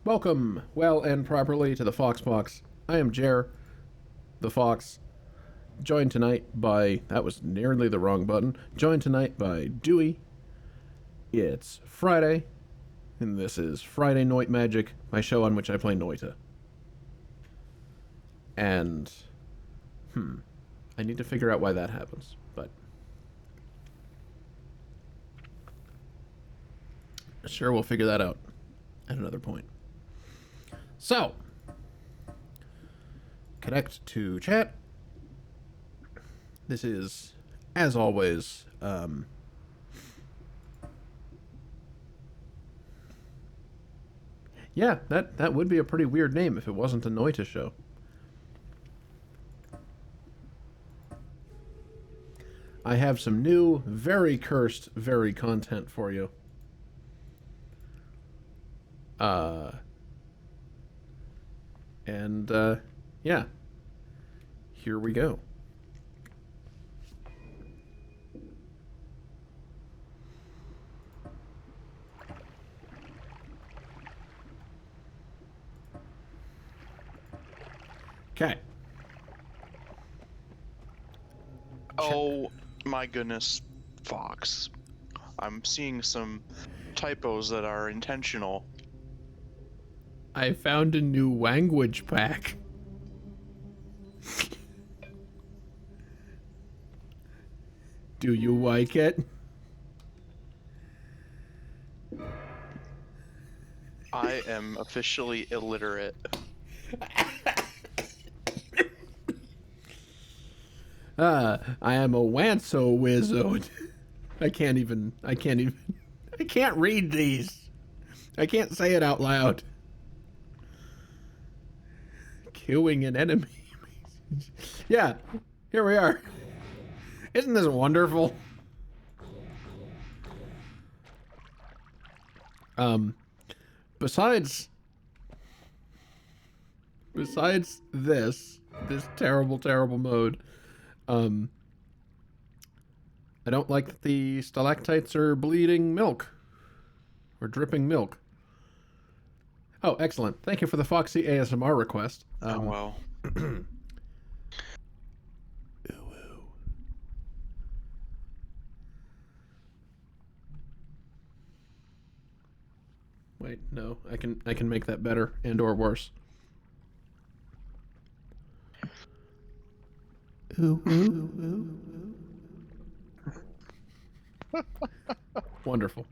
Welcome, well and properly, to the Fox Box. I am Jer, the Fox, joined tonight by, that was nearly the wrong button, joined tonight by Dewey. It's Friday, and this is Friday Noit Magic, my show on which I play Noita. And, I need to figure out why that happens, but sure, we'll figure that out at another point. So, connect to chat. This is, as always, yeah, that would be a pretty weird name if it wasn't a Noita show. I have some new, very cursed, very content for you. Yeah, here we go. Okay. Oh my goodness, Fox. I'm seeing some typos that are intentional. I found a new language pack. Do you like it? I am officially illiterate. I am a wanso wizard. I can't read these. I can't say it out loud. Killing an enemy. Yeah, here we are. Isn't this wonderful? Besides this terrible mode, I don't like that the stalactites are bleeding milk. Or dripping milk. Oh, excellent. Thank you for the Foxy ASMR request. Well. Ooh. Wait, no. I can make that better and or worse. Ooh. Wonderful.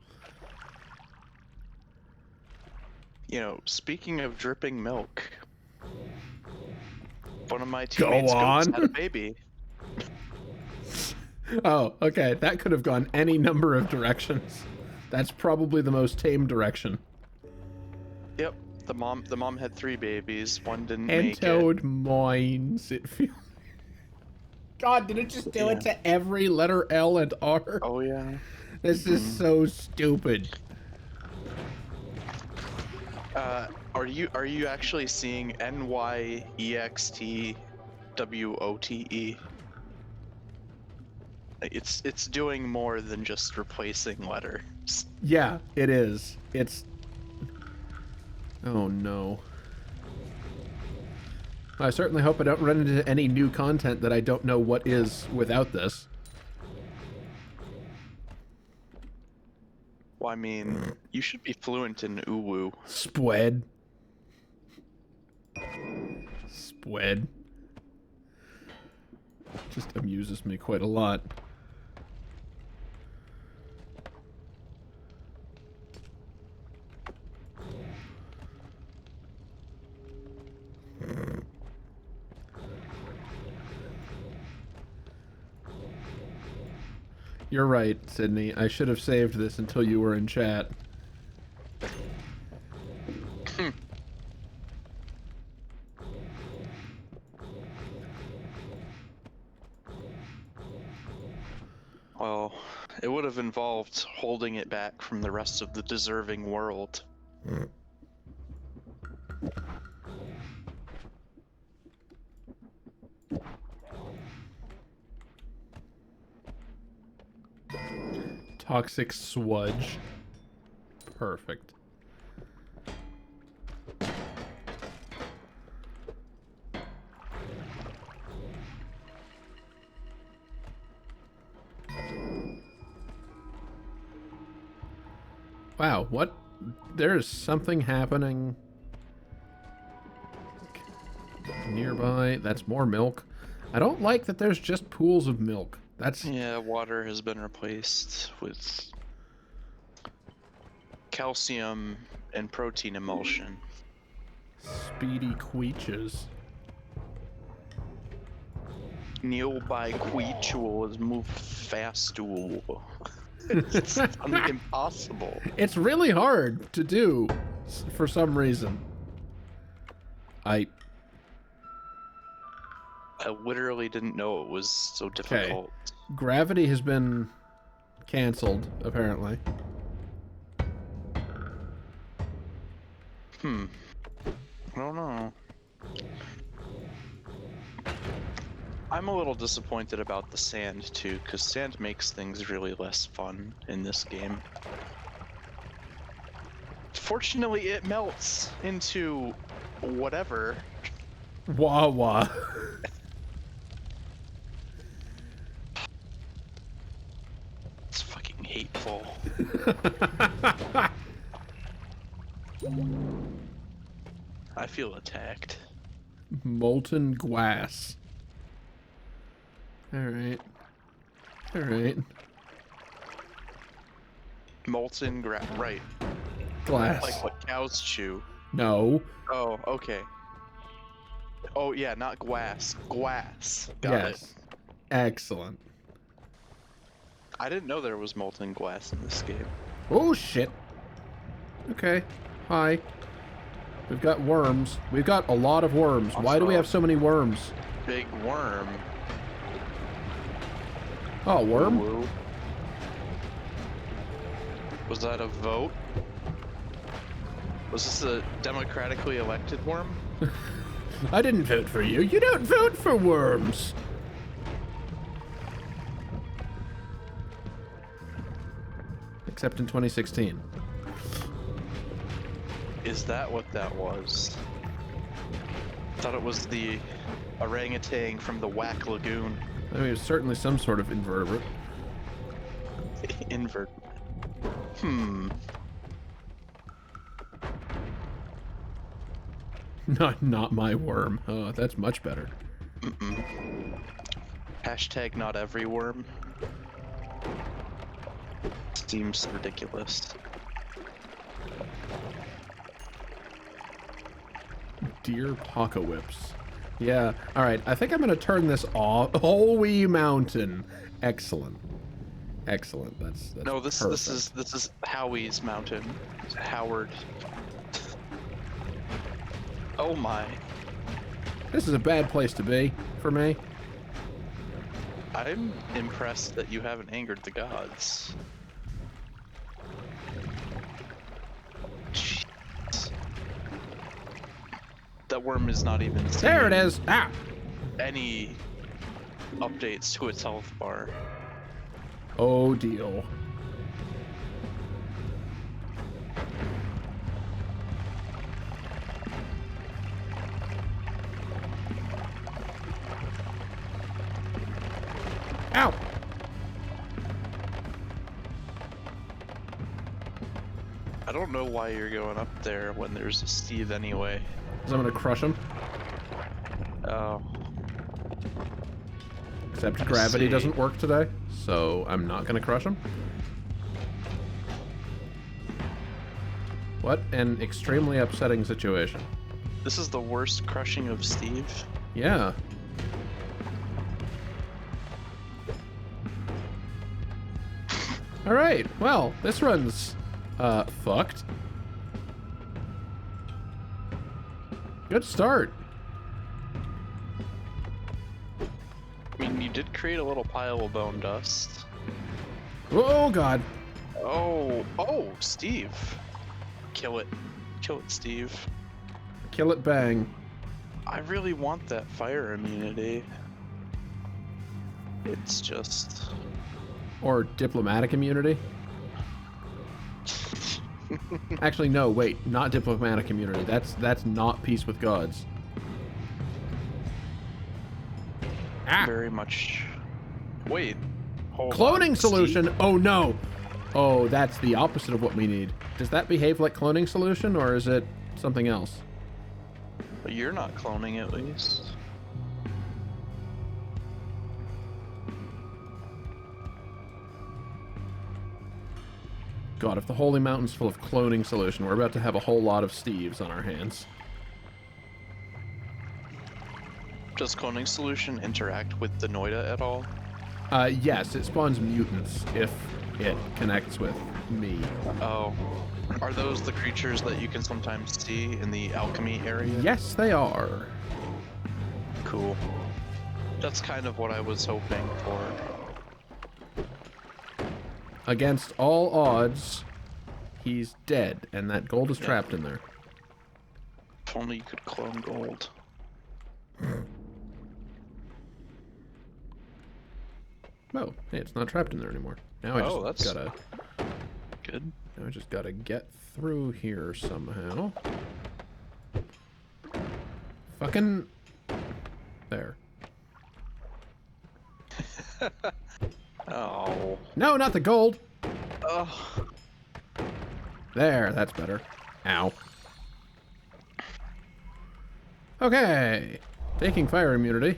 You know, speaking of dripping milk, one of my teammates goats had a baby. Oh, okay. That could have gone any number of directions. That's probably the most tame direction. Yep, the mom had 3 babies. One didn't And make told it. mines. It feels. God, did it just do it to every letter L and R? Oh yeah. This is so stupid. Are you actually seeing NYEXTWOTE? It's doing more than just replacing letters. Yeah, it is. It's. Oh no. I certainly hope I don't run into any new content that I don't know what is without this. Well, I mean, you should be fluent in Uwu. Spwed. Just amuses me quite a lot. You're right, Sydney. I should have saved this until you were in chat. Well, it would have involved holding it back from the rest of the deserving world. Toxic sludge. Perfect. Wow, what? There's something happening nearby. That's more milk. I don't like that there's just pools of milk. That's... Yeah, water has been replaced with calcium and protein emulsion. Speedy queeches. Nearby queechul is move fastool. It's impossible. It's really hard to do for some reason. I literally didn't know it was so difficult. Gravity has been canceled, apparently. I don't know. I'm a little disappointed about the sand too, because sand makes things really less fun in this game. Fortunately, it melts into whatever. Wawa. It's fucking hateful. I feel attacked. Molten glass. Alright. Alright. Molten right. Glass. Like what cows chew. No. Oh, okay. Oh yeah, not glass. Glass. Got it. Excellent. I didn't know there was molten glass in this game. Oh shit. Okay. Hi. We've got worms. We've got a lot of worms. Why do we have so many worms? Big worm. Oh, worm? Ooh. Was that a vote? Was this a democratically elected worm? I didn't vote for you. You don't vote for worms. Except in 2016. Is that what that was? I thought it was the orangutan from the Whack Lagoon. I mean, it's certainly some sort of invertebrate. Invert. Not my worm. Oh, that's much better. Hashtag not every worm. Seems ridiculous. Deer Pocalypse. Yeah, alright, I think I'm gonna turn this off. Holy mountain. Excellent. Excellent. That's No, this perfect. is Howie's mountain. Howard. Oh my. This is a bad place to be for me. I'm impressed that you haven't angered the gods. Jeez. That worm is not even There it seeing is. Ah. any updates to its health bar. Oh deal. Ow. I don't know why you're going up there when there's a Steve anyway. Because I'm gonna crush him. Oh. Except I gravity see. doesn't work today, so I'm not gonna crush him. What an extremely upsetting situation. This is the worst crushing of Steve. Yeah. Alright, well, this run's, fucked. Good start. I mean, you did create a little pile of bone dust. Oh, God. Oh, Steve. Kill it. Kill it, Steve. Kill it, bang. I really want that fire immunity. It's just... Or diplomatic immunity. Actually, no, wait. Not diplomatic immunity. That's not peace with gods. Ah! Very much. Wait. Hold Cloning on. solution? Steve? Oh, no. Oh, that's the opposite of what we need. Does that behave like cloning solution, or is it something else? But you're not cloning, at least. God, if the Holy Mountain's full of cloning solution, we're about to have a whole lot of Steves on our hands. Does cloning solution interact with the Noita at all? Yes, it spawns mutants if it connects with me. Oh. Are those the creatures that you can sometimes see in the alchemy area? Yes, they are. Cool. That's kind of what I was hoping for. Against all odds, he's dead, and that gold is trapped in there. If only you could clone gold. Oh, hey, it's not trapped in there anymore. Now I just that's gotta... good. Now I just gotta get through here somehow. Fucking... There. Oh. No, not the gold! Ugh. There, that's better. Ow. Okay. Taking fire immunity.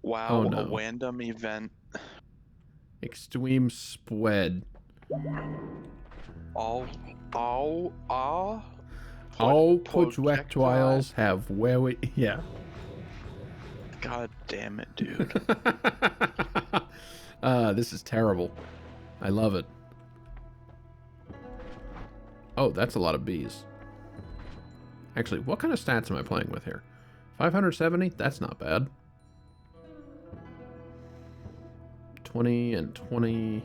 Wow, Oh, no. a random event. Extreme spread. All All projectiles have very... Yeah. God damn it, dude. This is terrible. I love it. Oh, that's a lot of bees. Actually, what kind of stats am I playing with here? 570? That's not bad. 20 and 20...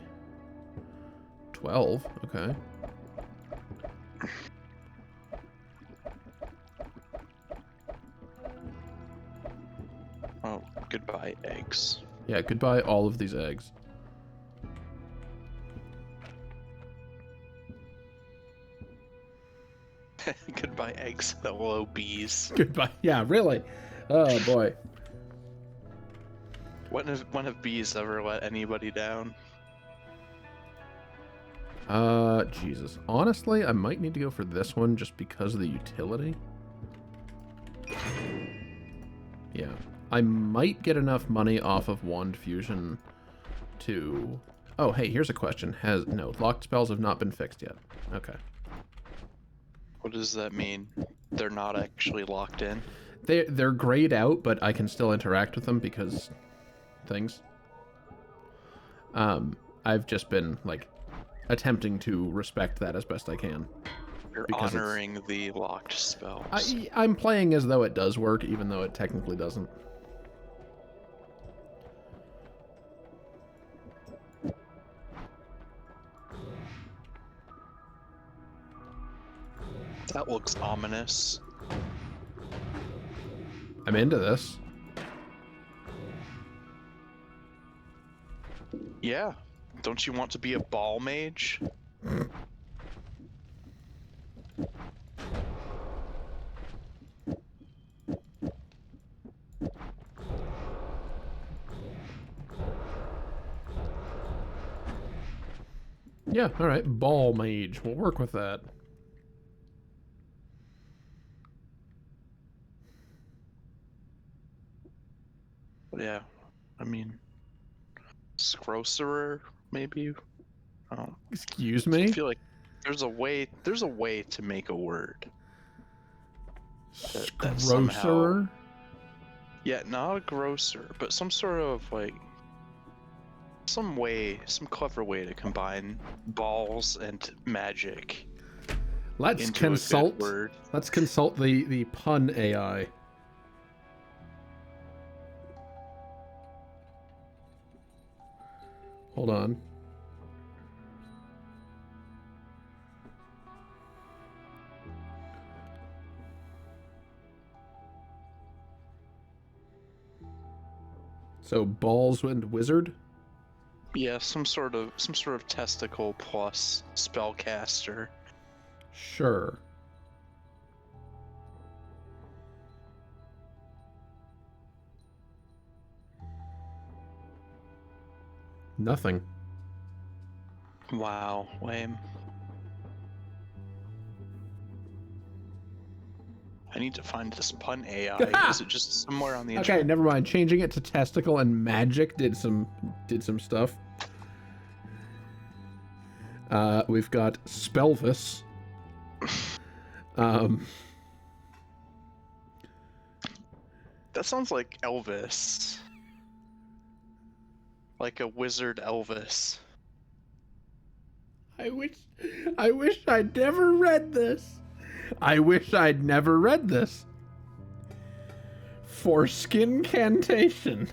12, okay. Oh, goodbye, eggs. Yeah, goodbye all of these eggs. Goodbye, eggs. Hello, bees. Goodbye. Yeah, really? Oh, boy. When have bees ever let anybody down? Jesus. Honestly, I might need to go for this one just because of the utility. Yeah. I might get enough money off of Wand Fusion to... Oh, hey, here's a question. No, locked spells have not been fixed yet. Okay. What does that mean? They're not actually locked in? They're grayed out, but I can still interact with them because... things. I've just been, like, attempting to respect that as best I can. You're because honoring the locked spells. I'm playing as though it does work, even though it technically doesn't. That looks ominous. I'm into this. Yeah. Don't you want to be a ball mage? Yeah, alright. Ball mage. We'll work with that. Yeah. I mean... Scrocerer, maybe? Oh. Excuse I me? feel like there's a way to make a word. That somehow... Scrocerer? Yeah, not a grocer, but some sort of, like... some clever way to combine balls and magic. Let's into a good consult. word. Let's consult the pun AI. Hold on. So balls and wizard? Yeah, some sort of testicle plus spellcaster. Sure. Nothing. Wow, lame. I need to find this pun AI. Is it just somewhere on the Okay, internet? never mind. Changing it to testicle and magic did some stuff. We've got Spelvis. That sounds like Elvis. Like a wizard Elvis. I wish I'd never read this. I wish I'd never read this. Foreskin Cantation.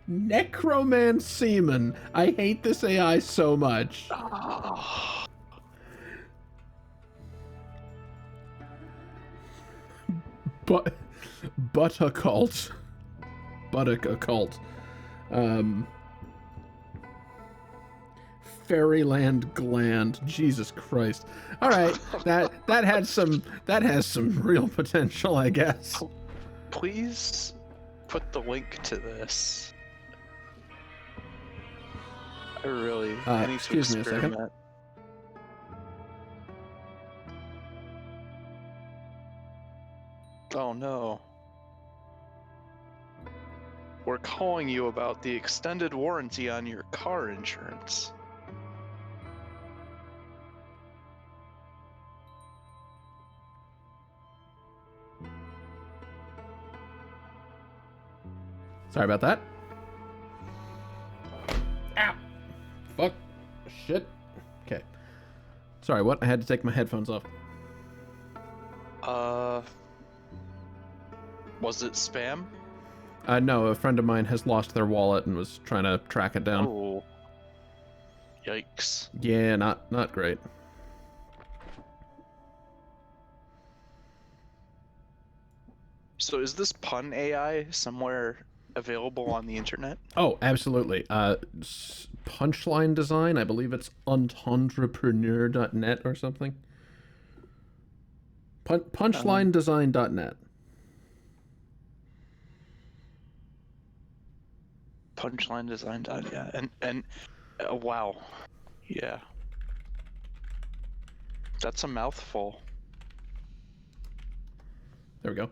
Necroman Seaman. I hate this AI so much. But occult. Buttock occult. Fairyland gland. Jesus Christ. All right, that has some real potential, I guess. Please put the link to this. I need to excuse me a second. experiment. Oh no. We're calling you about the extended warranty on your car insurance. Sorry about that. Ow. Fuck. Shit. Okay. Sorry, what? I had to take my headphones off. Was it spam? No, a friend of mine has lost their wallet and was trying to track it down. Oh. Yikes. Yeah, not great. So is this pun AI somewhere available on the internet? Oh, absolutely. Punchline design, I believe it's entrepreneur.net or something. Punchlinedesign.net. Punchline design. Yeah, and wow, yeah, that's a mouthful. There we go.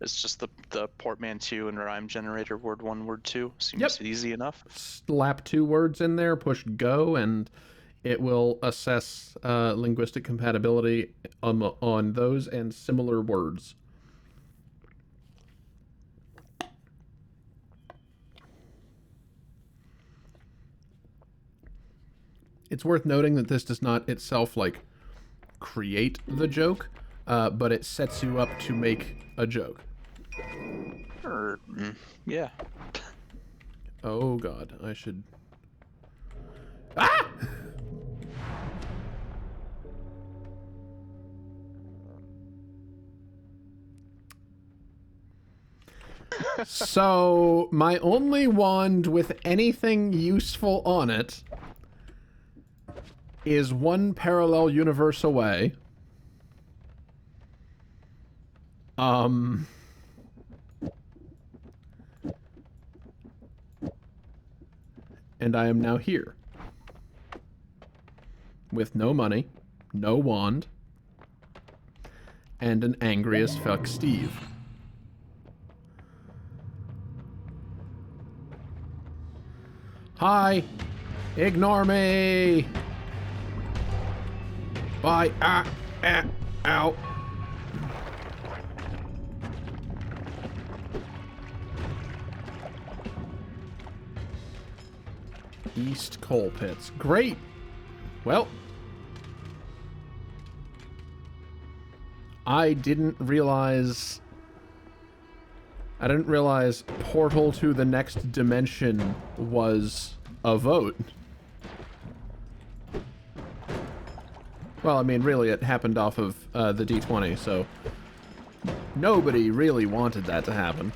It's just the portmanteau and rhyme generator, word 1, word 2. Seems Yep. easy enough. Slap 2 words in there, push go, and it will assess linguistic compatibility on those and similar words. It's worth noting that this does not itself, like, create the joke, but it sets you up to make a joke. Yeah. Oh god, I should... Ah! So, my only wand with anything useful on it is one parallel universe away. And I am now here. With no money, no wand, and an angry as fuck Steve. Hi! Ignore me! Bye! Ow! East coal pits. Great! Well, I didn't realize Portal to the Next Dimension was a vote. Well, I mean, really, it happened off of the D20, so nobody really wanted that to happen.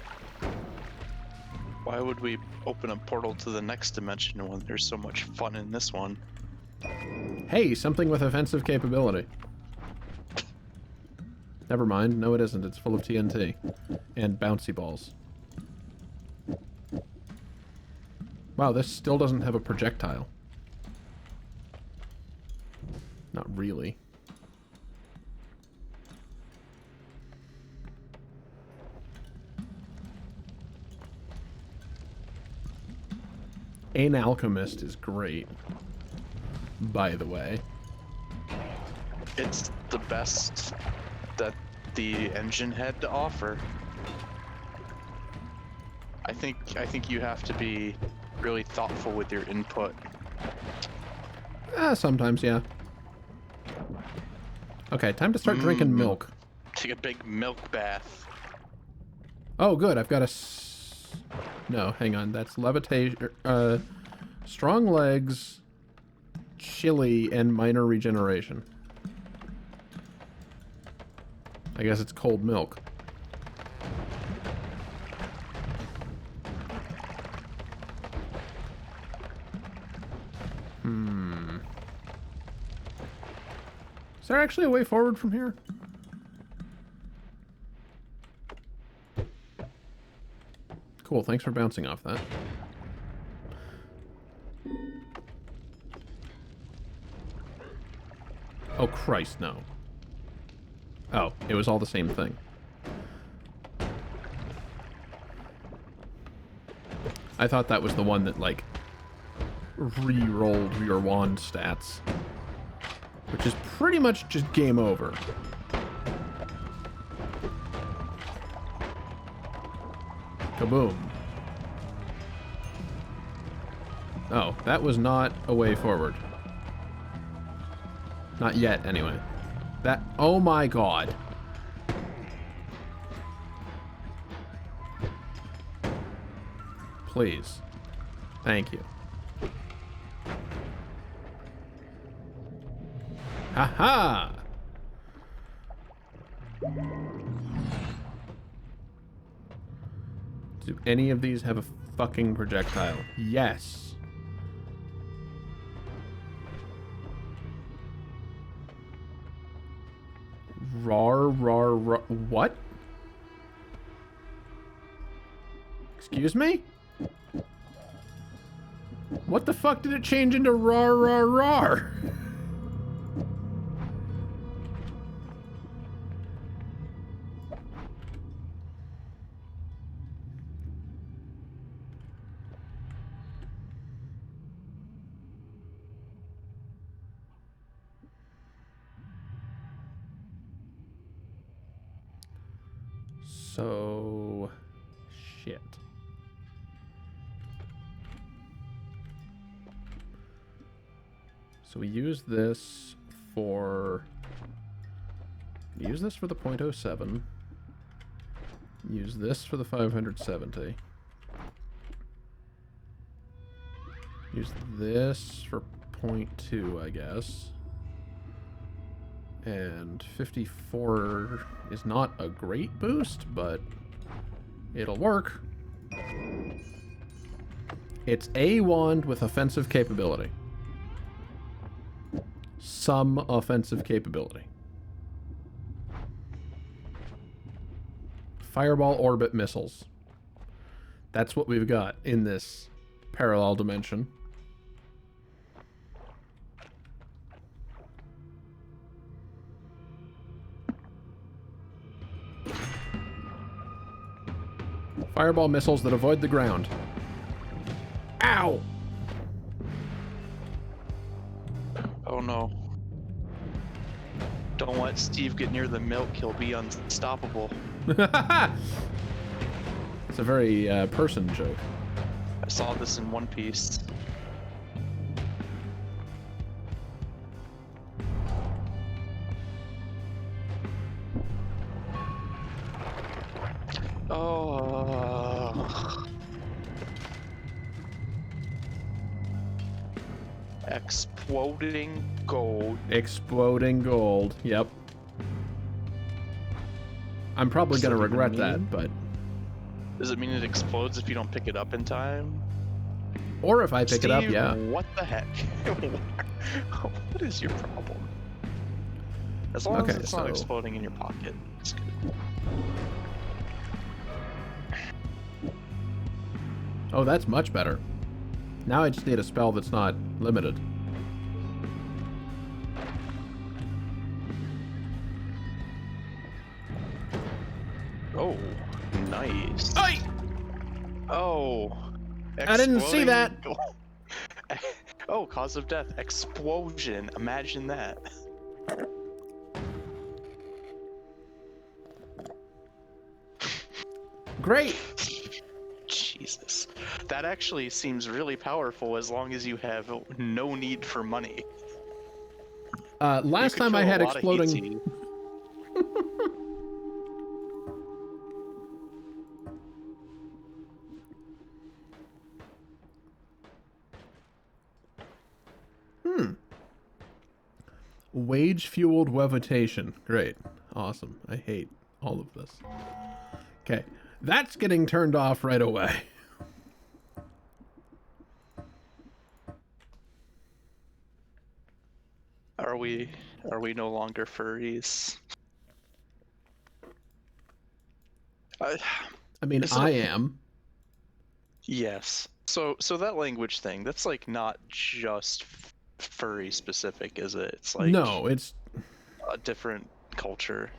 Why would we open a portal to the next dimension when there's so much fun in this one? Hey, something with offensive capability. Never mind. No, it isn't. It's full of TNT. And bouncy balls. Wow, this still doesn't have a projectile. Not really. An Alchemist is great, by the way. It's the best that the engine had to offer. I think you have to be really thoughtful with your input. Sometimes, yeah. Okay, time to start drinking milk. Take a big milk bath. Oh, good. I've got a... No, hang on. That's levitation... strong legs, chili, and minor regeneration. I guess it's cold milk. Is there actually a way forward from here? Cool, thanks for bouncing off that. Oh, Christ, no. Oh, it was all the same thing. I thought that was the one that, like, re-rolled your wand stats. Which is pretty much just game over. Kaboom. Oh, that was not a way forward. Not yet, anyway. That... Oh my god. Please. Thank you. Ha-ha! Do any of these have a fucking projectile? Yes. Rar, rar, rar. What? Excuse me? What the fuck did it change into rar, rar, rar? So... shit. So we use this for... use this for the .07. Use this for the 570. Use this for .2, I guess. And 54 is not a great boost, but it'll work. It's a wand with offensive capability. Some offensive capability. Fireball orbit missiles. That's what we've got in this parallel dimension. Fireball missiles that avoid the ground. Ow! Oh no. Don't let Steve get near the milk, he'll be unstoppable. It's a very person joke. I saw this in One Piece. Oh. Exploding gold. Exploding gold. Yep. I'm probably Does going to that even regret mean? that, but... Does it mean it explodes if you don't pick it up in time? Or if I pick it up, Steve, yeah. what the heck? What is your problem? As long as Okay, it's not so- exploding in your pocket, it's good. Oh, that's much better. Now I just need a spell that's not limited. Oh, nice. Oi! Oh, I didn't see exploding that. gold. Oh, cause of death, explosion. Imagine that. Great! Jesus. That actually seems really powerful as long as you have no need for money. Last You could time I kill a had lot of exploding... Hiti. Wage-fueled levitation. Great. Awesome. I hate all of this. Okay. That's getting turned off right away. Are we no longer furries? I mean, Is it I a- am. Yes. So that language thing, that's like not just furry specific, is it? It's like No, it's... a different culture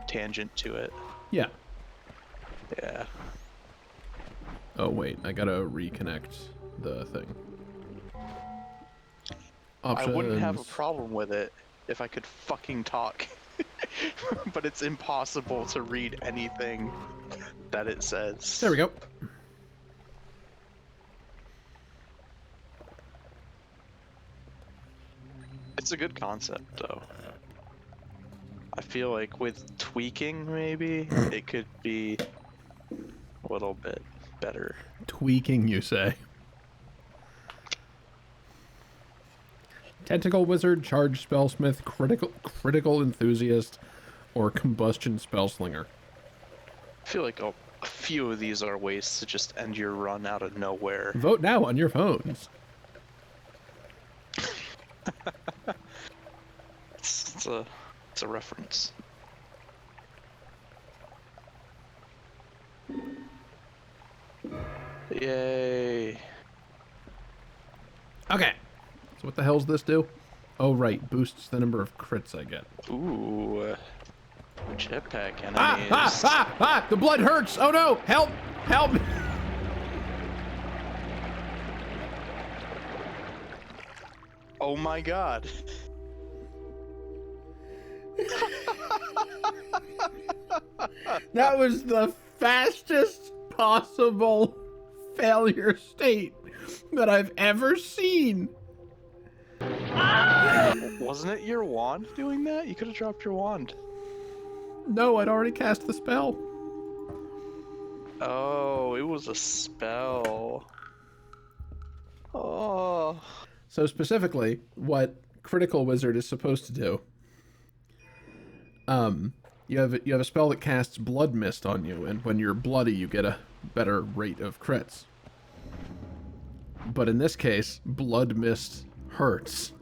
tangent to it. Yeah. Yeah. Oh, wait. I gotta reconnect the thing. Options. I wouldn't have a problem with it if I could fucking talk. But it's impossible to read anything that it says. There we go. It's a good concept, though. I feel like with tweaking, maybe, it could be a little bit better. Tweaking, you say. Tentacle wizard, charge spellsmith, critical enthusiast, or combustion spellslinger. I feel like a few of these are ways to just end your run out of nowhere. Vote now on your phones. It's a reference. Yay. Okay. So what the hell's this do? Oh, right. Boosts the number of crits I get. Ooh. Jetpack enemies. Ah! The blood hurts! Oh no! Help! Help! Oh my god. That was the fastest possible failure state that I've ever seen. Wasn't it your wand doing that? You could have dropped your wand. No, I'd already cast the spell. Oh, it was a spell. Oh. So specifically, what Critical Wizard is supposed to do, you have a spell that casts Blood Mist on you, and when you're bloody, you get a better rate of crits. But in this case, Blood Mist hurts.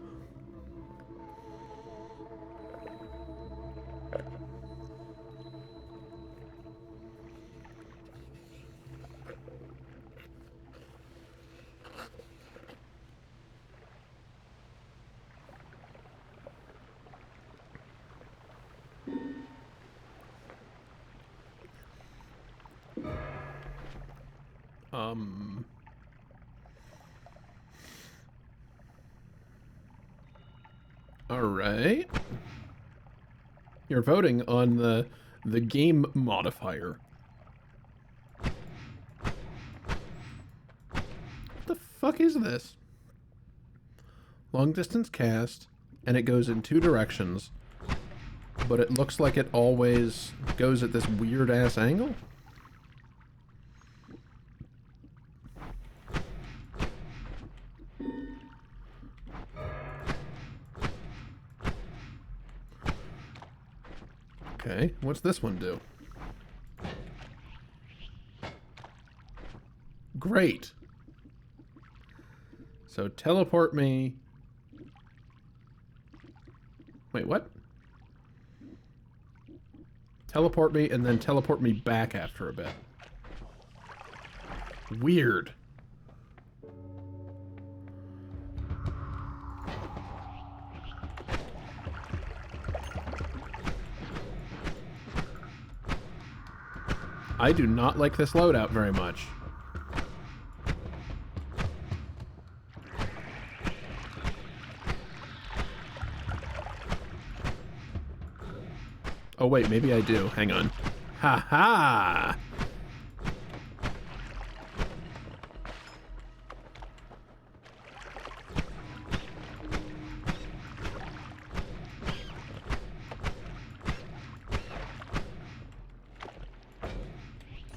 Alright. You're voting on the game modifier. What the fuck is this? Long distance cast, and it goes in two directions, but it looks like it always goes at this weird ass angle. Okay, what's this one do? Great. So teleport me. Wait, what? Teleport me and then teleport me back after a bit. Weird. I do not like this loadout very much. Oh wait, maybe I do. Hang on. Ha ha!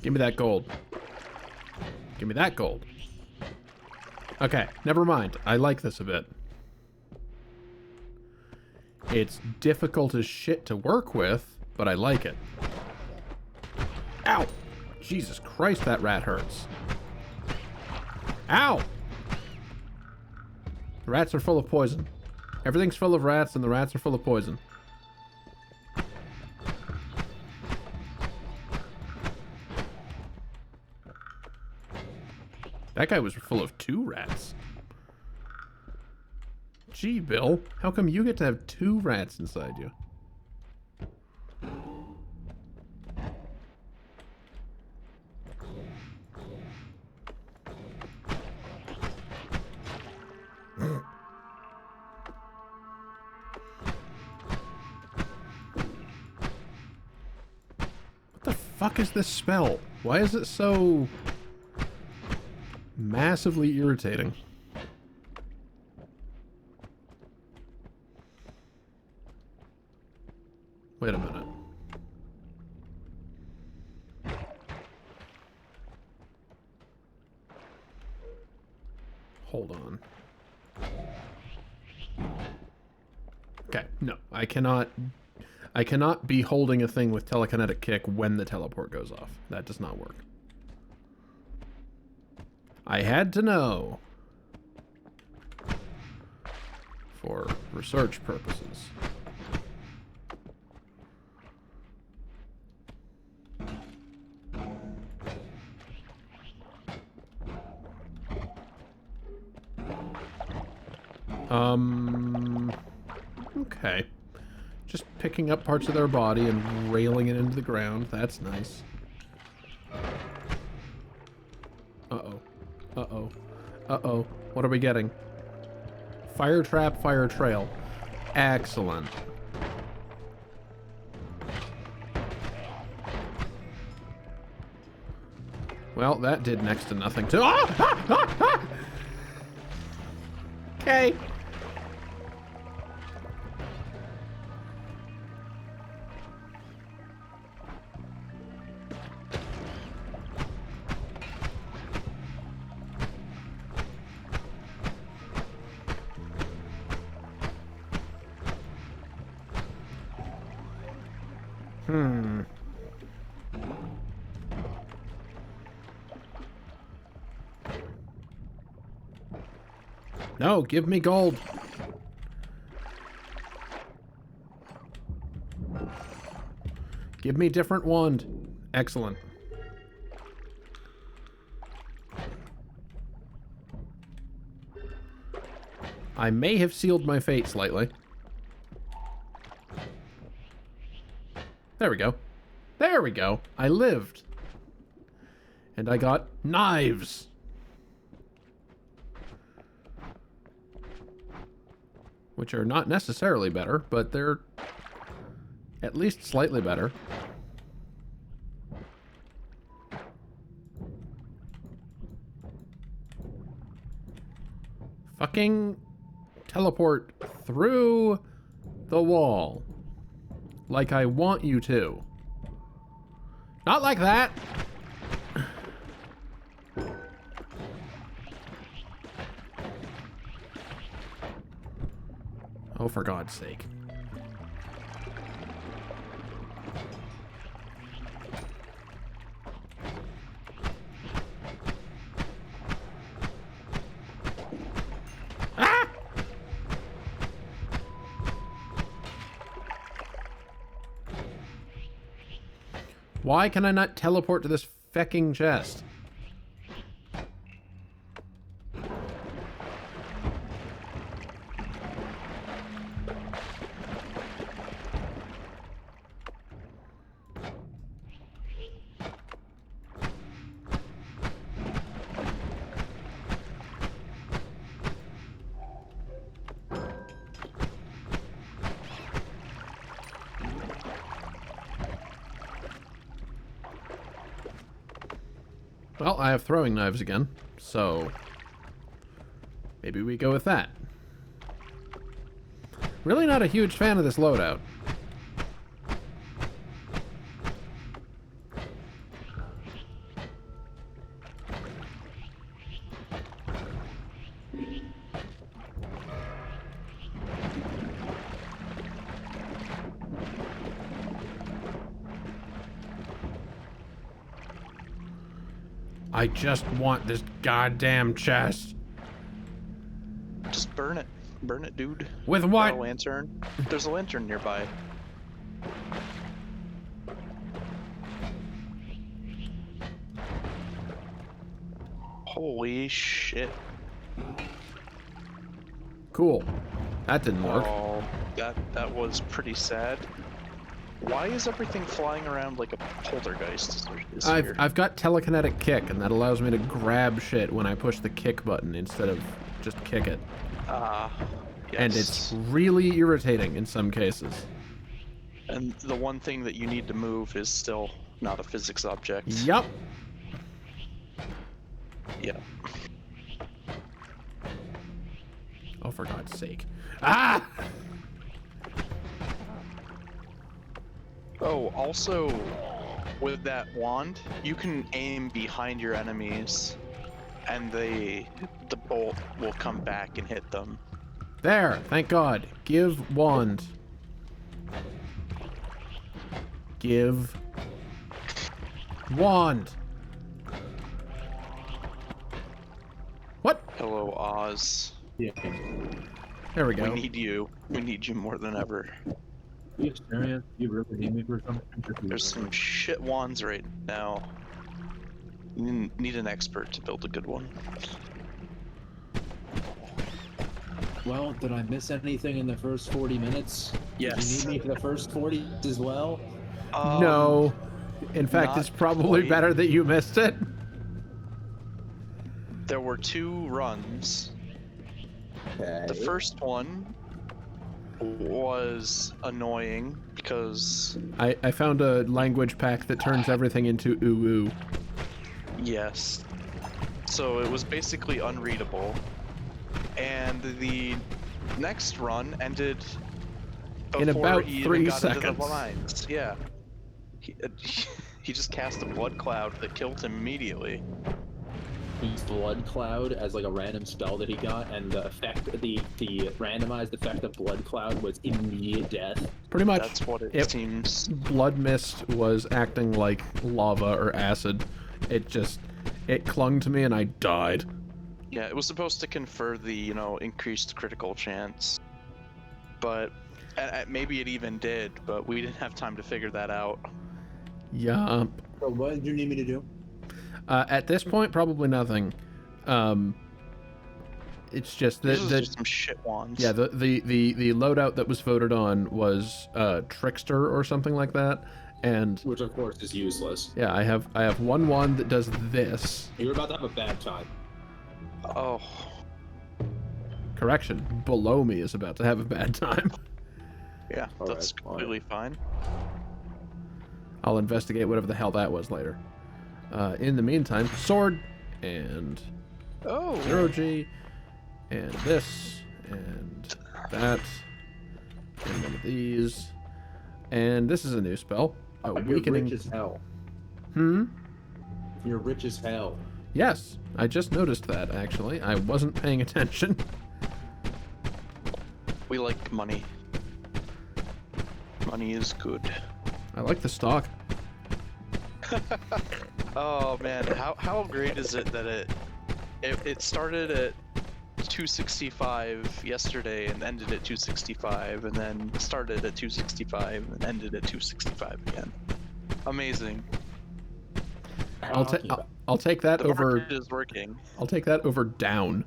Give me that gold. Give me that gold. Okay, never mind. I like this a bit. It's difficult as shit to work with, but I like it. Ow! Jesus Christ, that rat hurts. Ow! The rats are full of poison. Everything's full of rats, and the rats are full of poison. That guy was full of 2 rats. Gee, Bill, how come you get to have 2 rats inside you? What the fuck is this spell? Why is it so massively irritating? Wait a minute. Hold on. Okay, no. I cannot be holding a thing with telekinetic kick when the teleport goes off. That does not work. I had to know. For research purposes. Okay. Just picking up parts of their body and railing it into the ground. That's nice. Uh-oh. Uh-oh. Uh-oh. What are we getting? Fire trap, fire trail. Excellent. Well, that did next to nothing to... Ah! Ah! Ah! Ah! Okay. No, give me gold. Give me different wand. Excellent. I may have sealed my fate slightly. There we go. There we go. I lived. And I got knives. Which are not necessarily better, but they're at least slightly better. Fucking teleport through the wall. Like I want you to. Not like that! Oh, for God's sake. Why can I not teleport to this fecking chest? Well, I have throwing knives again, so maybe we go with that. Really not a huge fan of this loadout. I just want this goddamn chest. Just burn it. Burn it, dude. With Got what? a lantern. There's a lantern nearby. Holy shit. Cool. That didn't work. Oh, that was pretty sad. Why is everything flying around like a poltergeist? I've got telekinetic kick, and that allows me to grab shit when I push the kick button instead of just kick it. Yes. And it's really irritating in some cases. And the one thing that you need to move is still not a physics object. Yup. Yeah. Oh, for God's sake. Ah! Oh, also, with that wand, you can aim behind your enemies, and the bolt will come back and hit them. There, thank God. Give wand. Give wand. What? Hello, Oz. Yeah. There we go. We need you. We need you more than ever. You serious? You really need me for something? There's some shit wands right now. You need an expert to build a good one. Well, did I miss anything in the first 40 minutes? Yes. Do you need me for the first 40 as well? No. In fact, not it's probably quite. better that you missed it. There were 2 runs. Okay. The first one was annoying because, I found a language pack that turns everything into ooh. yes. So it was basically unreadable. And the next run ended before In about he 3 even got into seconds. the lines. Yeah. He just cast a blood cloud that killed him immediately. Used Blood Cloud as like a random spell that he got, and the effect, the randomized effect of Blood Cloud was immediate death. Pretty much. That's what it seems. Blood Mist was acting like lava or acid. It clung to me and I died. Yeah, it was supposed to confer the, increased critical chance. But maybe it even did, but we didn't have time to figure that out. Yup. So what did you need me to do? At this point, probably nothing. It's just This is just some shit wands. yeah, the loadout that was voted on was Trickster or something like that, and Which of course is useless. yeah, I have one wand that does this. You're about to have a bad time. Oh, Correction, below me is about to have a bad time. yeah, All that's right, all right. completely fine. I'll investigate whatever the hell that was later. In the meantime, sword and Oh, 0G and this and that and one of these, and this is a new spell. You're rich Awakening. as hell. Hmm. You're rich as hell. Yes, I just noticed that actually. I wasn't paying attention. we like money. Money is good. I like the stock. Oh man, how great is it that it started at 265 yesterday and ended at 265, and then started at 265 and ended at 265 again. Amazing. I'll take that The over. market is working. I'll take that over down.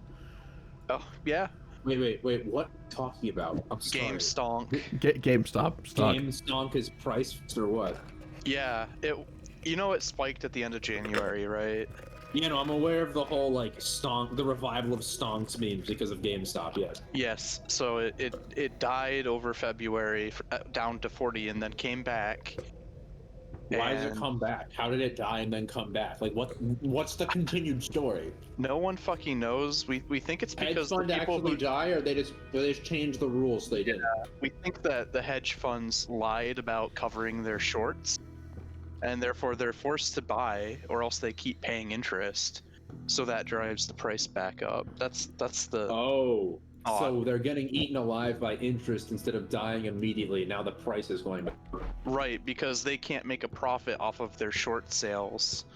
Oh yeah. Wait. What are you talking about? I'm sorry. Game stonk. GameStop stock. Game stonk is priced or what? Yeah. It spiked at the end of January, right? You know, I'm aware of the whole like stonk, the revival of stonks memes because of GameStop. Yes. Yes. So it died over February down to 40 and then came back. Why does it And come back? How did it die and then come back? Like, what's the continued story? no one fucking knows. We think it's Hedge because the fund people actually who die, or they just change the rules they did. we think that the hedge funds lied about covering their shorts, and therefore they're forced to buy, or else they keep paying interest. So that drives the price back up. That's the Oh, so they're getting eaten alive by interest instead of dying immediately. Now the price is going back. right, because they can't make a profit off of their short sales.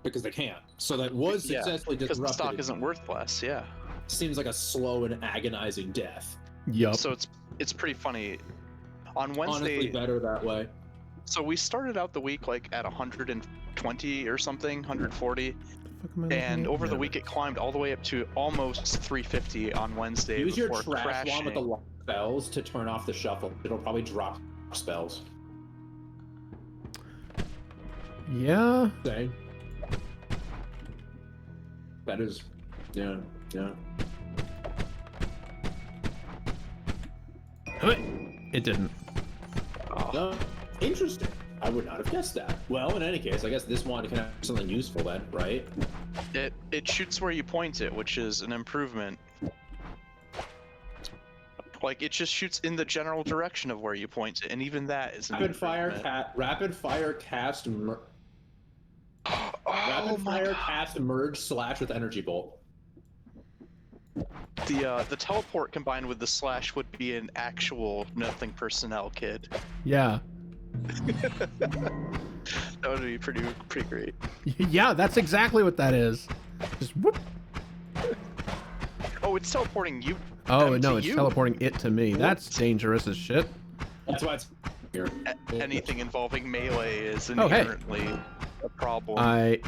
Because they can't. So that was Yeah, successfully Because disrupted. the stock isn't worth less, yeah. Seems like a slow and agonizing death. Yup. So it's pretty funny. On Wednesday, Honestly, better that way. so we started out the week like at 120 or something, 140, and over the week it climbed all the way up to almost 350 on Wednesday Use your before trash crashing. one with the lock spells to turn off the shuffle. It'll probably drop spells. Yeah. Say. That is, yeah. It didn't. Interesting. I would not have guessed that. Well, in any case, I guess this one can have something useful then, right? It shoots where you point it, which is an improvement. Like it just shoots in the general direction of where you point it, and even that is an Rapid fire cast merge slash with energy bolt. The teleport combined with the slash would be an actual nothing personnel kid. Yeah. That would be pretty great. Yeah, that's exactly what that is. Just whoop. Oh, it's teleporting you. Oh them no, to it's you. teleporting it to me. That's dangerous as shit. That's why it's here. Anything involving melee is hey. inherently a problem.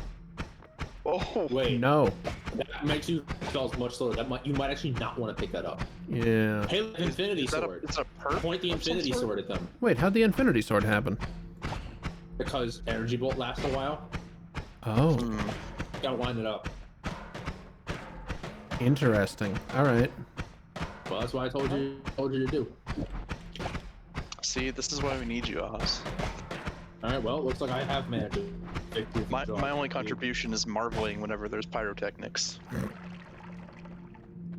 Oh Wait, No. that makes you spells much slower. You might actually not want to pick that up. Yeah. Hey, Infinity is that Sword. it's a perk? Point the of some Infinity sort? Sword at them. Wait, how'd the Infinity Sword happen? Because energy bolt lasts a while. Oh, Hmm. Gotta wind it up. interesting. All right. Well, that's why I told you to do. See, this is why we need you, Oz. Alright, well, it looks like I have managed to victory My from only John. contribution is marveling whenever there's pyrotechnics.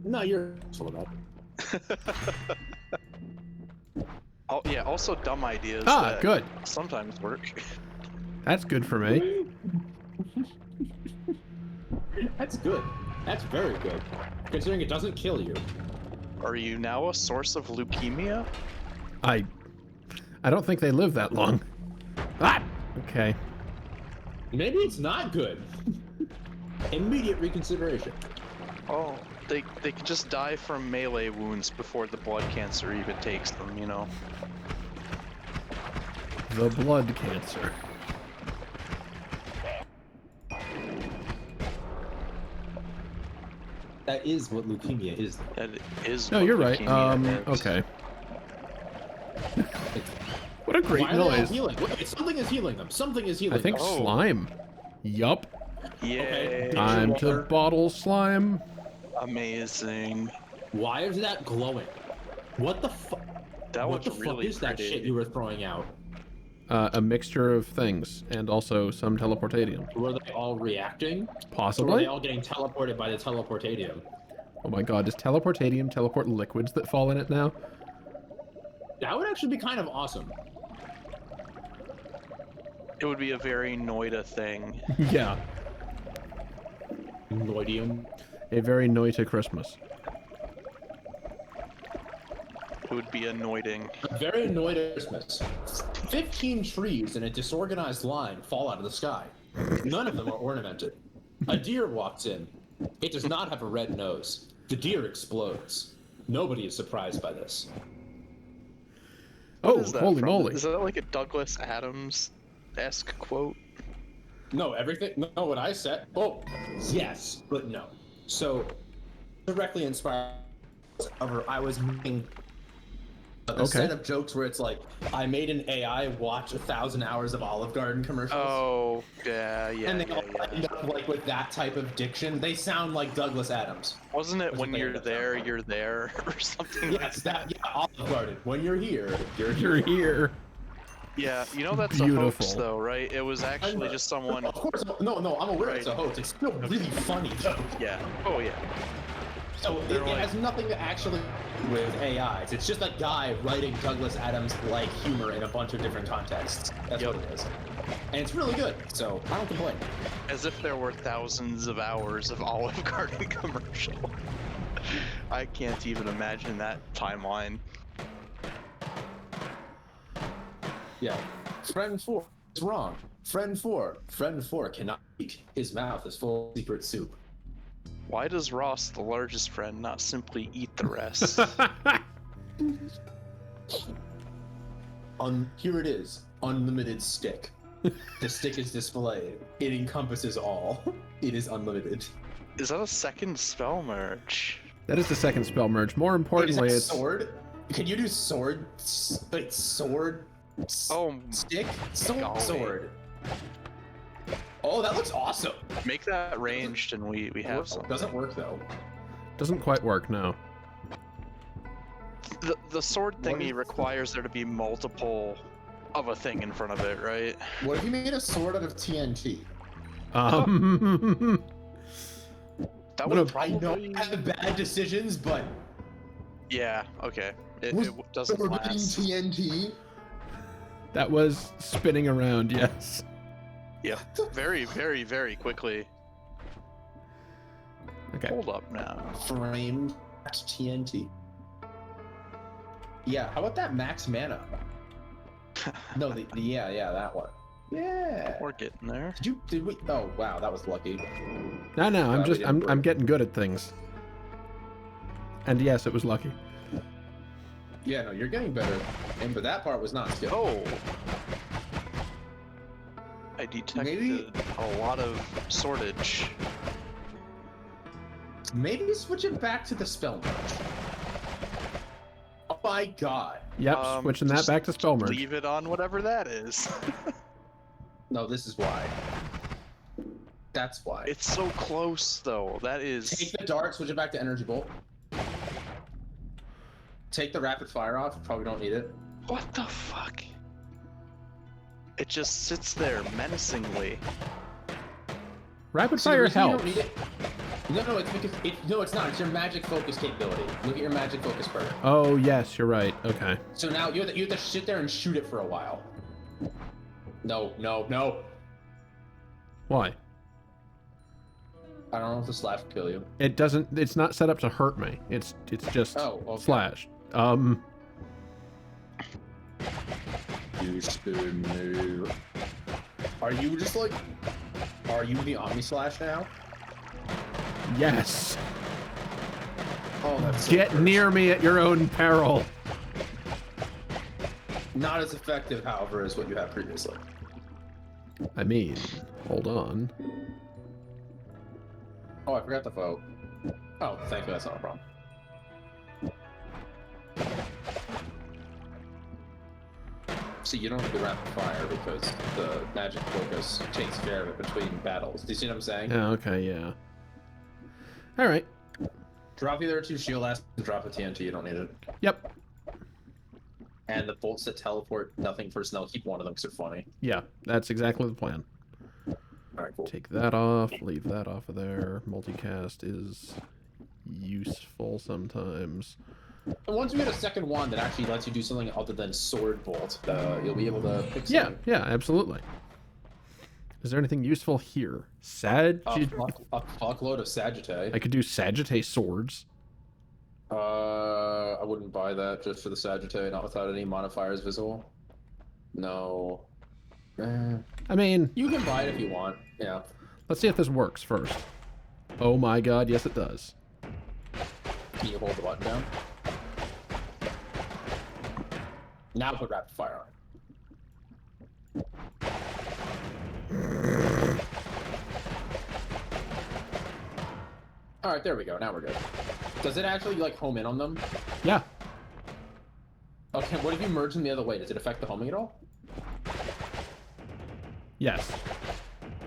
No, you're full of that. Oh, yeah, also dumb ideas Ah, that good. sometimes work. That's good for me. That's good. That's very good. Considering it doesn't kill you. Are you now a source of leukemia? I don't think they live that long. Ah. Okay. Maybe it's not good. Immediate reconsideration. Oh, they can just die from melee wounds before the blood cancer even takes them, you know? The blood cancer. That is what leukemia is. That is. No, what you're right. leukemia is. Okay. What a great Why are they all noise. healing? Wait, something is healing them. Something is healing I think them. Oh. slime. Yup. Yay! Okay. Time to water. bottle slime. Amazing. Why is that glowing? What the fuck? That What was the fuck really is that pretty. shit you were throwing out? A mixture of things, and also some teleportadium. Were they all reacting? Or were Possibly? they all getting teleported by the teleportadium? Oh my god, does teleportadium teleport liquids that fall in it now? That would actually be kind of awesome. It would be a very Noida thing. Yeah. Noidium. A very Noita Christmas. It would be anointing. Very annoyed at Christmas. 15 trees in a disorganized line fall out of the sky. None of them are ornamented. A deer walks in. It does not have a red nose. The deer explodes. Nobody is surprised by this. What Oh, is that holy from? moly. Is that like a Douglas Adams esque quote? No, everything. No, what I said. Oh, yes, but no. So, directly inspired. However, I was making a set of jokes where it's like, I made an AI watch 1,000 hours of Olive Garden commercials. Oh, yeah. And they all end up like with that type of diction. They sound like Douglas Adams. Wasn't it when you're there, you're there, or something like that? Yeah, Olive Garden. When you're here, You're here. Yeah, you know that's Beautiful. a hoax, though, right? It was actually just someone. Of course, no, I'm aware it's a hoax. It's still really funny, though. Yeah. Oh, yeah. So it has nothing to actually do with AIs. It's just a guy writing Douglas Adams-like humor in a bunch of different contexts. That's what it is. And it's really good, so I don't complain. As if there were thousands of hours of Olive Garden commercial. I can't even imagine that timeline. Yeah. Friend 4 is wrong. Friend 4 cannot eat. His mouth is full of secret soup. Why does Ross, the largest friend, not simply eat the rest? Here it is. Unlimited stick. The stick is displayed. It encompasses all. It is unlimited. Is that a second spell merge? That is the second spell merge. More importantly, Wait, is it's that sword. Can you do sword? Wait, sword. Oh, stick. golly. Sword. Oh, that looks awesome. Make that ranged, and we have something. Doesn't work though. doesn't quite work. No. The sword thingy requires there to be multiple of a thing in front of it, right? What if you made a sword out of TNT? That What would a- probably. I know I have bad decisions, but Yeah. Okay. It doesn't sword last. TNT. That was spinning around. Yes. Yep. Very, very, very quickly. Okay. Hold up now. Framed TNT. Yeah, how about that max mana? No, yeah, that one. Yeah. We're getting there. Did we? Oh wow, that was lucky. No, Glad we didn't I'm break. getting good at things. And yes, it was lucky. Yeah, no, you're getting better. But that part was not skill. Oh. I detected Maybe- a lot of sortage. Maybe switch it back to the spell merge. Oh my god. Yep, switching that Just back to spell merge. Leave it on whatever that is. No, this is why. That's why. It's so close, though. That is. Take the dart, switch it back to energy bolt. Take the rapid fire off. Probably don't need it. What the fuck? It just sits there menacingly. Rapid See, the fire reason you helps. don't need it- No, it's because no, it's not. It's your magic focus capability. Look at your magic focus perk. Oh yes, you're right. Okay. So now you have to sit there and shoot it for a while. No. Why? I don't know if the slash will kill you. It doesn't. It's not set up to hurt me. It's just Oh, okay. slash. Are you just like? Are you the Omni Slash now? Yes. Oh, that's so Get cursed. near me at your own peril. Not as effective, however, as what you had previously. I mean, hold on. Oh, I forgot the vote. Oh, thankfully that's not a problem. See, you don't have the rapid fire because the magic focus takes care of it between battles. Do you see what I'm saying? Yeah. Okay. Yeah. All right. Drop either two shield last and drop a TNT. You don't need it. Yep. And the bolts that teleport nothing personnel, keep one of them because they're funny. Yeah. That's exactly the plan. All right, cool. Take that off. Leave that off of there. Multicast is useful sometimes. And once you get a second wand that actually lets you do something other than sword bolt, you'll be able to pick Yeah. something. Yeah. Absolutely. Is there anything useful here? A fuckload of Sagittae. I could do Sagittae swords. I wouldn't buy that just for the Sagittae, not without any modifiers visible. No. I mean, You can buy it if you want. Yeah. let's see if this works first. Oh my god, yes it does. Can you hold the button down? Now put rapid fire on. All right, there we go. Now we're good. Does it actually like home in on them? Yeah. Okay, what if you merge them the other way? Does it affect the homing at all? Yes.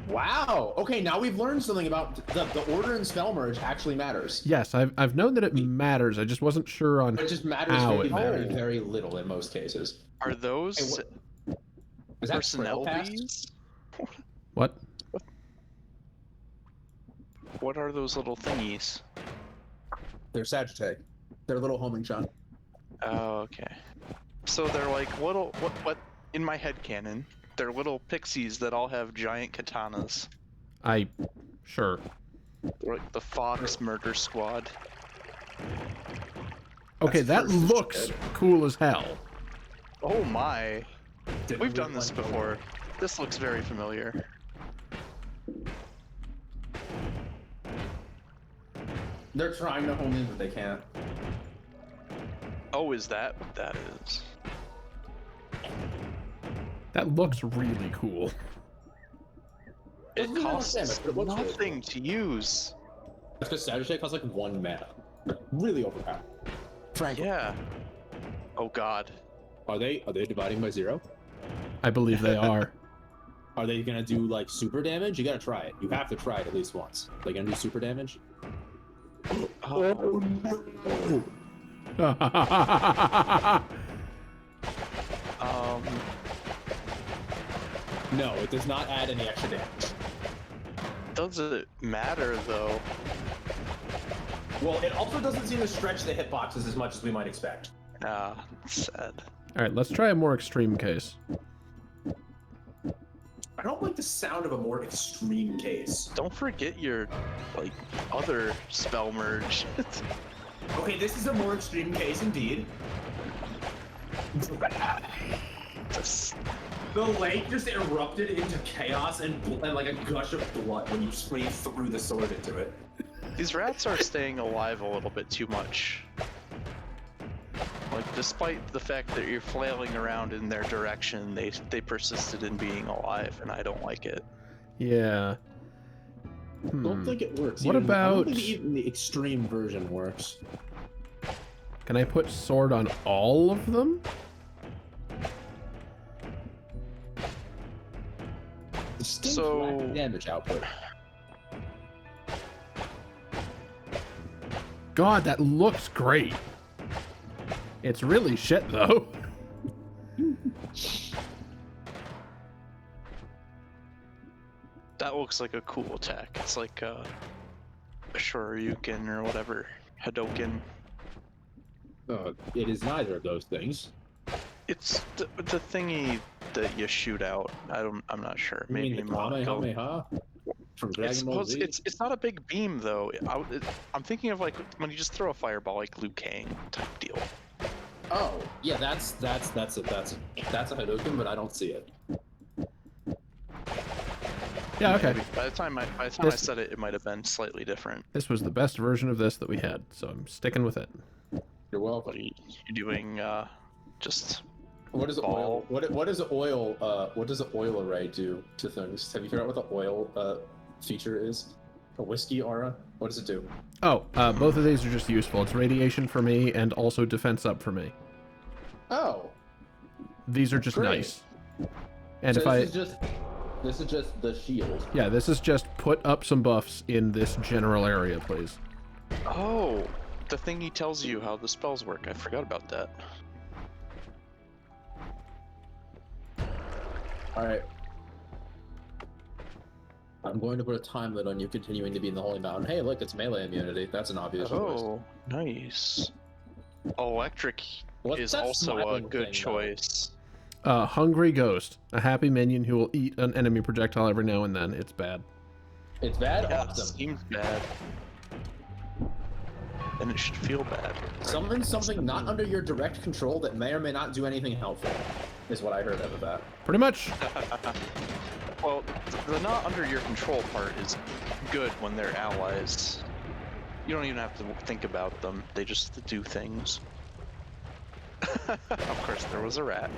Wow. Okay, now we've learned something about the order and spell merge actually matters. Yes, I've known that it matters. I just wasn't sure on It just matters how very, it very, mattered. very little in most cases. Are those Hey, is that personnel trail pass? bees? What? What are those little thingies? They're Sagittag. They're little homing shot. Oh, okay. So they're like little what in my head canon, they're little pixies that all have giant katanas. Sure. They're like the Fox Murder Squad. Okay, That's that first looks shit. cool as hell. Oh my. Didn't We've we done this like- before. This looks very familiar. They're trying to home in, but they can't. Oh, is that what that is? That looks really cool. It Doesn't even costs understand, but it looks really nothing to use. That's because Sagittag costs like 1 mana. Really overpowered. Frankly. Yeah. Oh god. Are they dividing by 0? I believe they are. Are they gonna do like super damage? You gotta try it. You have to try it at least once. They gonna do super damage? Oh, No, it does not add any extra damage. does it matter though? Well, it also doesn't seem to stretch the hitboxes as much as we might expect. Ah, sad. All right, let's try a more extreme case. I don't like the sound of a more extreme case. Don't forget your like other spell merge. Okay, this is a more extreme case indeed. Just- The lake just erupted into chaos and like a gush of blood when you threw the sword into it. These rats are staying alive a little bit too much. Like, despite the fact that you're flailing around in their direction, they persisted in being alive, and I don't like it. Yeah. Don't think it works. What I don't about- think even the extreme version works. Can I put sword on all of them? Distinct So- lack of damage output. God, that looks great. It's really shit though. That looks like a cool attack. It's like a Shoryuken or whatever. Hadoken. It is neither of those things. It's the thingy that you shoot out. I'm not sure. You Maybe mean the Mongo. Kamehameha from Dragon Ball Z? It's not a big beam though. I'm thinking of like when you just throw a fireball like Liu Kang type deal. Oh, yeah, that's a Hadouken, but I don't see it. Yeah, okay. Maybe. By the time I said it, it might have been slightly different. This was the best version of this that we had, so I'm sticking with it. You're welcome. What are you doing? Just What does Ball. oil? What does oil? What does an oil array do to things? Have you figured out what the oil feature is? A whiskey aura? What does it do? Oh, both of these are just useful. It's radiation for me and also defense up for me. Oh, These are just Great. nice. And so if this is just the shield. yeah, this is just put up some buffs in this general area, please. oh, the thingy tells you how the spells work. I forgot about that. All right. I'm going to put a time limit on you continuing to be in the Holy Mountain. Hey, look, it's melee immunity. That's an obvious choice. Oh, nice. Electric What's is that also a smiling good thing, though? choice. Hungry Ghost, a happy minion who will eat an enemy projectile every now and then. It's bad. It's bad. Yeah, Awesome. seems bad. And it should feel bad. Summon something not under your direct control that may or may not do anything helpful, is what I heard out of that. Pretty much. Well, the not under your control part is good when they're allies. You don't even have to think about them. They just do things. Of course, there was a rat.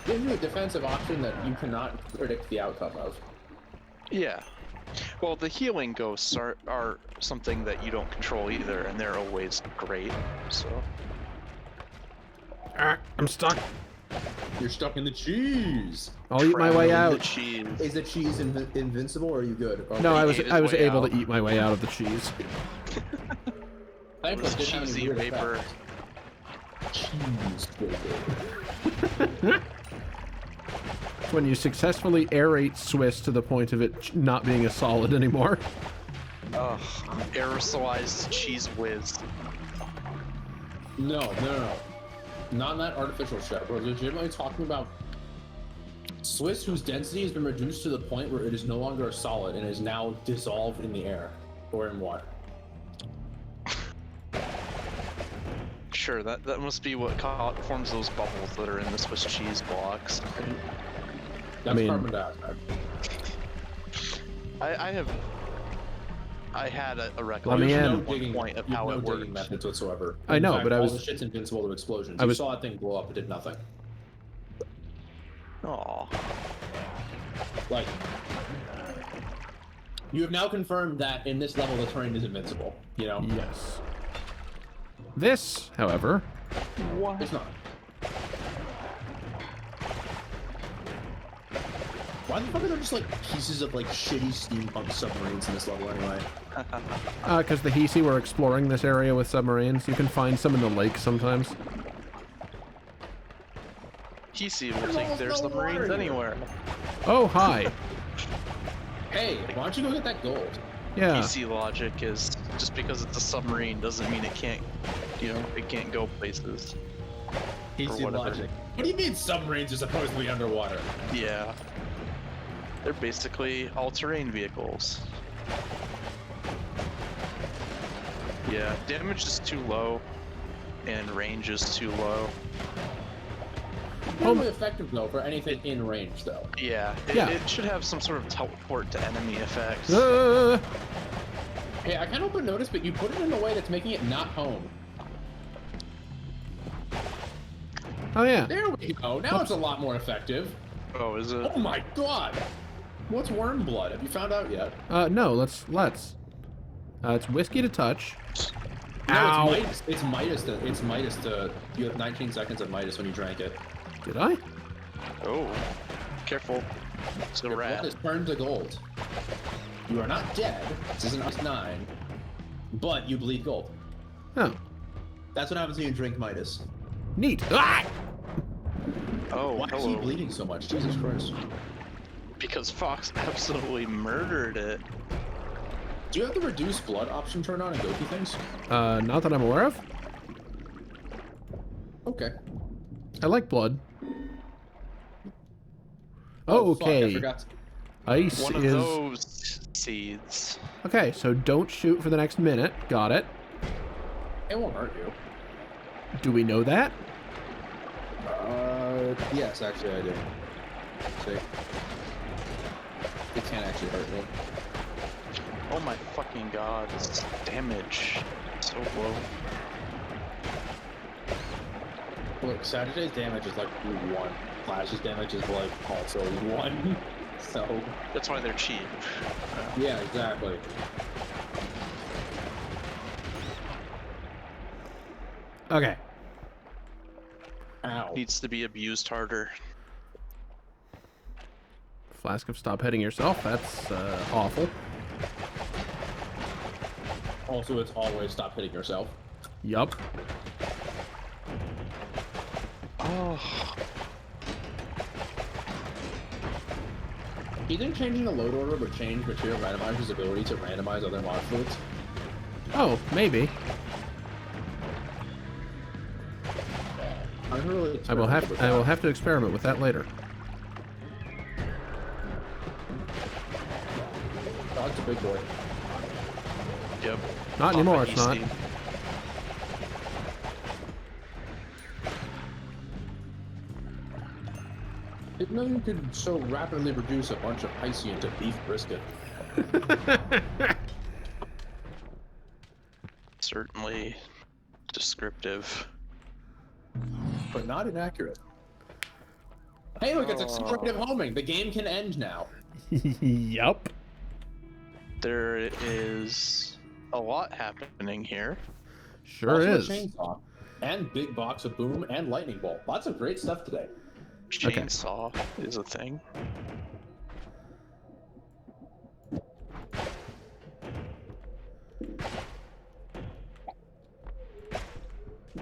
Gives you a defensive option that you cannot predict the outcome of. Yeah. Well, the healing ghosts are something that you don't control either, and they're always great. So I'm stuck. You're stuck in the cheese. I'll eat my way trapped in the out. cheese. Is the cheese invincible, or are you good? Or No, He I was ate his I was way able out. to eat my way out of the cheese. It was cheesy vapor. Cheese vapor. It's when you successfully aerate Swiss to the point of it not being a solid anymore. Ugh, aerosolized cheese whiz. No. Not in that artificial shell. We're legitimately talking about Swiss whose density has been reduced to the point where it is no longer a solid and is now dissolved in the air or in water. Sure, that must be what forms those bubbles that are in the Swiss cheese blocks. That's mean- carbon dioxide. I had a Let me recollection in. at one point of how no it digging works. methods whatsoever. I In know, fact, but I all was- the shit's invincible to explosions. I You was- saw that thing blow up, it did nothing. Aw. Like, you have now confirmed that in this level the terrain is invincible. You know, Yes. This, however, What? it's not. Why the fuck are there just like pieces of like shitty steampunk submarines in this level anyway? because the Hisi were exploring this area with submarines. You can find some in the lake sometimes. Hisi will take There's their no submarines water here. anywhere. Oh, hi. Hey, why don't you go get that gold? Yeah. Hisi logic is just because it's a submarine doesn't mean it can't, it can't go places. Easy whatever. logic. What do you mean submarines are supposed to be underwater? Yeah. They're basically all-terrain vehicles. Yeah, damage is too low, and range is too low. Probably effective though for anything in range though. Yeah, Yeah. it should have some sort of teleport to enemy effects. Hey, I can't help but notice, but you put it in a way that's making it not home. Oh, yeah. There we go. Now it's a lot more effective. Oh, is it? Oh my god! What's worm blood? Have you found out yet? No, let's. It's whiskey to touch. No, Ow. it's Midas. It's Midas to. You have 19 seconds of Midas when you drank it. Did I? Oh, careful. It's a Your rat. blood is turned to gold. You are not dead. This isn't Ice 9, but you bleed gold. Oh, That's what happens when you drink Midas. neat. Ah! Oh, Why is he hello. bleeding so much? Jesus Christ. Because Fox absolutely murdered it. Do you have the reduce blood option turned on in Goki things? Not that I'm aware of. Okay. I like blood. Oh, fuck, I okay. forgot. Ice One of is. those seeds. Okay, so don't shoot for the next minute. Got it. It won't hurt you. Do we know that? Yes, actually I do. See? It can't actually hurt me. Oh my fucking god, this damage. So low. Look, Saturday's damage is like 1. Flash's damage is like also 1. So, That's why they're cheap. yeah, exactly. Okay. Ow. Needs to be abused harder. Flask of stop hitting yourself. That's awful. Also, it's always stop hitting yourself. Yup. Oh, He didn't change in the load order, but change Material Randomizer's ability to randomize other mod fluids. Oh, maybe. I'm really I will experimental with that. have to experiment with that later. Dog's a big boy. yep. Not anymore, it's not. Easy. Didn't know you could so rapidly reduce a bunch of icy into beef brisket. Certainly descriptive. But not inaccurate. Hey, look, it's accelerative homing. The game can end now. Yup. There is a lot happening here. Sure Also is. a chainsaw. And big box of boom and lightning bolt. Lots of great stuff today. Chainsaw is a thing.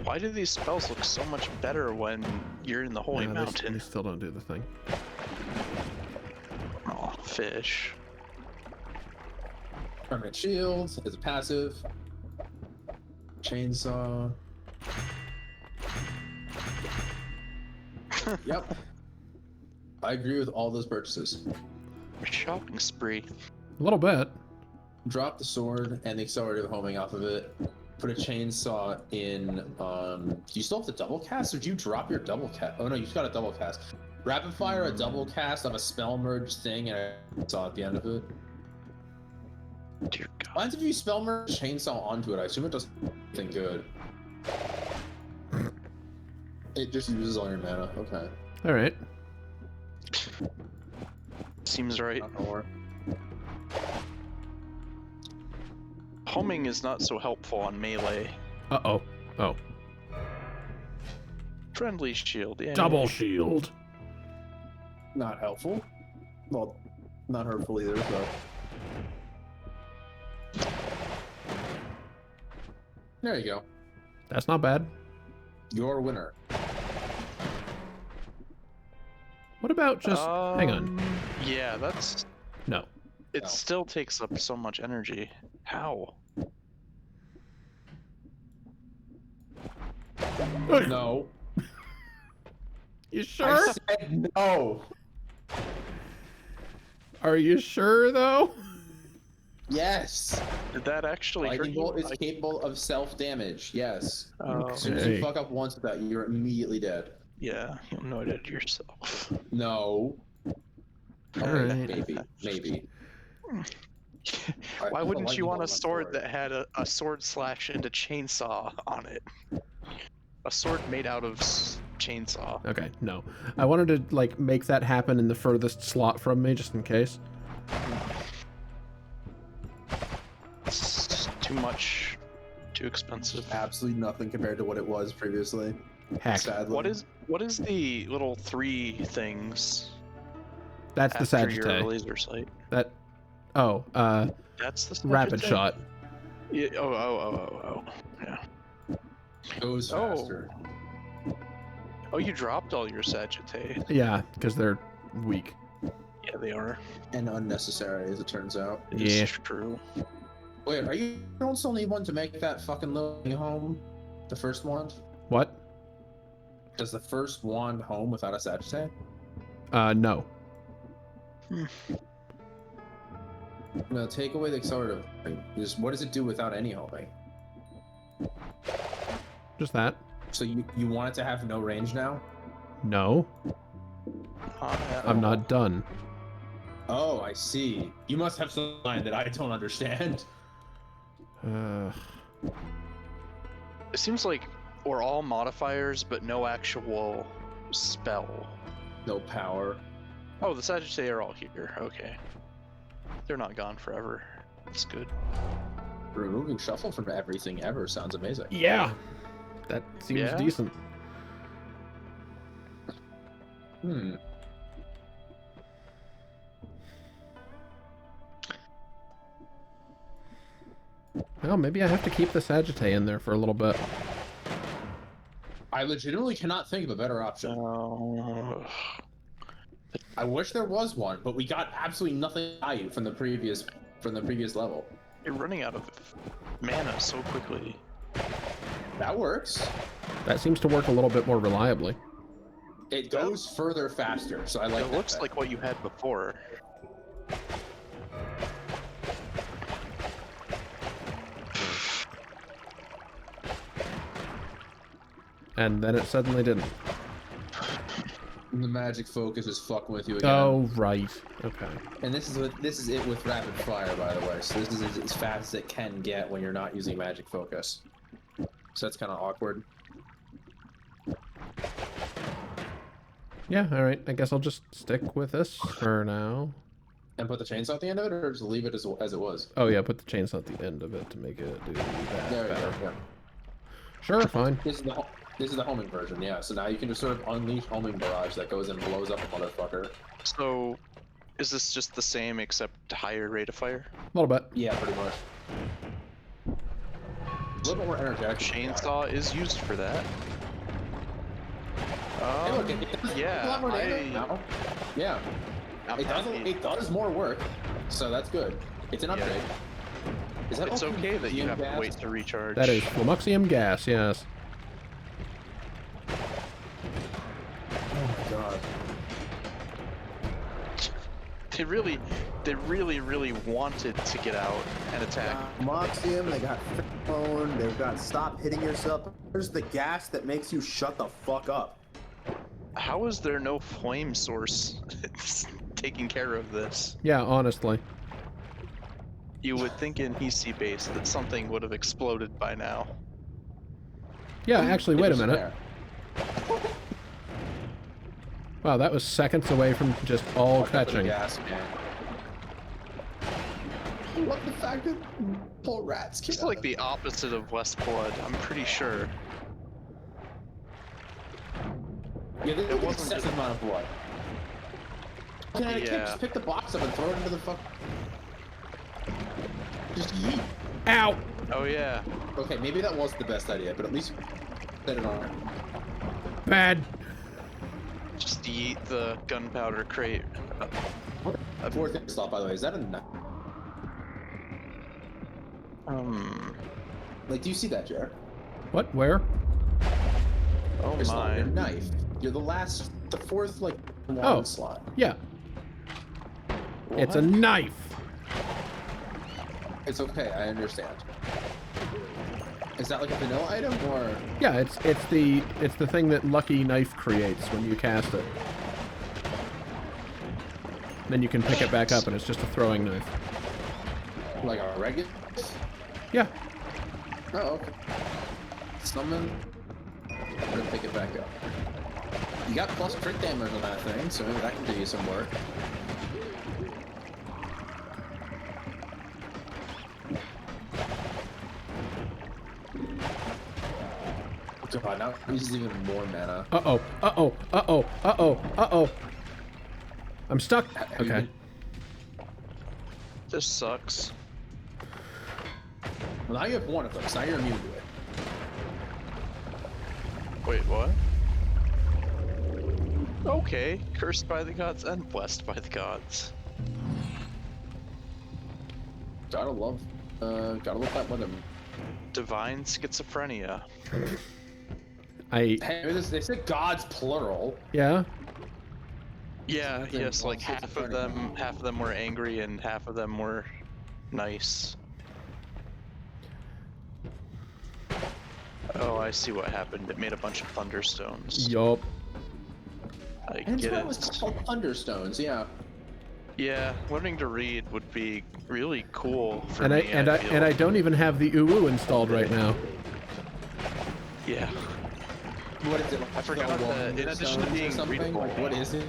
Why do these spells look so much better when you're in the Holy No, Mountain? They still don't do the thing. Oh, fish. Permanent shield is a passive. Chainsaw. Yep. I agree with all those purchases. Shopping spree. A little bit. Drop the sword and the accelerator homing off of it. Put a chainsaw in. Do you still have the double cast, or do you drop your double cast? Oh no, you've got a double cast. Rapid fire a double cast of a spell merge thing and a chainsaw at the end of it. Dear God. Why if you spell merge chainsaw onto it? I assume it does something good. It just uses all your mana. Okay. All right. Seems right. Not gonna work. Homing is not so helpful on melee. Uh-oh. Oh. Friendly shield, yeah. Double shield. Not helpful. Well, not hurtful either. So. There you go. That's not bad. Your winner. What about just... hang on. Yeah, that's... No. It No. still takes up so much energy. How? No. You sure? I said no. Are you sure, though? Yes. Did that actually hurt Lightning you? bolt is capable of self-damage. Yes. Oh, As soon as you Okay. fuck up once with that, you're immediately dead. yeah, you noted yourself. No. All Okay, right. Maybe. Maybe. Why wouldn't you want a sword that? that had a sword slash into chainsaw on it? A sword made out of chainsaw. Okay, no. I wanted to, like, make that happen in the furthest slot from me, just in case. It's too much, too expensive. Absolutely nothing compared to what it was previously. Heck. Sadly. What is the little 3 things That's the after your Sagittae. laser sight? That... Oh, That's the rapid Sagittae? shot. Yeah, oh. Yeah. Goes Oh. faster. Oh, you dropped all your Sagittae. Yeah, because they're weak. Yeah, they are. And unnecessary, as it turns out. It's Yeah. true. Wait, are you don't still need one to make that fucking living home? The first wand? What? Does the first wand home without a Sagittae? No. No, take away the accelerator. Just what does it do without any homing? Just that. So you want it to have no range now? No. I'm not done. Oh, I see. You must have some line that I don't understand. It seems like we're all modifiers, but no actual spell. No power. Oh, the Sagittae are all here. Okay. They're not gone forever. That's good. Removing shuffle from everything ever sounds amazing. Yeah. That seems Yeah? decent. Hmm. Well, maybe I have to keep the Sagittae in there for a little bit. I legitimately cannot think of a better option. Oh. I wish there was one, but we got absolutely nothing value from the previous level. You're running out of mana so quickly. That works. That seems to work a little bit more reliably. It goes further faster, so I like It that looks bet. like what you had before. And then it suddenly didn't. The magic focus is fucking with you again. Oh, right. Okay. And this is it with rapid fire, by the way. So this is as fast as it can get when you're not using magic focus. So that's kind of awkward. Yeah, alright. I guess I'll just stick with this for now. And put the chainsaw at the end of it, or just leave it as it was? Oh yeah, put the chainsaw at the end of it to make it do that There we better. go. Yeah. Sure, fine. This is the homing version, yeah. So now you can just sort of unleash homing barrage that goes and blows up a motherfucker. So, is this just the same except higher rate of fire? A little bit. Yeah, pretty much. A little bit more energetic. Chainsaw is used for that. Hey, look, it does a lot more damage now. Yeah, it does more work, so that's good. It's an upgrade. Is that It's all okay that you have gas? to wait to recharge. That is flumoxium gas, yes. Oh my god. They really wanted to get out and attack. Moxium, they got phone, they've got stop hitting yourself. There's the gas that makes you shut the fuck up. How is there no flame source taking care of this? Yeah, honestly. You would think in EC base that something would have exploded by now. Yeah, actually, wait a It's minute. there. Wow, that was seconds away from just all catching. Gas, man. I love the fact that pull rats. It's like the opposite of West Blood, I'm pretty sure. Yeah, there It was an wasn't excessive amount of blood. Can I Yeah. just pick the box up and throw it into the fuck? Just yeet. Ow! Oh yeah. Okay, maybe that wasn't the best idea, but at least set it on. Bad. Just yeet the gunpowder crate. Fourth stop, by the way, is that a knife? Like, do you see that, Jared? What? Where? Oh It's not your my. knife. You're the fourth, like, Oh. wand slot. Yeah. It's a What? knife. It's okay, I understand. Is that like a vanilla item, or? Yeah, it's the thing that Lucky Knife creates when you cast it. Then you can pick it back up, and it's just a throwing knife. Like a regular? Yeah. Oh, okay. Summon. I'm gonna pick it back up. You got plus crit damage on that thing, so maybe that can do you some work. God, now he uses even more mana. Uh-oh. Uh-oh. Uh-oh. Uh-oh. Uh-oh. I'm stuck. Have you Okay. This sucks. Well, now you have one of them, so now you're immune to it. Wait, what? Okay, cursed by the gods and blessed by the gods. Gotta love that weather. Divine schizophrenia. Hey, they said gods plural. Yeah. Yeah, Yeah, yes, like well, half of them were angry and half of them were nice. Oh, I see what happened. It made a bunch of thunderstones. Yup. I And get it was it. called Thunderstones, yeah. Yeah, learning to read would be really cool for And me. feel. I don't even have the uwu installed right now. Yeah. What is it? I forgot that in addition to being something, readable, like, what is it?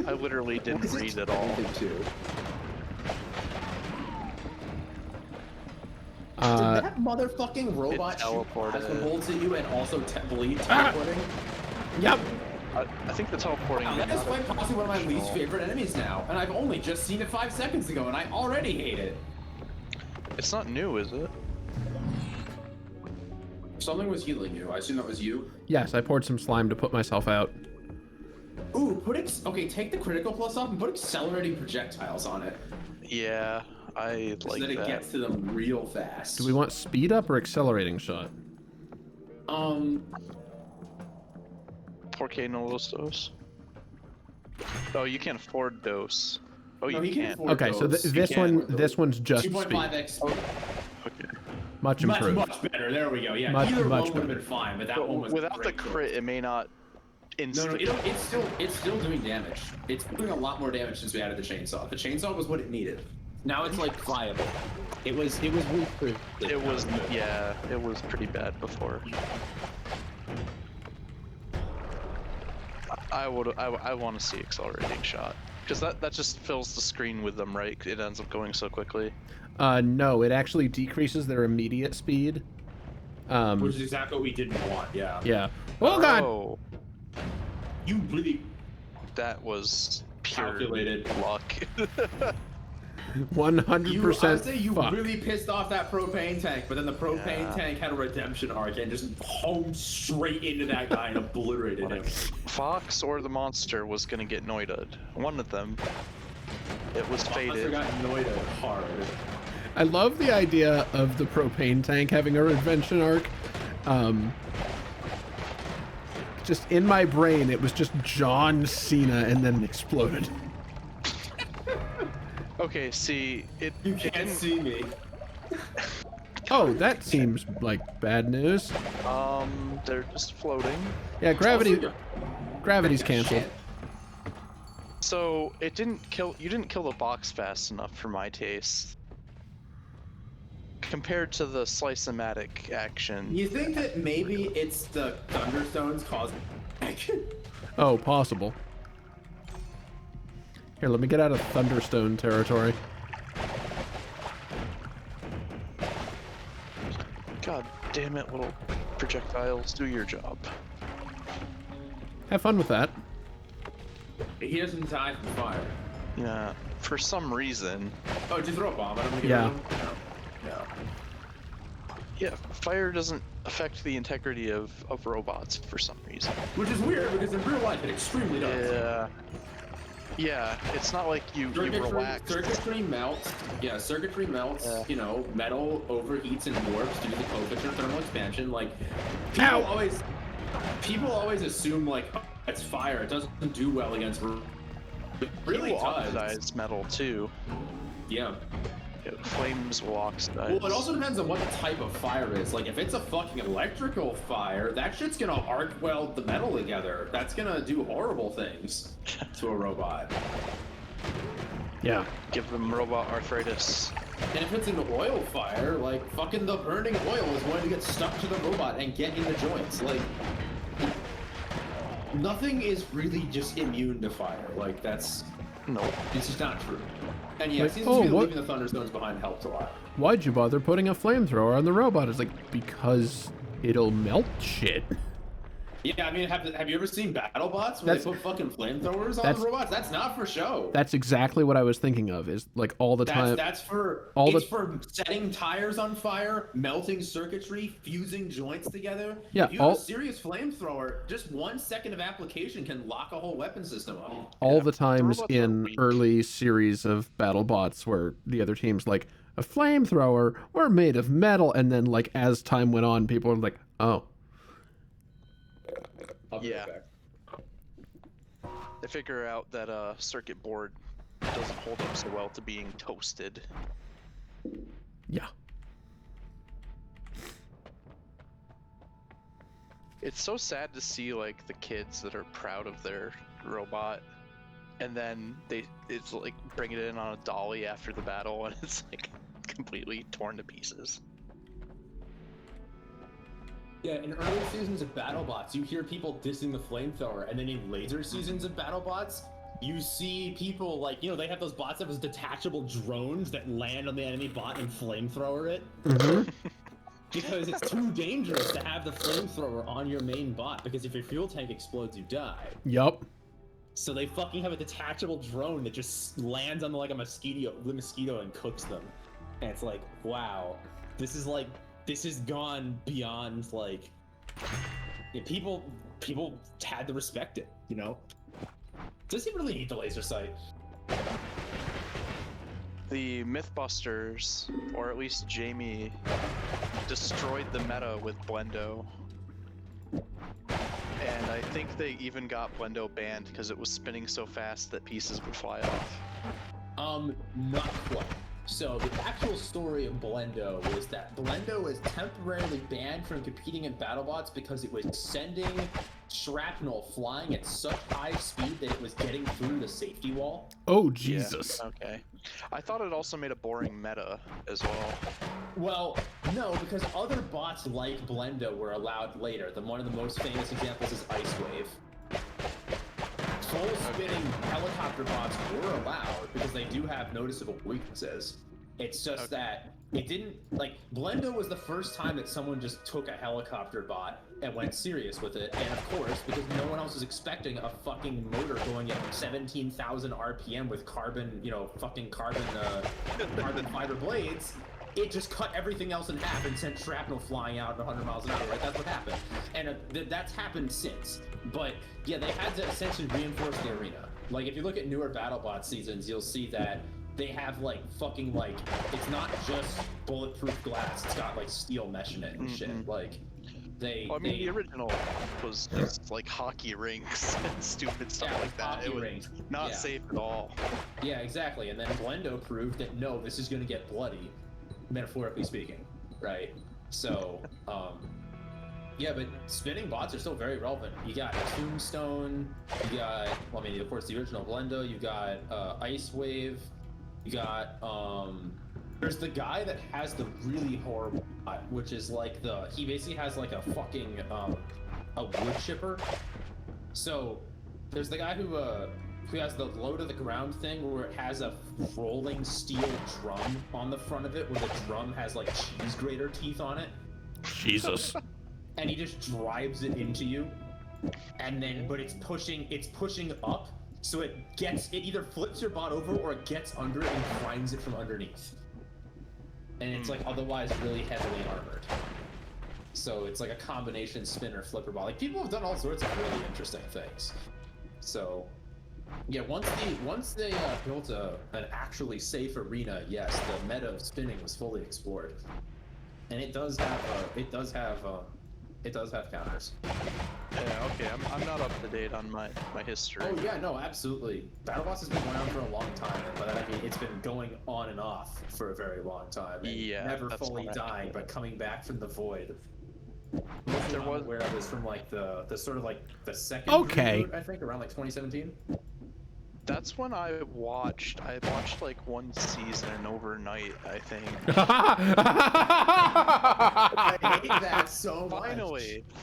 I literally didn't What is it read at all. anything to? Uh, Did that motherfucking robot shoot teleported. plasma bolts at you and also bleed teleporting? Yep. I think the teleporting. Wow, that is quite possibly one of my least favorite enemies now, and I've only just seen it 5 seconds ago, and I already hate it. It's not new, is it? Something was healing you. I assume that was you. Yes, I poured some slime to put myself out. Ooh, okay, take the critical plus off and put accelerating projectiles on it, Yeah, I so like that it that. gets to them real fast. Do we want speed up or accelerating shot? Por qué no los dos? Oh, you can't afford those. Oh, No, you he can can't. afford Okay, so those. You this can't one, afford those. this one's just speed. 2.5x. Okay. Much improved. Much better. There we go. Yeah, Much- either much one would have better. been fine, but that But one was without the great. crit, it may not No, instantly. it's still doing damage. It's doing a lot more damage since we added the chainsaw. The chainsaw was what it needed. Now it's like viable. It was weak for. It was, yeah, it was pretty bad before. I want to see accelerating shot. Because that just fills the screen with them, right? It ends up going so quickly. No, it actually decreases their immediate speed. Which is exactly what we didn't want, yeah. Yeah. Oh god! Oh, You really that was pure calculated. luck. 100% I'd say you fuck. really pissed off that propane tank, but then the propane Yeah. tank had a redemption arc and just homed straight into that guy and obliterated him. Fox or the monster was gonna get noited. One of them. It was I fated. forgot Noita hard. I love the idea of the propane tank having a redemption arc. Just in my brain, it was just John Cena and then exploded. Okay, see, it You it can't didn't- see me. Oh, that seems like bad news. They're just floating. Yeah, gravity's Yeah, canceled. shit. So it didn't kill. You didn't kill the box fast enough for my taste. Compared to the slice-o-matic action. You think that maybe it's the thunderstones causing action? Oh, possible. Here, let me get out of Thunderstone territory. God damn it, little projectiles, do your job. Have fun with that. He doesn't die from fire. Yeah, for some reason. Oh, just throw a bomb at him. and get Yeah. rid of him? No. Yeah, fire doesn't affect the integrity of robots for some reason. Which is weird because in real life it extremely does. Yeah. Yeah, it's not like you relax. Circuitry melts. Yeah, circuitry melts. Yeah. You know, metal overheats and warps due to the coefficient of thermal expansion. Like, Ow! people always assume like, oh, it's fire. It doesn't do well against. It really It will does. oxidize metal too. Yeah. Flames will oxidize. Well, it also depends on what the type of fire is. Like, if it's a fucking electrical fire, that shit's gonna arc weld the metal together. That's gonna do horrible things to a robot. Yeah. Give them robot arthritis. And if it's an oil fire, like, fucking the burning oil is going to get stuck to the robot and get in the joints. Like, nothing is really just immune to fire. Like, it's just not true. And yeah, Like, it seems oh, to be what- leaving the Thunderstones behind helped a lot. Why'd you bother putting a flamethrower on the robot? It's like, because it'll melt shit. Yeah, I mean, have you ever seen BattleBots where That's- they put fucking flamethrowers on that's- the robots? That's not for show. That's exactly what I was thinking of, is like all the time. That's for all it's the- for setting tires on fire, melting circuitry, fusing joints together. Yeah, if you have a serious flamethrower, just 1 second of application can lock a whole weapon system up. all the times robots are in weak. early series of BattleBots where the other team's like, a flamethrower, we're made of metal, and then like as time went on, people were like, oh. I'll be Yeah. right back. They figure out that circuit board doesn't hold up so well to being toasted. Yeah. It's so sad to see like the kids that are proud of their robot, and then it's like bring it in on a dolly after the battle, and it's like completely torn to pieces. Yeah, in early seasons of BattleBots, you hear people dissing the flamethrower, and then in later seasons of BattleBots, you see people like, you know, they have those bots that have detachable drones that land on the enemy bot and flamethrower it. Mm-hmm. Because it's too dangerous to have the flamethrower on your main bot, because if your fuel tank explodes, you die. Yup. So they fucking have a detachable drone that just lands on like the mosquito and cooks them. And it's like, wow, this has gone beyond like, yeah, people had to respect it, you know? Does he really need the laser sight? The Mythbusters, or at least Jamie, destroyed the meta with Blendo. And I think they even got Blendo banned because it was spinning so fast that pieces would fly off. Not quite. So the actual story of Blendo was that Blendo was temporarily banned from competing in BattleBots because it was sending shrapnel flying at such high speed that it was getting through the safety wall. Oh, Jesus. Yeah, okay. I thought it also made a boring meta as well. Well, no, because other bots like Blendo were allowed later. One of the most famous examples is Ice Wave. full spinning helicopter bots were allowed because they do have noticeable weaknesses. It's just that it didn't, like, Blendo was the first time that someone just took a helicopter bot and went serious with it. And of course, because no one else was expecting a fucking motor going at 17,000 RPM with carbon, carbon fiber blades, it just cut everything else in half and sent shrapnel flying out at 100 miles an hour, right? That's what happened. And that's happened since. But yeah, they had to essentially reinforce the arena. Like, if you look at newer BattleBot seasons, you'll see that they have it's not just bulletproof glass, it's got like steel mesh in it and shit. Like, the original was just like hockey rinks and stupid stuff like that. It was not safe at all. Yeah, exactly. And then Blendo proved that no, this is going to get bloody, metaphorically speaking, right? So, yeah, but spinning bots are still very relevant. You got Tombstone, you got, of course, the original Blendo, you got Ice Wave, you got, there's the guy that has the really horrible bot, which is like he basically has like a fucking, a wood chipper. So, there's the guy who has the low to the ground thing where it has a rolling steel drum on the front of it where the drum has like cheese grater teeth on it. Jesus. And he just drives it into you. And then, but it's pushing up, so it either flips your bot over or it gets under it and grinds it from underneath. And it's like otherwise really heavily armored. So it's like a combination spinner flipper bot. Like, people have done all sorts of really interesting things. So yeah, once they built an actually safe arena, yes, the meta of spinning was fully explored, and it does have counters. Yeah, okay, I'm not up to date on my history. Oh yeah, no, absolutely. BattleBots has been around for a long time, but I mean, it's been going on and off for a very long time. And never fully dying, but coming back from the void. There was where I was from like the sort of like the second reboot, I think, around like 2017. That's when I watched like one season overnight, I think. I hate that so much.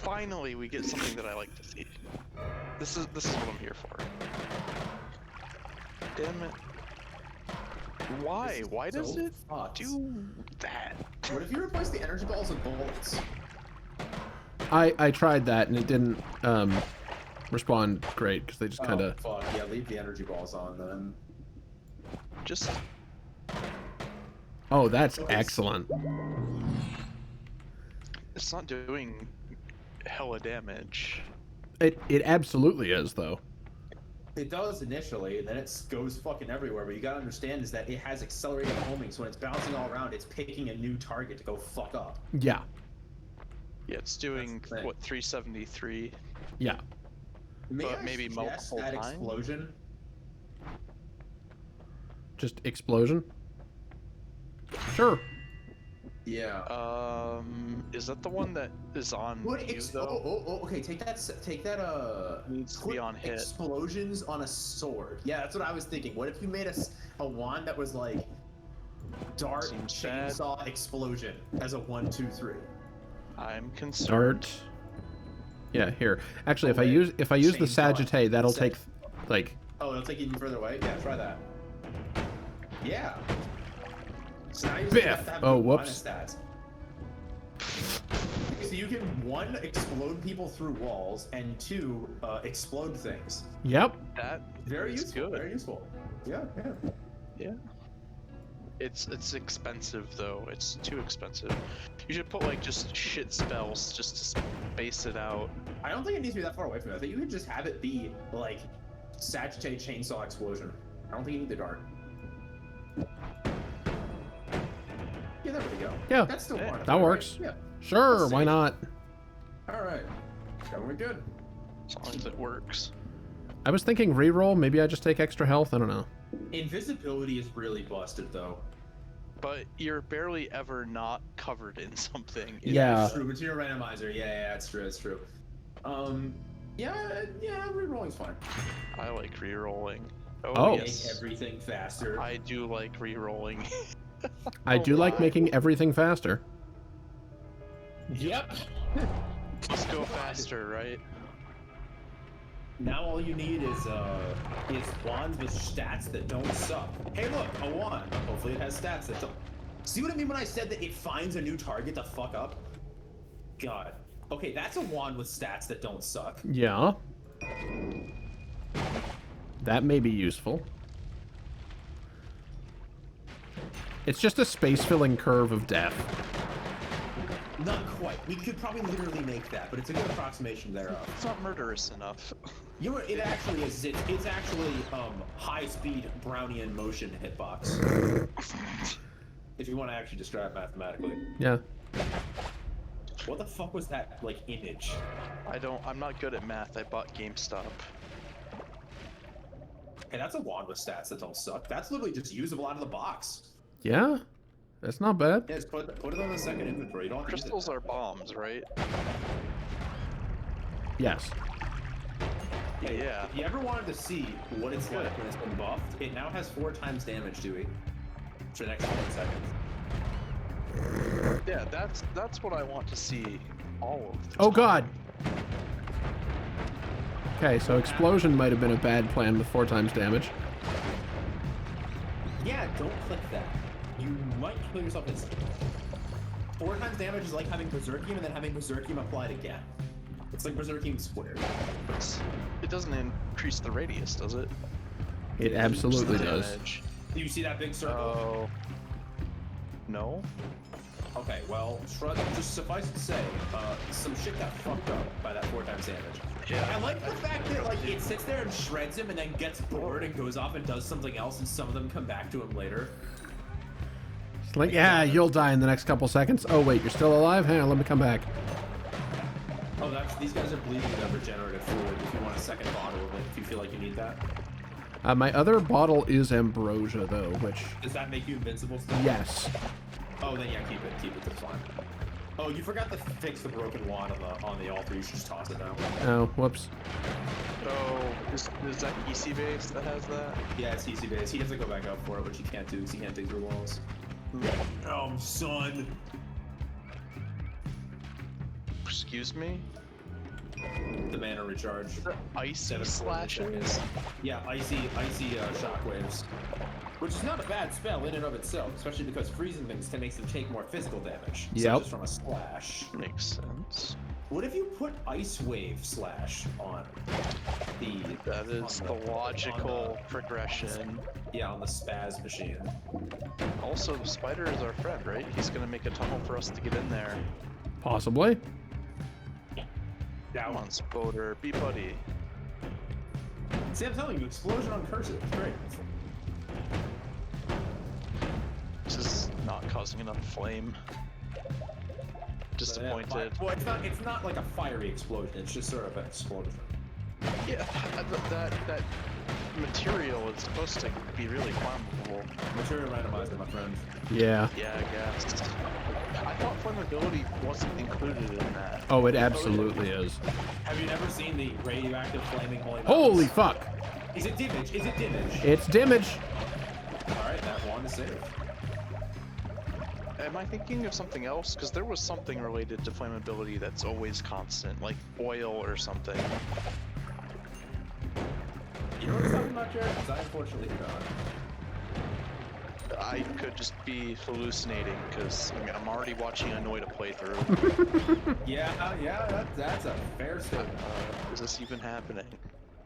Finally we get something that I like to see. This is what I'm here for. Damn it. Why? Why does it do that? What if you replace the energy balls with bullets? I tried that and it didn't respond great because they just kind of. Fuck yeah! Leave the energy balls on then. Just. Oh, that's excellent. It's not doing hella damage. It absolutely is though. It does initially, and then it goes fucking everywhere. But you gotta understand is that it has accelerated homing, so when it's bouncing all around, it's picking a new target to go fuck up. Yeah. Yeah, it's doing what, 373. Yeah. But maybe multiple times. Explosion. Just explosion. Sure. Yeah. Is that the one that is on you though? Okay. Take that. Needs to be on hit. Explosions on a sword. Yeah, that's what I was thinking. What if you made a wand that was like dart chainsaw explosion as a 1, 2, 3? I'm concerned. Dart. Yeah, here. Actually, if I use the Sagittae, that'll take like. Oh, it'll take you even further away. Yeah, try that. Yeah. So now you just have to have whoops. Stats. So you can 1, explode people through walls, and 2, explode things. Yep. That very useful. Good. Very useful. Yeah. Yeah. It's expensive though. It's too expensive. You should put like just shit spells just to space it out. I don't think it needs to be that far away from it. I think you could just have it be like Sagittae chainsaw explosion. I don't think you need the dart. Yeah, there we go. Yeah. That's still one. That works. Right? Yeah. Sure, why not? Alright. We're good. As long as it works. I was thinking reroll, maybe I just take extra health, I don't know. Invisibility is really busted though. But you're barely ever not covered in something. Yeah. That's true. Material randomizer. Yeah, it's true. It's true. Yeah, rerolling's fine. I like rerolling. Oh. Yes. Make everything faster. I do like rerolling. I do like making everything faster. Yep. Let's go faster, right? Now all you need is wands with stats that don't suck. Hey, look, a wand. Hopefully it has stats that don't. See what I mean when I said that it finds a new target to fuck up? God. Okay, that's a wand with stats that don't suck. Yeah. That may be useful. It's just a space-filling curve of death. Not quite. We could probably literally make that, but it's a good approximation thereof. It's not murderous enough. You know what it actually is? It's actually high-speed Brownian motion hitbox. If you want to actually describe mathematically. Yeah. What the fuck was that, like, image? I'm not good at math. I bought GameStop. Hey, that's a wand with stats that don't suck. That's literally just usable out of the box. Yeah? That's not bad. Yeah, just put it on the second inventory. You don't have to use it. Crystals are bombs, right? Yes. Yeah. If you ever wanted to see what it's like when it's been buffed, it now has 4 times damage, Dewey. For the next 10 seconds. Yeah, that's what I want to see all of the Oh time. god! Okay, so explosion might have been a bad plan with 4 times damage. Yeah, don't click that. You might kill yourself instantly. 4 times damage is like having Berserkium and then having Berserkium applied again. It's like Berserkium squared. It doesn't increase the radius, does it? It absolutely Just the does. damage. Do you see that big circle? Oh. No? Okay, well, just suffice to say, some shit got fucked up by that 4 times damage. Yeah. I like the fact that, like, it sits there and shreds him and then gets bored and goes off and does something else, and some of them come back to him later. It's like, yeah, you'll die in the next couple seconds. Oh wait, you're still alive? Hang on, let me come back. Oh, these guys are bleeding out regenerative fluid if you want a second bottle of it, if you feel like you need that. My other bottle is ambrosia, though, which... Does that make you invincible still? Yes. Oh, then yeah, keep it, that's fine. Oh, you forgot to fix the broken wand on the altar, you should just toss it now. Oh, whoops. Oh, is that EC base that has that? Yeah, it's easy base. He has to go back up for it, which he can't do because he can't dig through walls. Son. Excuse me? The mana recharge. Icy 740 slashes? seconds. Yeah, icy shockwaves. Which is not a bad spell in and of itself, especially because freezing things makes them take more physical damage, Yep. such as from a slash. Makes sense. What if you put Ice Wave Slash on the... That is on the logical progression. Yeah, on the spaz machine. Also, the spider is our friend, right? He's gonna make a tunnel for us to get in there. Possibly. Come on, Spoder, be buddy. See, I'm telling you, explosion on cursive. It's great. This is not causing enough flame. Disappointed. Well, it's not like a fiery explosion. It's just sort of an explosion. Yeah, that material is supposed to be really flammable. Material randomizer, my friend. Yeah. Yeah, I guess. I thought flammability wasn't included in that. Oh, it absolutely is. Have you never seen the radioactive flaming holy Holy mountains? fuck! Is it damage? Is it damage? It's damage! Alright, that wand is saved. Am I thinking of something else? Because there was something related to flammability that's always constant, like oil or something. You know what I'm talking about, Jared? Because I unfortunately forgot. I could just be hallucinating, because I'm already watching a Noit playthrough. Yeah, that's a fair statement. Is this even happening?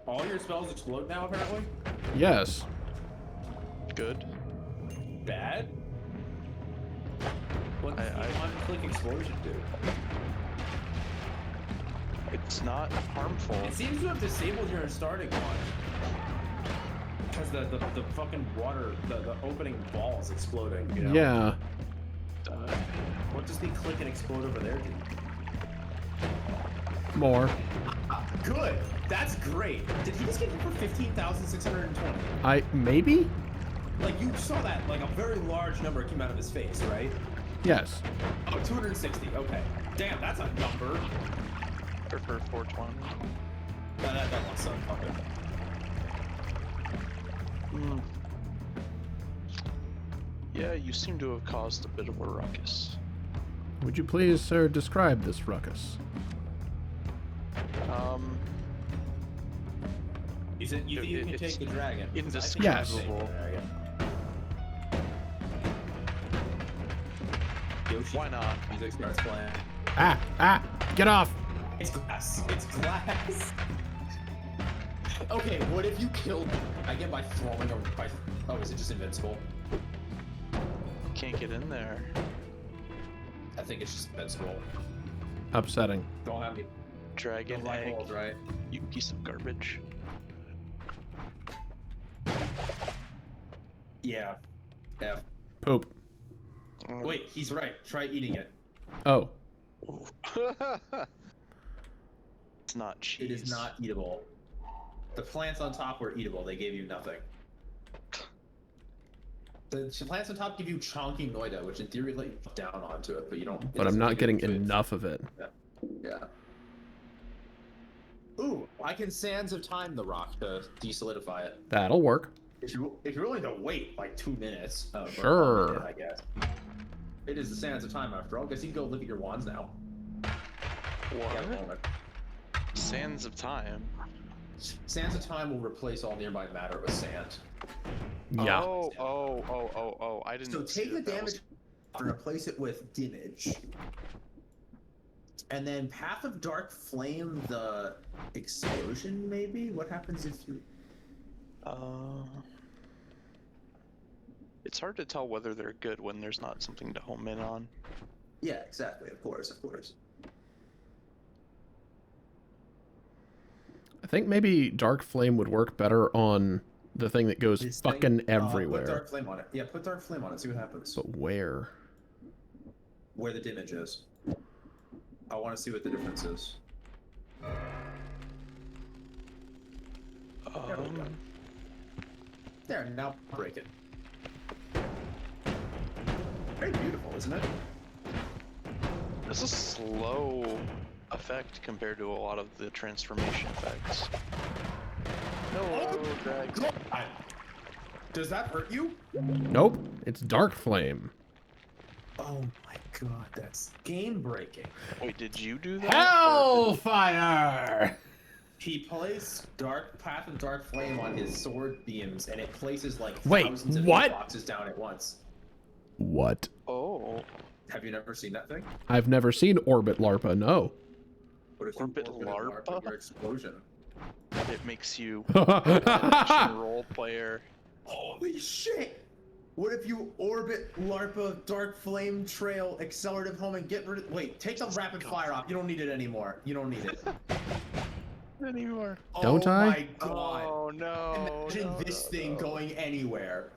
All your spells explode now, apparently? Yes. Good. Bad? What does I- the one-click explosion do? It's not harmful. It seems to have disabled your starting one. Because the fucking water, the opening ball is exploding, you know? Yeah. What does the click and explode over there do? More. Good! That's great! Did he just get hit for 15,620? Maybe? Like, you saw that, like, a very large number came out of his face, right? Yes. Oh, 260, okay. Damn, that's a number. Prefer 420. That one's so fucking. Yeah, you seem to have caused a bit of a ruckus. Would you please, sir, describe this ruckus? You think you can It's take the dragon? indescribable. Yoshi, Why not? music starts playing. Get off! It's glass. It's glass. Okay, what if you killed? I get by throwing a. Oh, is it just invincible? Can't get in there. I think it's just invincible. Upsetting. Don't have me. Dragon Black egg. holes, right? You piece of garbage. Yeah. F. Poop. Wait, he's right. Try eating it. Oh. It's not cheese. It is not eatable. The plants on top were eatable. They gave you nothing. The plants on top give you chonky noida, which in theory let you down onto it, but you don't. But I'm not getting enough of it. Yeah. Ooh, I can Sands of Time the rock to desolidify it. That'll work. If you're willing to wait like 2 minutes. Or Sure. 1 minute, I guess. It is the Sands of Time after all. Guess you can go look at your wands now. What? Sands of Time. Sands of Time will replace all nearby matter with sand. Yeah. Oh, I didn't So see take the that was- damage and replace it with damage. And then Path of Dark Flame the explosion, maybe? What happens if you... It's hard to tell whether they're good when there's not something to home in on. Yeah, exactly. Of course. I think maybe Dark Flame would work better on the thing that goes This fucking thing? everywhere. Put Dark Flame on it. Yeah, put Dark Flame on it. See what happens. But where? Where the damage is. I want to see what the difference is. There we go. There, now break it. Very beautiful, isn't it? It's a slow effect compared to a lot of the transformation effects. No, drag. God. Does that hurt you? Nope. It's Dark Flame. Oh my god, that's game breaking. Wait, did you do that? Hellfire! He placed Path of Dark Flame on his sword beams, and it places like Wait, thousands of what? boxes down at once. What? Oh, Have you never seen that thing? I've never seen Orbit LARPA, no. What if you Orbit orbit LARPA? your explosion? it makes you action role player. Holy shit! What if you orbit LARPA Dark Flame Trail accelerative home and get rid of... Wait, take the rapid fire off. You don't need it anymore. You don't need it. Anymore. Don't oh I? my god. Oh no. Imagine no, this no, thing no. going anywhere.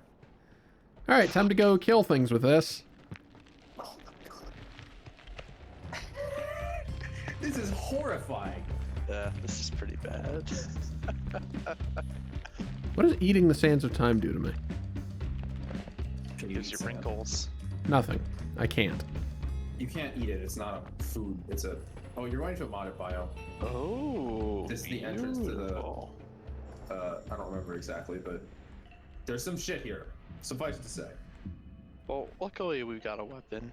Alright, time to go kill things with this. Oh my god. This is horrifying. Yeah, this is pretty bad. What does eating the Sands of Time do to me? Gives you wrinkles. Nothing. I can't. You can't eat it. It's not a food. It's a. Oh, you're going to a modded bio. Oh. This is the entrance to the- beautiful. I don't remember exactly, but there's some shit here. Suffice to say. Well, luckily we got a weapon.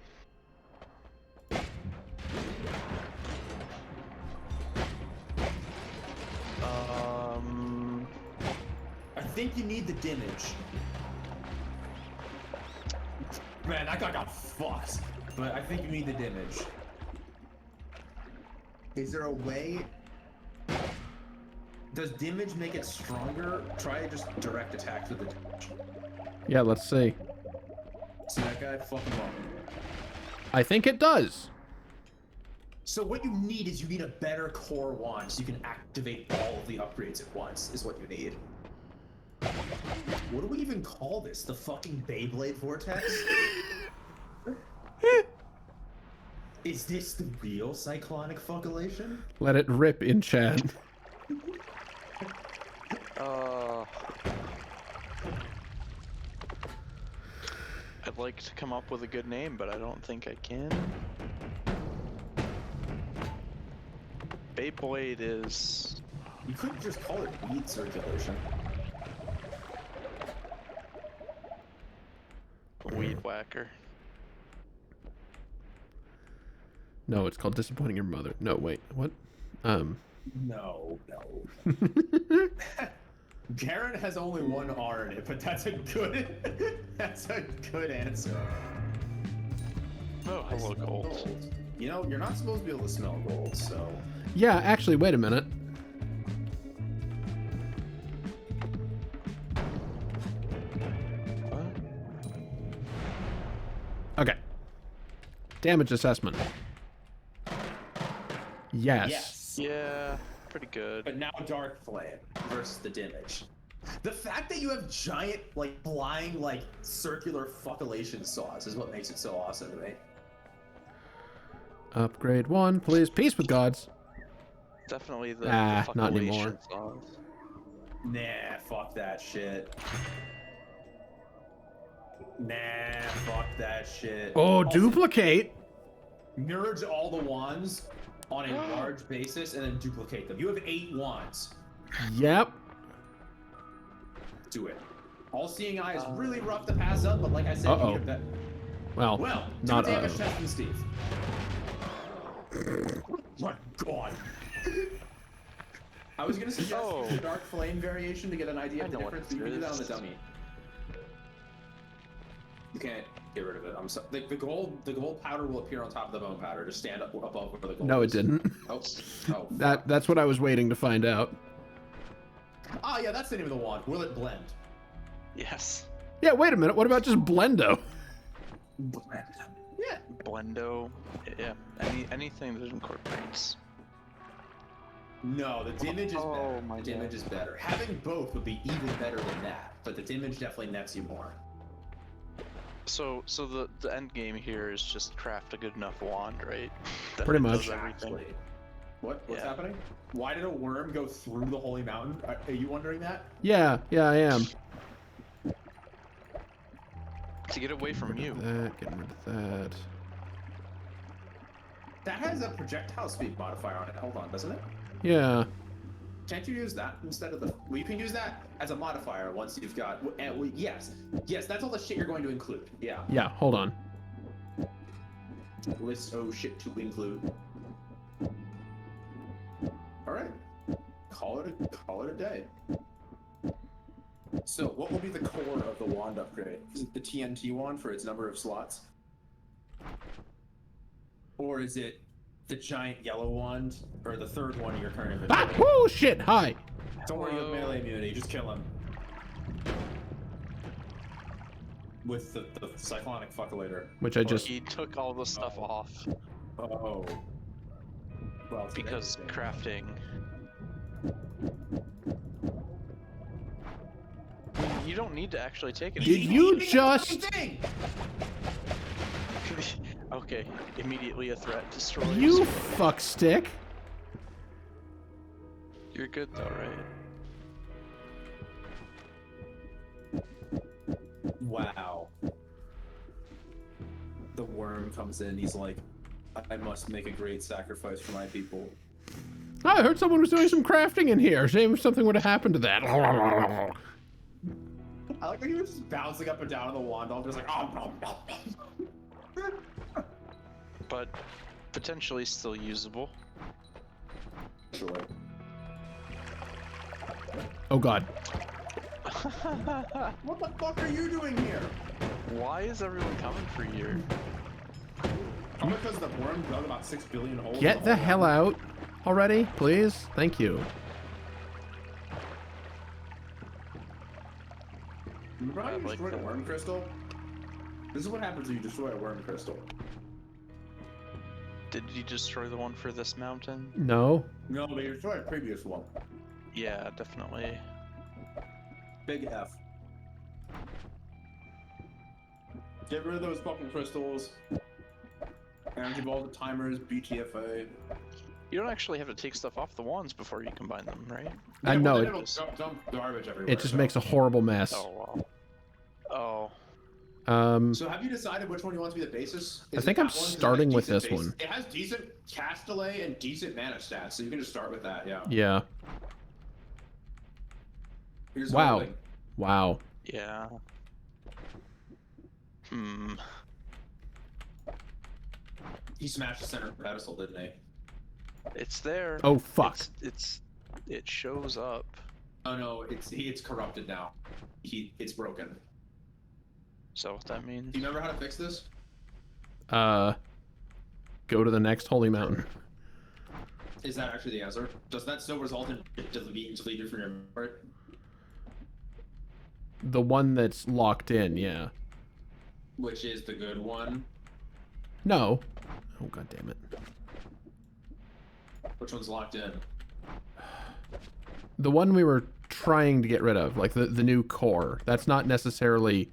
I think you need the damage. Man, that guy got fucked. But I think you need the damage. Is there a way? Does damage make it stronger? Try just direct attacks with the damage. Yeah, let's see. See that guy? Fuck him up. I think it does. So what you need is you need a better core wand so you can activate all of the upgrades at once, is what you need. What do we even call this? The fucking Beyblade Vortex? Is this the real cyclonic fuckalation? Let it rip in chat. I'd like to come up with a good name, but I don't think I can. Beyblade is... You couldn't just call it weed circulation. Weed whacker. No, it's called Disappointing Your Mother. No, wait, what? No. Garen has only one R in it, but that's a good that's a good answer. Oh, I hello, smell gold. You know, you're not supposed to be able to smell gold, so Yeah, actually, wait a minute. What? Okay. Damage assessment. Yes. yes. Yeah, pretty good. But now Dark Flame versus the damage. The fact that you have giant, like, flying, like, circular fuckulation saws is what makes it so awesome to me. Upgrade 1, please. Peace with gods. Definitely the Ah, not anymore. fuckulation sauce. Nah, fuck that shit. Nah, fuck that shit. Oh, Also, duplicate. merge all the wands on a large basis and then duplicate them. You have 8 wands. Yep. Do it. All-seeing eye is really rough to pass up, but like I said, Uh-oh. you get that. Well, Well, not do damage uh-oh. test from Steve. My God. I was gonna suggest use the Dark Flame variation to get an idea of the I know what difference, but you can do that on the this is. dummy. You can't get rid of it. I'm sorry. The gold powder will appear on top of the bone powder. Just stand up above where the gold No, it is. didn't. Oh, That's what I was waiting to find out. Ah, yeah, that's the name of the wand. Will it blend? Yes. Yeah, wait a minute. What about just Blendo? Blend. Yeah. Blendo. Yeah. Anything that incorporates. No, the damage is Oh, better. my The damage God. is better. Having both would be even better than that, but the damage definitely nets you more. So the end game here is just craft a good enough wand, right? That Pretty does much. everything. Exactly. What's Yeah. happening? Why did a worm go through the holy mountain? Are you wondering that? Yeah, I am. To get away from you. Getting rid of that. That has a projectile speed modifier on it. Hold on, doesn't it? Yeah. Can't you use that instead of the? Well, you can use that as a modifier once you've got. Yes, that's all the shit you're going to include. Yeah. Yeah, hold on. List shit to include. All right. Call it a day. So, what will be the core of the wand upgrade? Is it the TNT wand for its number of slots? Or is it the giant yellow wand, or the third one in your current Ah! inventory? Woo! Shit! Hi! Don't worry, you have Hello. melee immunity. Just kill him. With the cyclonic fuckulator. Which I just... He took all the stuff Oh. off Oh. Well, it's because amazing. crafting. I mean, you don't need to actually take it. Did you just... Thing! Okay, immediately a threat destroys. You fuckstick! You're good though, right? Wow. The worm comes in, he's like, I must make a great sacrifice for my people. Oh, I heard someone was doing some crafting in here. Shame if something would have happened to that. I like that he was just bouncing up and down on the wand, all just like, oh, no. But potentially still usable. Sure. Oh god. What the fuck are you doing here? Why is everyone coming for you? Probably because the worm dug about 6 billion holes. Get the hell out already, please. Thank you. Remember how you I'd like destroyed a that. worm crystal? This is what happens when you destroy a worm crystal. Did you destroy the one for this mountain? No. No, but you destroyed a previous one. Yeah, definitely. Big F. Get rid of those fucking crystals. Energy balls, the timers, BTFA. You don't actually have to take stuff off the wands before you combine them, right? I know, Well, it- then it'll dump garbage everywhere. It just so. makes a horrible mess. Oh, wow. Oh. So have you decided which one you want to be the basis? I Is think it I'm that one? 'Cause it starting has with decent this base- one. It has decent cast delay and decent mana stats, so you can just start with that, yeah. Yeah. Here's Wow. something. Wow. Yeah. Hmm. He smashed the center pedestal, didn't he? It's there. Oh fuck. It shows up. no, it's corrupted now. It's broken. Is that what that means? Do you remember how to fix this? Go to the next holy mountain. Is that actually the answer? Does that still result in deleted from your memory? The one that's locked in, yeah. Which is the good one? No. Oh, god damn it. Which one's locked in? The one we were trying to get rid of, like the new core. That's not necessarily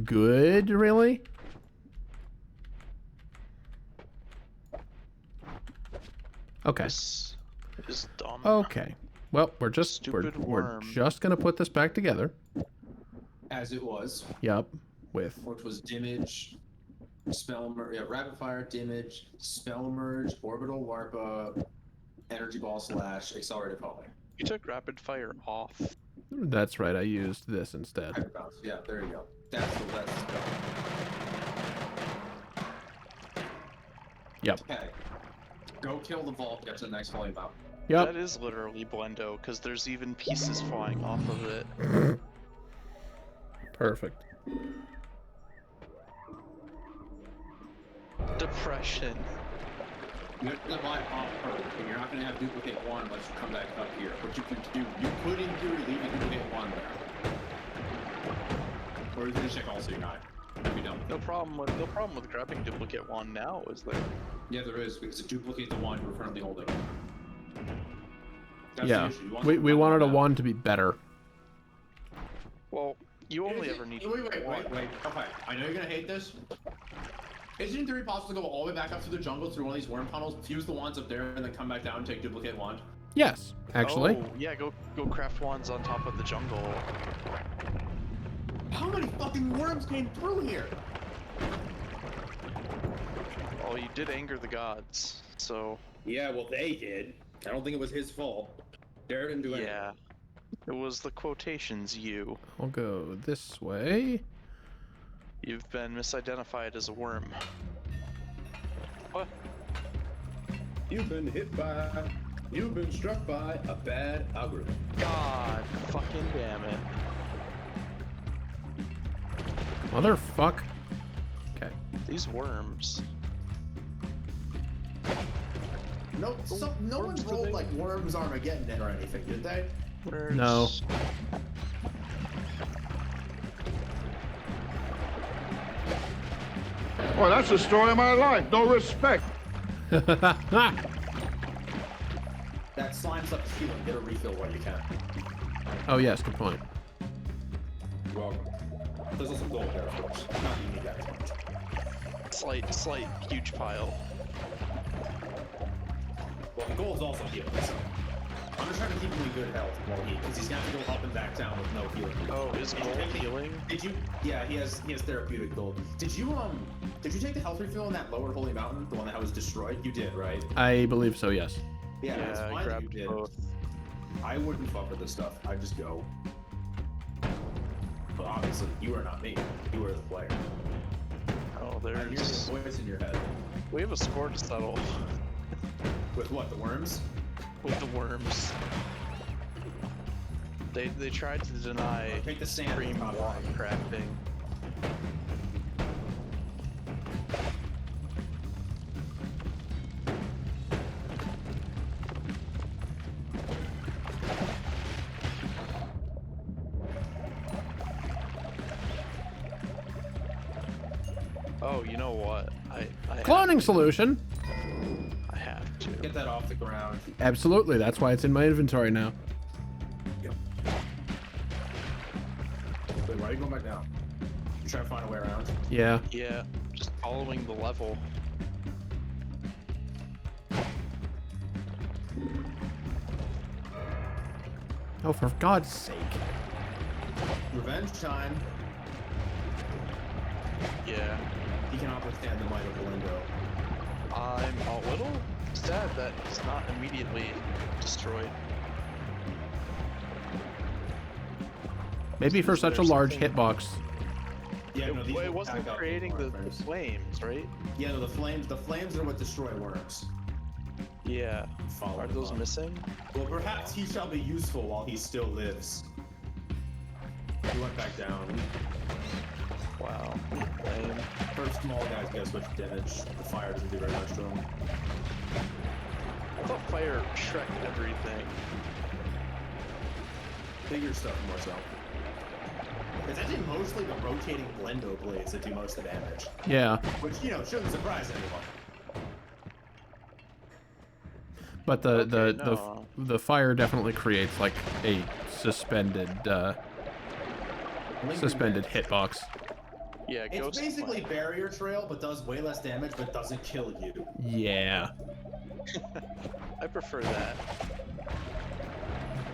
good, really. Okay. This is dumb. Okay. Well, we're Stupid we're worm. just gonna put this back together. As it was, Yep. With which was Dimage, Spell Merge, Rapid Fire, Dimage, Spell Merge, Orbital Warpa, Energy Ball Slash, Accelerated Homing. You took rapid fire off. that's right. I used this instead. Hyper Bounce. Yeah, there you go. That's the spell. Yep. Okay. Go kill the vault. Get to the next volume out. Yep. That is literally Blendo, because there's even pieces flying off of it. Perfect. Depression. You have to buy off Earth, and you're not going to have duplicate 1 unless you come back up here. What you can do, you could in theory leave a duplicate 1 there. Or you can just check all C9. Be done with No it. problem with grabbing duplicate 1 now, is there? Yeah, there is, because it duplicates the 1 you're currently holding. That's Yeah. the issue. You want We to wanted a now. 1 to be better. Well, you only ever need Wait. one. Okay, I know you're going to hate this. Isn't it in theory possible to go all the way back up through the jungle through one of these worm tunnels, fuse the wands up there, and then come back down and take duplicate wand? Yes, actually. Oh, yeah, go craft wands on top of the jungle. How many fucking worms came through here? Oh, you did anger the gods, so Yeah, well, they did. I don't think it was his fault. Dare didn't do anything. yeah. It was the quotations, you. I'll go this way. You've been misidentified as a worm. What? You've been struck by a bad algorithm. God fucking damn it. Motherfuck. Okay. These worms. No, no one Worms, rolled they- like Worms Armageddon or anything, did they? Worms. No. Well, that's the story of my life. No respect. That slime's up to you and get a refill while you can. Oh yes, good point. You're welcome. There's also gold there, of course. Not that you need that as much. Slight, huge pile. Well, the gold's also healing, so. I'm just trying to keep him in good health while because he's gonna have to go up and back down with no healing. Oh, is gold healing? Did you? Yeah, he has therapeutic gold. Did you take the health refill in that lower holy mountain, the one that was destroyed? You did, right? I believe so, yes. Yeah, it's Yeah, I fine that you grabbed did. both. I wouldn't fuck with this stuff. I'd just go. But obviously, you are not me. You are the player. Oh, I hear the there's. voice in your head. We have a score to settle With what? The worms? with the worms. They tried to deny Take the sand. cream top wand right. crafting. Oh, you know what? I Cloning solution. I have to. Get that off the ground. Absolutely. That's why it's in my inventory now. Yep. Wait, why are you going back down? You trying to find a way around? Yeah. Yeah, just following the level. Oh, for God's sake. Revenge time. Yeah. He cannot withstand the might of Belingo. I'm a little sad that he's not immediately destroyed. Maybe for such a There's large something- hitbox. Yeah, It, no, these it will wasn't back up creating more the frames. flames, right? Yeah, no, the flames are what destroy worms. Yeah. Follow Are him those up. missing? Well, perhaps he shall be useful while he still lives. He went back down. Wow. Lame. First small guys get switch damage. The fire doesn't do very much to him. I thought fire shreked everything. Bigger stuff more so. It's actually mostly the rotating Blendo blades that do most of the damage. Yeah, Which, you know, shouldn't surprise anyone. but Okay, no. the fire definitely creates like a suspended hitbox. Yeah, It's ghost basically flame. barrier trail, but does way less damage, but doesn't kill you. Yeah. I prefer that.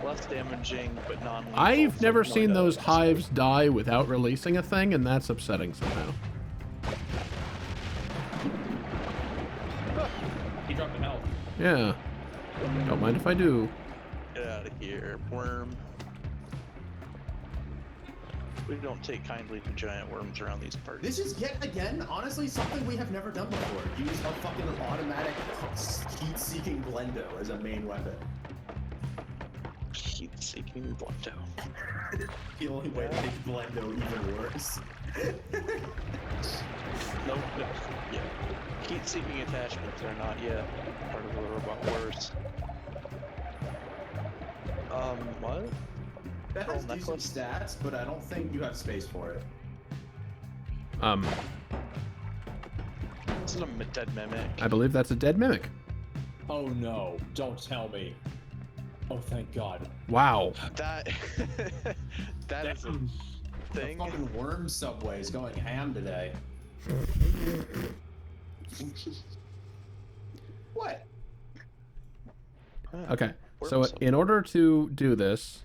Less damaging, but non-lethal. I've never so seen no those damage. hives die without releasing a thing, and that's upsetting somehow. He dropped the health. Yeah. Don't mind if I do. Get out of here, worm. We don't take kindly to giant worms around these parts. This is yet again, honestly, something we have never done before. Use a fucking automatic heat-seeking Blendo as a main weapon. Heat-seeking Blendo. The only way to make Blendo even worse. No. Yeah. Heat-seeking attachments are not yet part of the robot worse. What? That has Pearl decent necklace? stats, but I don't think you have space for it. This is a dead mimic. I believe that's a dead mimic. Oh no, don't tell me. Oh, thank God. Wow. That that is a The thing. fucking worm subway is going ham today. What? Okay. So Worms. in order to do this,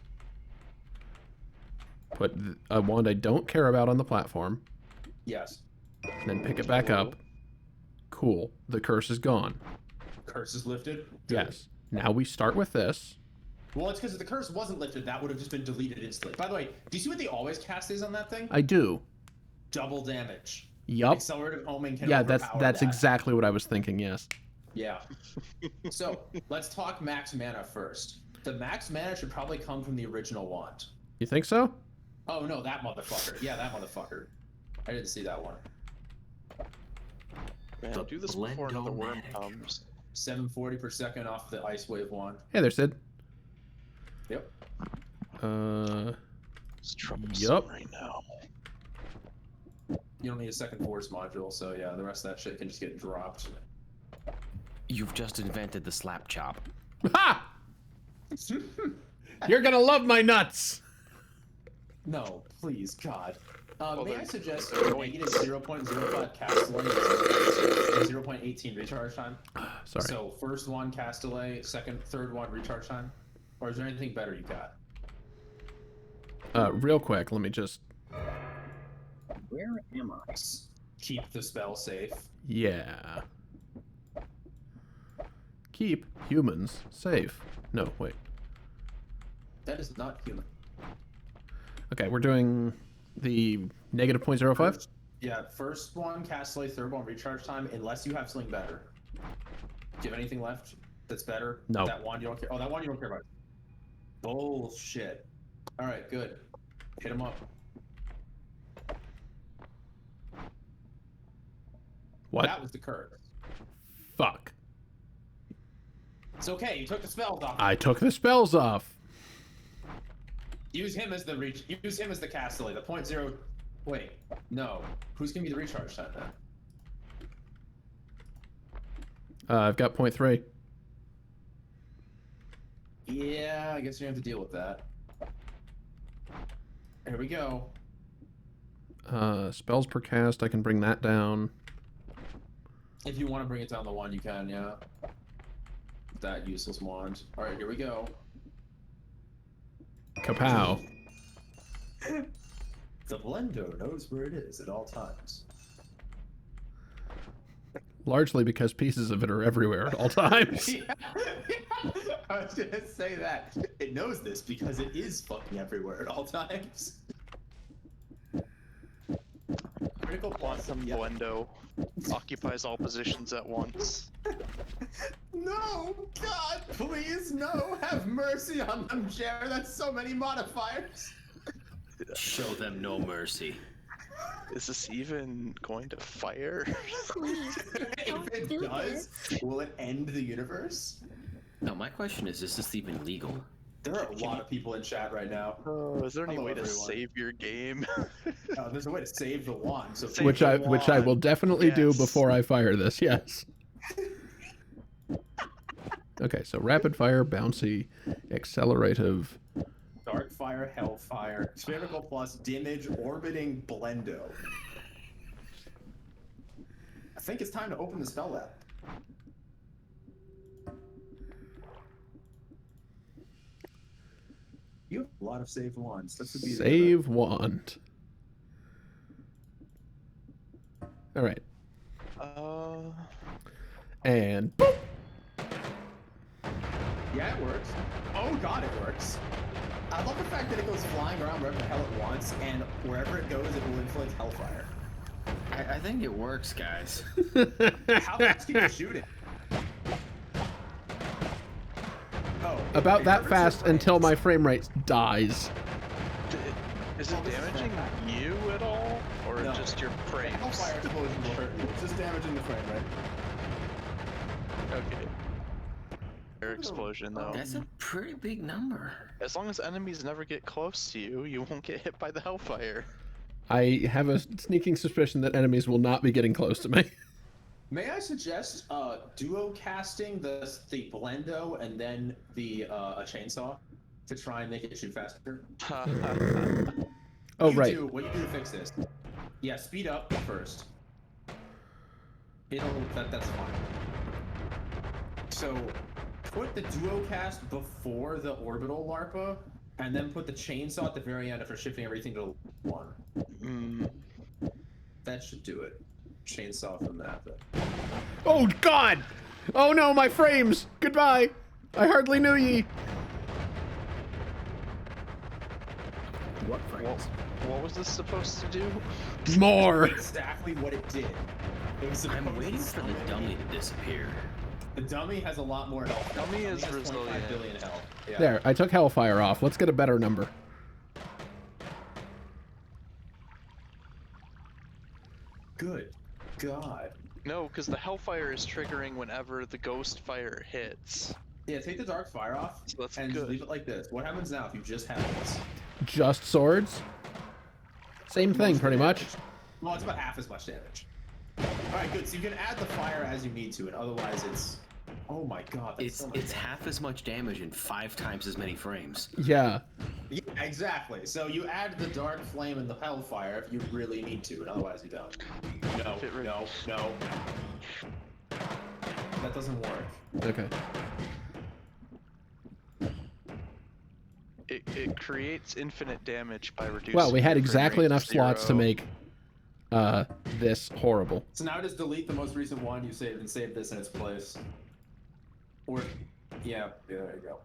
put a wand I don't care about on the platform, Yes. then pick it back up. Cool. The curse is gone. Curse is lifted? Good. Yes. Now we start with this. Well, it's because if the curse wasn't lifted, that would have just been deleted instantly. By the way, do you see what the always cast is on that thing? I do. Double damage. Yup. Accelerative homing can Yeah, overpower that's that. exactly what I was thinking, yes. Yeah. So, let's talk max mana first. The max mana should probably come from the original wand. You think so? Oh, no, that motherfucker. Yeah, that motherfucker. I didn't see that one. Man, The do this before another worm Blendo-matic. comes. 740 per second off the Ice Wave wand. Hey there, Sid. Yep. It's troublesome Yup. right now. You don't need a second force module, so yeah, the rest of that shit can just get dropped. You've just invented the slap chop. Ha! You're gonna love my nuts! No, please, God. Well, May I then- suggest then negative 0.05 cast delay and 0.18 recharge time? Sorry. So first one cast delay, third one recharge time? Or is there anything better you got? Real quick, let me just... Where am I? Keep the spell safe. Yeah. Keep humans safe. No, wait. That is not human. Okay, we're doing the negative 0.05? Yeah, first one cast delay, third one recharge time, unless you have something better. Do you have anything left that's better? No. That one you don't care. Oh, that one you don't care about. Bullshit. All right, good. Hit him up. What? That was the curse. Fuck. It's okay. You took the spells off. I took the spells off. Use him as the Use him as the cast delay. The 0.0. Wait, no. Who's gonna be the recharge time then? I've got 0.3. Yeah, I guess you have to deal with that. Here we go. Spells per cast, I can bring that down. If you want to bring it down the one, you can. Yeah. That useless wand. All right, here we go. Kapow. The Blendo knows where it is at all times. Largely because pieces of it are everywhere at all times. Yeah. I was gonna say that. It knows this because it is fucking everywhere at all times. Are Critical plus. Quantum Yeah. Blendo occupies all positions at once. No, God, please, no. Have mercy on them, Jer. That's so many modifiers. Show them no mercy. Is this even going to fire? Please, If don't it do does, this. will it end the universe? No, my question is this even legal? There are a lot of people in chat right now. Oh, is there any Hello, way to everyone. save your game? There's a way to save the wand. So Save Which the I will wand. definitely do Yes. before I fire this. Yes. Okay, so rapid fire, bouncy, accelerative. Dark Fire, Hellfire, Spherical Plus, Dimage, Orbiting, Blendo. I think it's time to open the spell lab. You have a lot of saved wands. That's the beauty of it. Save wand. All right, and boop. Yeah, it works. Oh god, it works. I love the fact that it goes flying around wherever the hell it wants, and wherever it goes, it will inflict hellfire. I think it works, guys. How fast can you shoot it? Oh, About it that hurts fast your until my brains. frame rate dies. is it Oh, this is damaging fantastic. you at all, or No. just your The frames? Hellfire explosion will hurt you. It's just damaging the frame rate. Okay. Air explosion though. That's a pretty big number. As long as enemies never get close to you, you won't get hit by the hellfire. I have a sneaking suspicion that enemies will not be getting close to me. May I suggest duo casting the blendo and then the a chainsaw to try and make it shoot faster? Oh, You right. do- what you do to fix this? Yeah, speed up first. That's fine. So put the duo cast before the orbital larpa, and then put the chainsaw at the very end for shifting everything to 1. Mm, That should do it. Chainsaw from that. Then. Oh, God! Oh, no, my frames! Goodbye! I hardly knew ye! What what was this supposed to do? More! Exactly what it did. It was I'm supposed waiting to for the summon dummy it. to disappear. The dummy has a lot more health. Dummy is has 25 resilient. billion health. Yeah. There, I took Hellfire off. Let's get a better number. Good God. No, because the hellfire is triggering whenever the ghost fire hits. Yeah, take the dark fire off So that's and just good. leave it like this. What happens now if you just have this? Just swords? Same thing, Most pretty much. damage. Well, it's about half as much damage. Alright, good. So you can add the fire as you need to, and otherwise it's... Oh my god, that's so much It's damage. half as much damage and 5 times as many frames. Yeah. Yeah, exactly. So you add the dark flame and the hellfire if you really need to, and otherwise you don't. No, If it re- no, no. That doesn't work. Okay. It creates infinite damage by reducing. Well, we had your frame exactly rate to enough slots to 0. make this horrible. So now just delete the most recent one you saved and save this in its place. Or, yeah, there you go.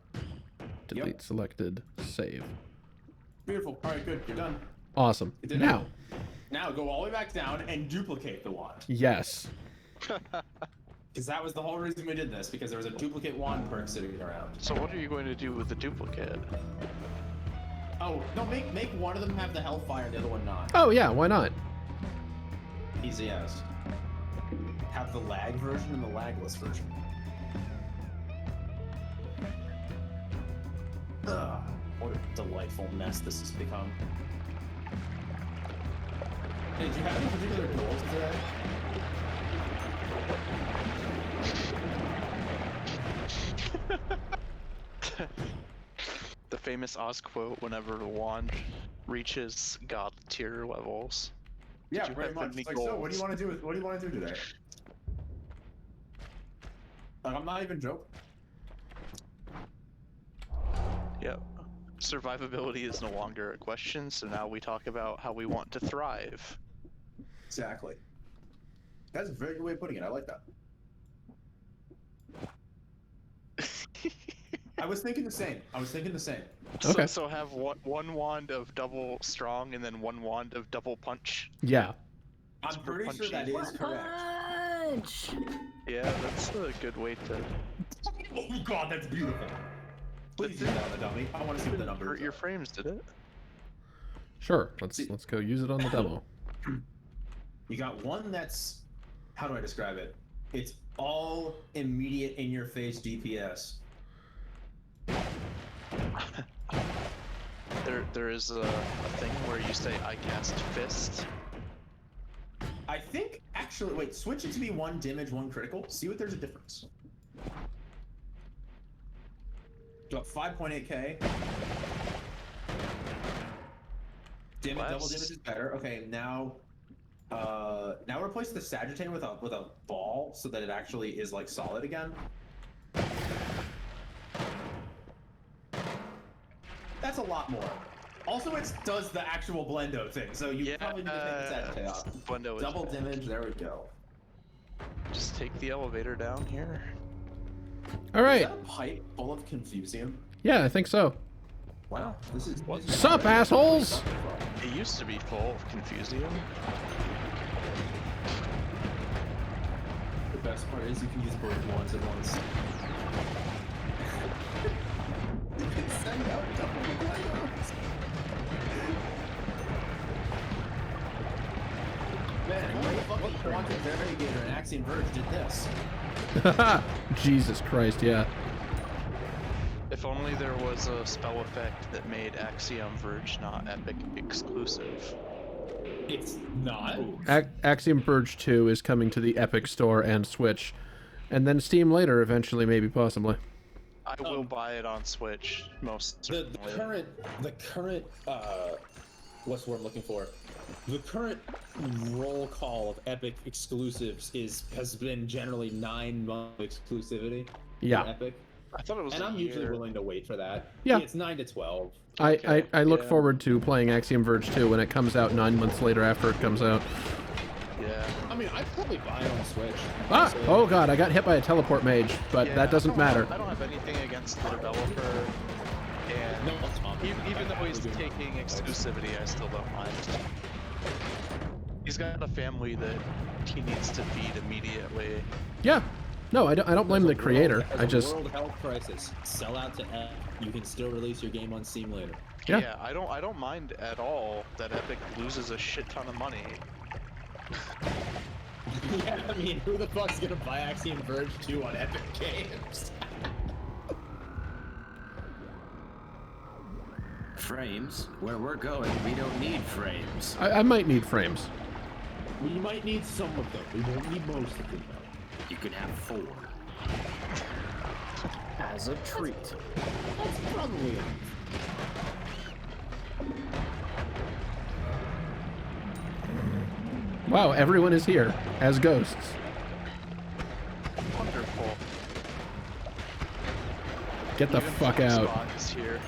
Delete selected, save. Beautiful. Alright, good. You're done. Awesome. It did Now, Now go all the way back down and duplicate the wand. yes. Because that was the whole reason we did this, because there was a duplicate wand perk sitting around. So what are you going to do with the duplicate? Oh, no, make one of them have the hellfire and the other one not. Oh, yeah, why not? Easy as. Have the lag version and the lagless version. Ugh, what a delightful mess this has become. Hey, did you have any particular goals today? The famous Oz quote whenever the wand reaches god tier levels. Yeah, you pretty have much. any It's like, so what do you goals? want to do? What do you want to do today? Like, I'm not even joking. Yep. Survivability is no longer a question, so now we talk about how we want to thrive. Exactly. That's a very good way of putting it. I like that. I was thinking the same. Okay. So have one wand of double strong and then one wand of double punch. Yeah. I'm Super pretty sure that punchy. is correct. Punch! Yeah, that's a good way to. Oh god, that's beautiful. Please use that on the dummy. I want to see what the number Hurt is. your frames, did it? Sure, let's go use it on the demo. You got one that's, how do I describe it? It's all immediate in your face DPS. There is a thing where you say I cast fist. I think, actually, wait, switch it to be one damage, one critical. See what there's a difference. Got 5.8k. Double damage is better. Okay, now replace the Sagittarian with a ball so that it actually is like solid again. That's a lot more. Also, it does the actual blendo thing, so you probably need to take the Sagittarian off. Blendo is Double bad. damage, there we go. Just take the elevator down here. All Is right. that a pipe full of Confusium? Yeah, I think so. Wow, this is Sup, assholes? It used to be full of Confusium. The best part is you can use both ones at once. You can send out double the Blendos. Man, what the fucking Quantum Variegator and Axiom Verge did this? Jesus Christ, yeah. If only there was a spell effect that made Axiom Verge not Epic exclusive. It's not. Axiom Verge 2 is coming to the Epic Store and Switch. And then Steam later, eventually, maybe, possibly. I will buy it on Switch, most The certainly. current what's the word I'm looking for? The current roll call of Epic exclusives has been generally 9-month exclusivity. Yeah. For Epic. I thought it was And a I'm year. usually willing to wait for that. Yeah. It's 9 to 12. I look yeah. forward to playing Axiom Verge 2 when it comes out 9 months later after it comes out. Yeah. I mean, I'd probably buy it on Switch. Ah! honestly. Oh god, I got hit by a teleport mage, but Yeah, that doesn't matter. I don't have anything against the developer, and No, it's not. even though he's taking exclusivity, I still don't mind. He's got a family that he needs to feed immediately. Yeah. No, I don't blame the creator. There's I a just... world health crisis. Sell out to Epic. You can still release your game on Steam later. Yeah. I don't mind at all that Epic loses a shit ton of money. Yeah, I mean, who the fuck's gonna buy Axiom Verge 2 on Epic Games? Frames? Where we're going, we don't need frames. I might need frames. We might need some of them. We won't need most of them, though. You can have 4. As a treat. That's probably it. Wow, everyone is here as ghosts. Wonderful. Get the Even fuck out. Foxspot is here.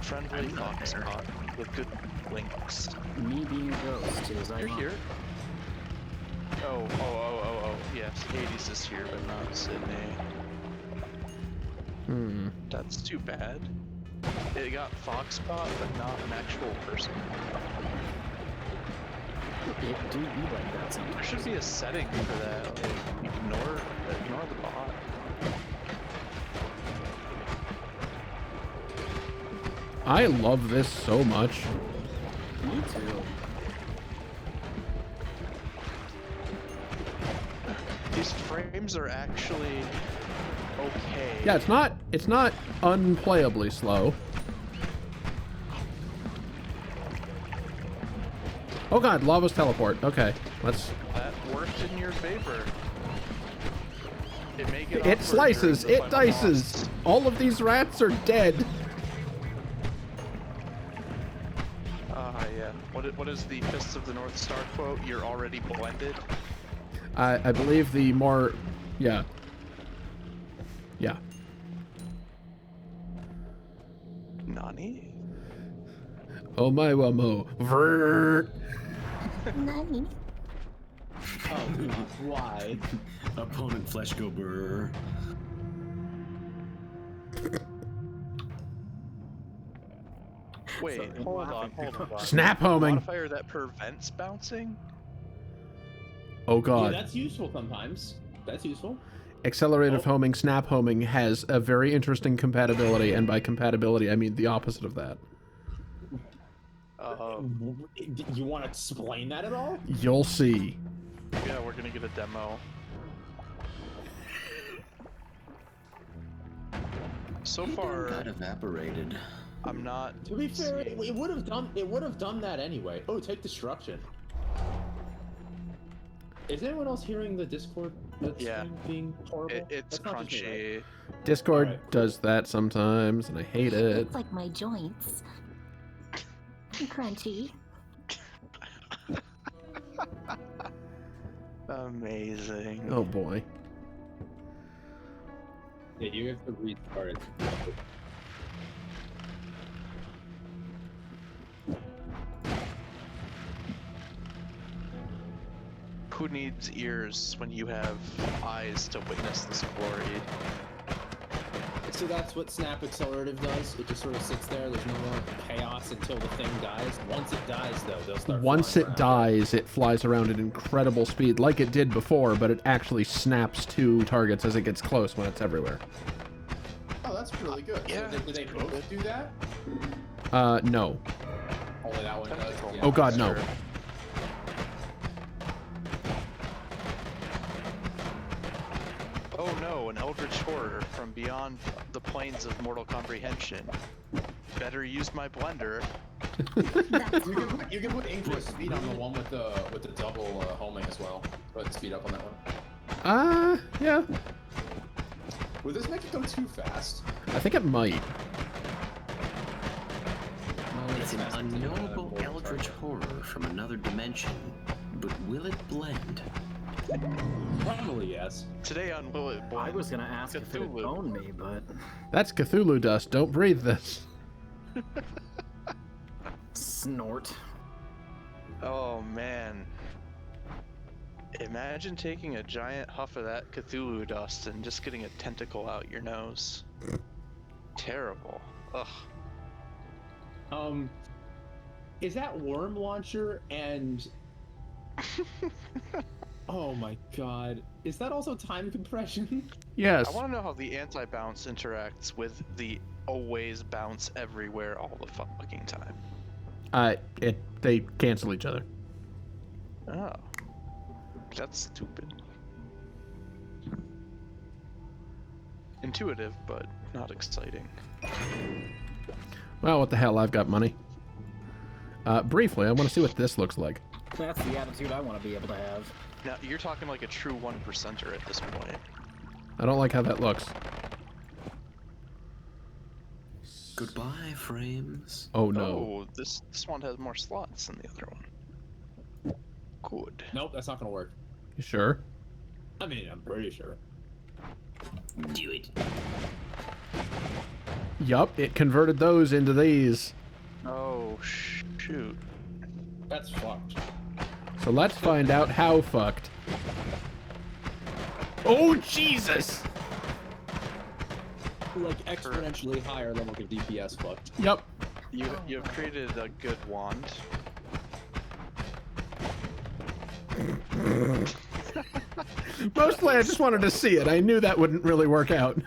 Friendly Foxspot with good links. Me being ghost is You're here. Oh. Yes, Hades is here, but not Sydney. That's too bad. It got Foxspot, but not an actual person. It do be like that sometimes. There should be a setting for that. Like, ignore the bot. I love this so much. Me too. These frames are actually okay. Yeah, it's not unplayably slow. Oh god, lava's teleport. Okay, let's... That worked in your favor. It may get It awkward slices, during the it final dices. boss. All of these rats are dead. Yeah. What is the Fists of the North Star quote? You're already blended. I believe the more... Yeah. Yeah. Nani? Oh my wamo. Vrrr. Nani? Oh, God, why? Opponent flesh go brrr. Wait, So, hold laughing on, hold on. Snap homing. Modifier that prevents bouncing? Oh Yeah, god. that's useful sometimes. That's useful. Accelerative Oh. homing, snap homing has a very interesting compatibility, and by compatibility I mean the opposite of that. You want to explain that at all? You'll see. Yeah, we're gonna get a demo. So far, Got evaporated. I'm not. To be fair, it would have done that anyway. Oh, take destruction. Is anyone else hearing the Discord that's Yeah. being horrible? It's That's not just me, right? crunchy. Discord Alright. does that sometimes, and I hate it. It's like my joints. Crunchy. Amazing. Oh boy. Yeah, you have to restart it. Who needs ears when you have eyes to witness this glory? So that's what Snap Accelerative does. It just sort of sits there. There's no more chaos until the thing dies. Once it dies, though, they'll start. Once flying it around. dies, it flies around at incredible speed, like it did before, but it actually snaps to targets as it gets close when it's everywhere. Oh, that's really good. Yeah, So did they both do that? No. Only that one does. Yeah, Oh god, no. Sure. Oh no, an eldritch horror from beyond the planes of mortal comprehension. Better use my blender. You can put Inquis speed on the one with the double homing as well. Put speed up on that one. Yeah. Would this make it go too fast? I think it might. It's an unknowable eldritch horror from another dimension, but will it blend? Probably yes. Today on Will It I Blend? was gonna ask if it Cthulhu. would own me, but That's Cthulhu dust. Don't breathe this. snort. Oh man. Imagine taking a giant huff of that Cthulhu dust and just getting a tentacle out your nose. Terrible. Ugh. Is that worm launcher and? Oh my god. Is that also time compression? Yes. I want to know how the anti-bounce interacts with the always bounce everywhere all the fucking time. They cancel each other. Oh. That's stupid. Intuitive, but not exciting. Well, what the hell? I've got money. Briefly, I want to see what this looks like. That's the attitude I want to be able to have. Now, you're talking like a true 1%er at this point. I don't like how that looks. Goodbye, frames. Oh no. Oh, this one has more slots than the other one. Good. Nope, that's not gonna work. You sure? I mean, I'm pretty sure. Do it. Yup, it converted those into these. Oh, shoot. That's fucked. So let's find out how fucked. Oh, Jesus! Like exponentially higher level of DPS fucked. Yup. You've created a good wand. Mostly I just wanted to see it. I knew that wouldn't really work out.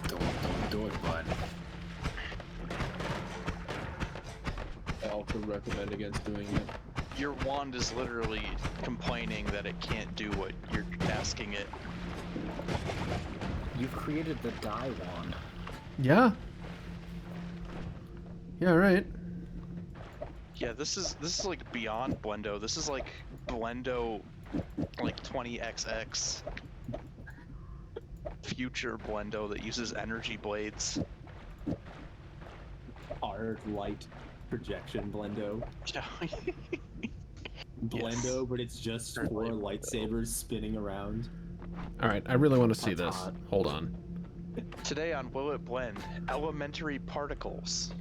Don't do it, bud. I also recommend against doing it. Your wand is literally complaining that it can't do what you're asking it. You've created the die wand. Yeah. Yeah, right. Yeah, this is like beyond Blendo. This is like Blendo like 20XX. Future Blendo that uses energy blades. Hard light projection blendo. Yeah. Blendo, but it's just Hard four light lightsabers spinning around. Alright, I really want to see That's this. hot. Hold on. Today on Will It Blend, elementary particles.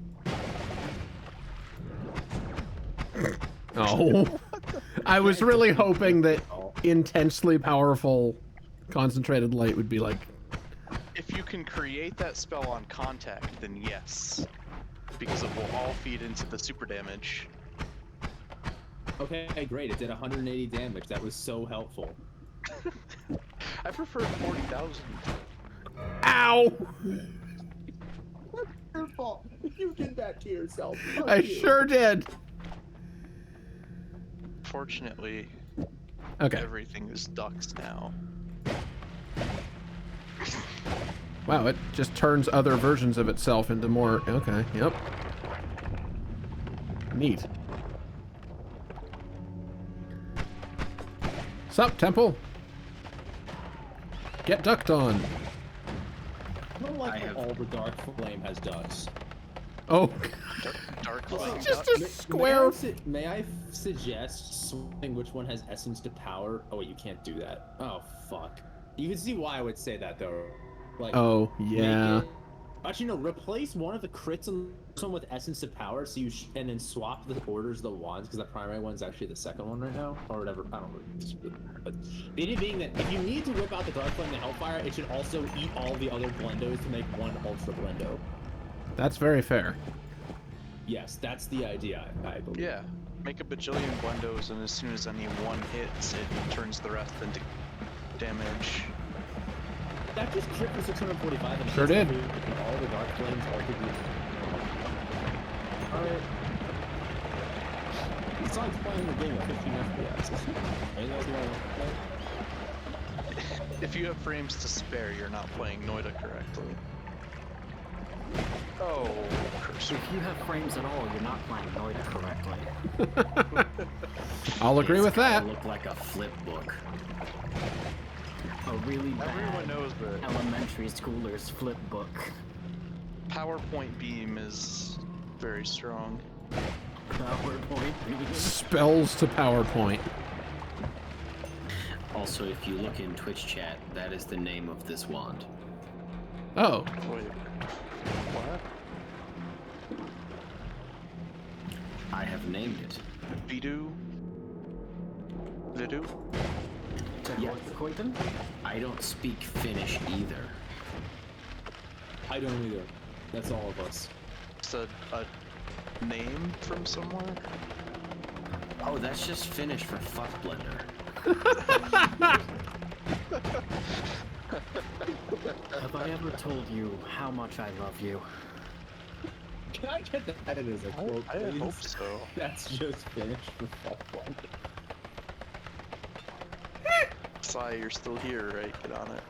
Oh. I was really hoping that intensely powerful concentrated light would be like... If you can create that spell on contact, then yes. because it will all feed into the super damage. Okay, great. It did 180 damage. That was so helpful. I prefer 40,000. Ow! Your fault. You did that to yourself. I sure did. Fortunately, Okay. everything is ducks now. Wow, it just turns other versions of itself into more... Okay, yep. Neat. Sup, Temple? Get ducked on. I don't like how all the Dark Flame has ducks. Oh, Dark flame. just duck. a square. May I suggest switching which one has essence to power? Oh wait, you can't do that. Oh fuck. You can see why I would say that though. Like, Oh, make yeah. it- Actually, no. Replace one of the crits and one with essence to power, so you and then swap the orders of the wands because the primary one's actually the second one right now, or whatever. I don't know. But the idea being that if you need to whip out the Dark Flame and the Hellfire, it should also eat all the other blendos to make one Ultra Blendo. That's very fair. Yes, that's the idea. I believe. Yeah, make a bajillion blendos, and as soon as any one hits, it turns the rest into damage. That just crit for 645 and Sure hits did. all the Dark Flames arguably. Alright. It's like playing the game at 15 FPS. Ain't that the way? If you have frames to spare, you're not playing Noita correctly. Oh, cursor. If you have frames at all, you're not playing Noita correctly. I'll agree with that. Look like a flip book. A really Everyone bad knows that elementary schooler's flip book. PowerPoint beam is very strong. PowerPoint. Spells to PowerPoint. Also, if you look in Twitch chat, that is the name of this wand. Oh, Wait, what? I have named it. Vidu? Vidu? Yeah. Coiton? I don't speak Finnish either. I don't either. That's all of us. It's a name from somewhere? Oh, that's just Finnish for fuck blender. Have I ever told you how much I love you? Can I get that in as a quote, I please? hope so. That's just finished for fuck one. Sai, you're still here, right? Get on it.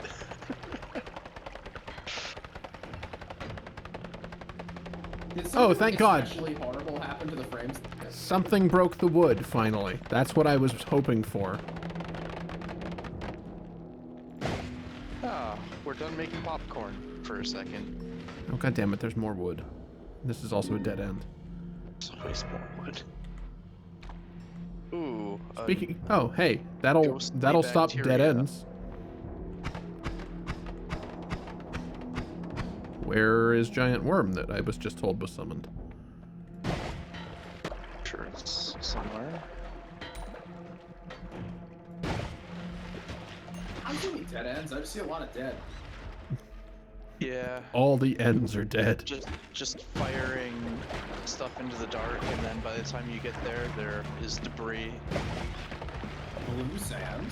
Did Oh, something thank God. especially horrible happen to the frames? something broke the wood, finally. That's what I was hoping for. Ah, we're done making popcorn for a second. Oh, God damn it, there's more wood. This is also a dead end. There's always more wood. Ooh. Speaking... Oh, hey, that'll ghostly stop dead bacteria. ends. Where is Giant Worm that I was just told was summoned? Sure, it's somewhere. I'm seeing dead ends. I just see a lot of dead. Yeah. All the ends are dead. Just firing stuff into the dark, and then by the time you get there, there is debris. Blue sand.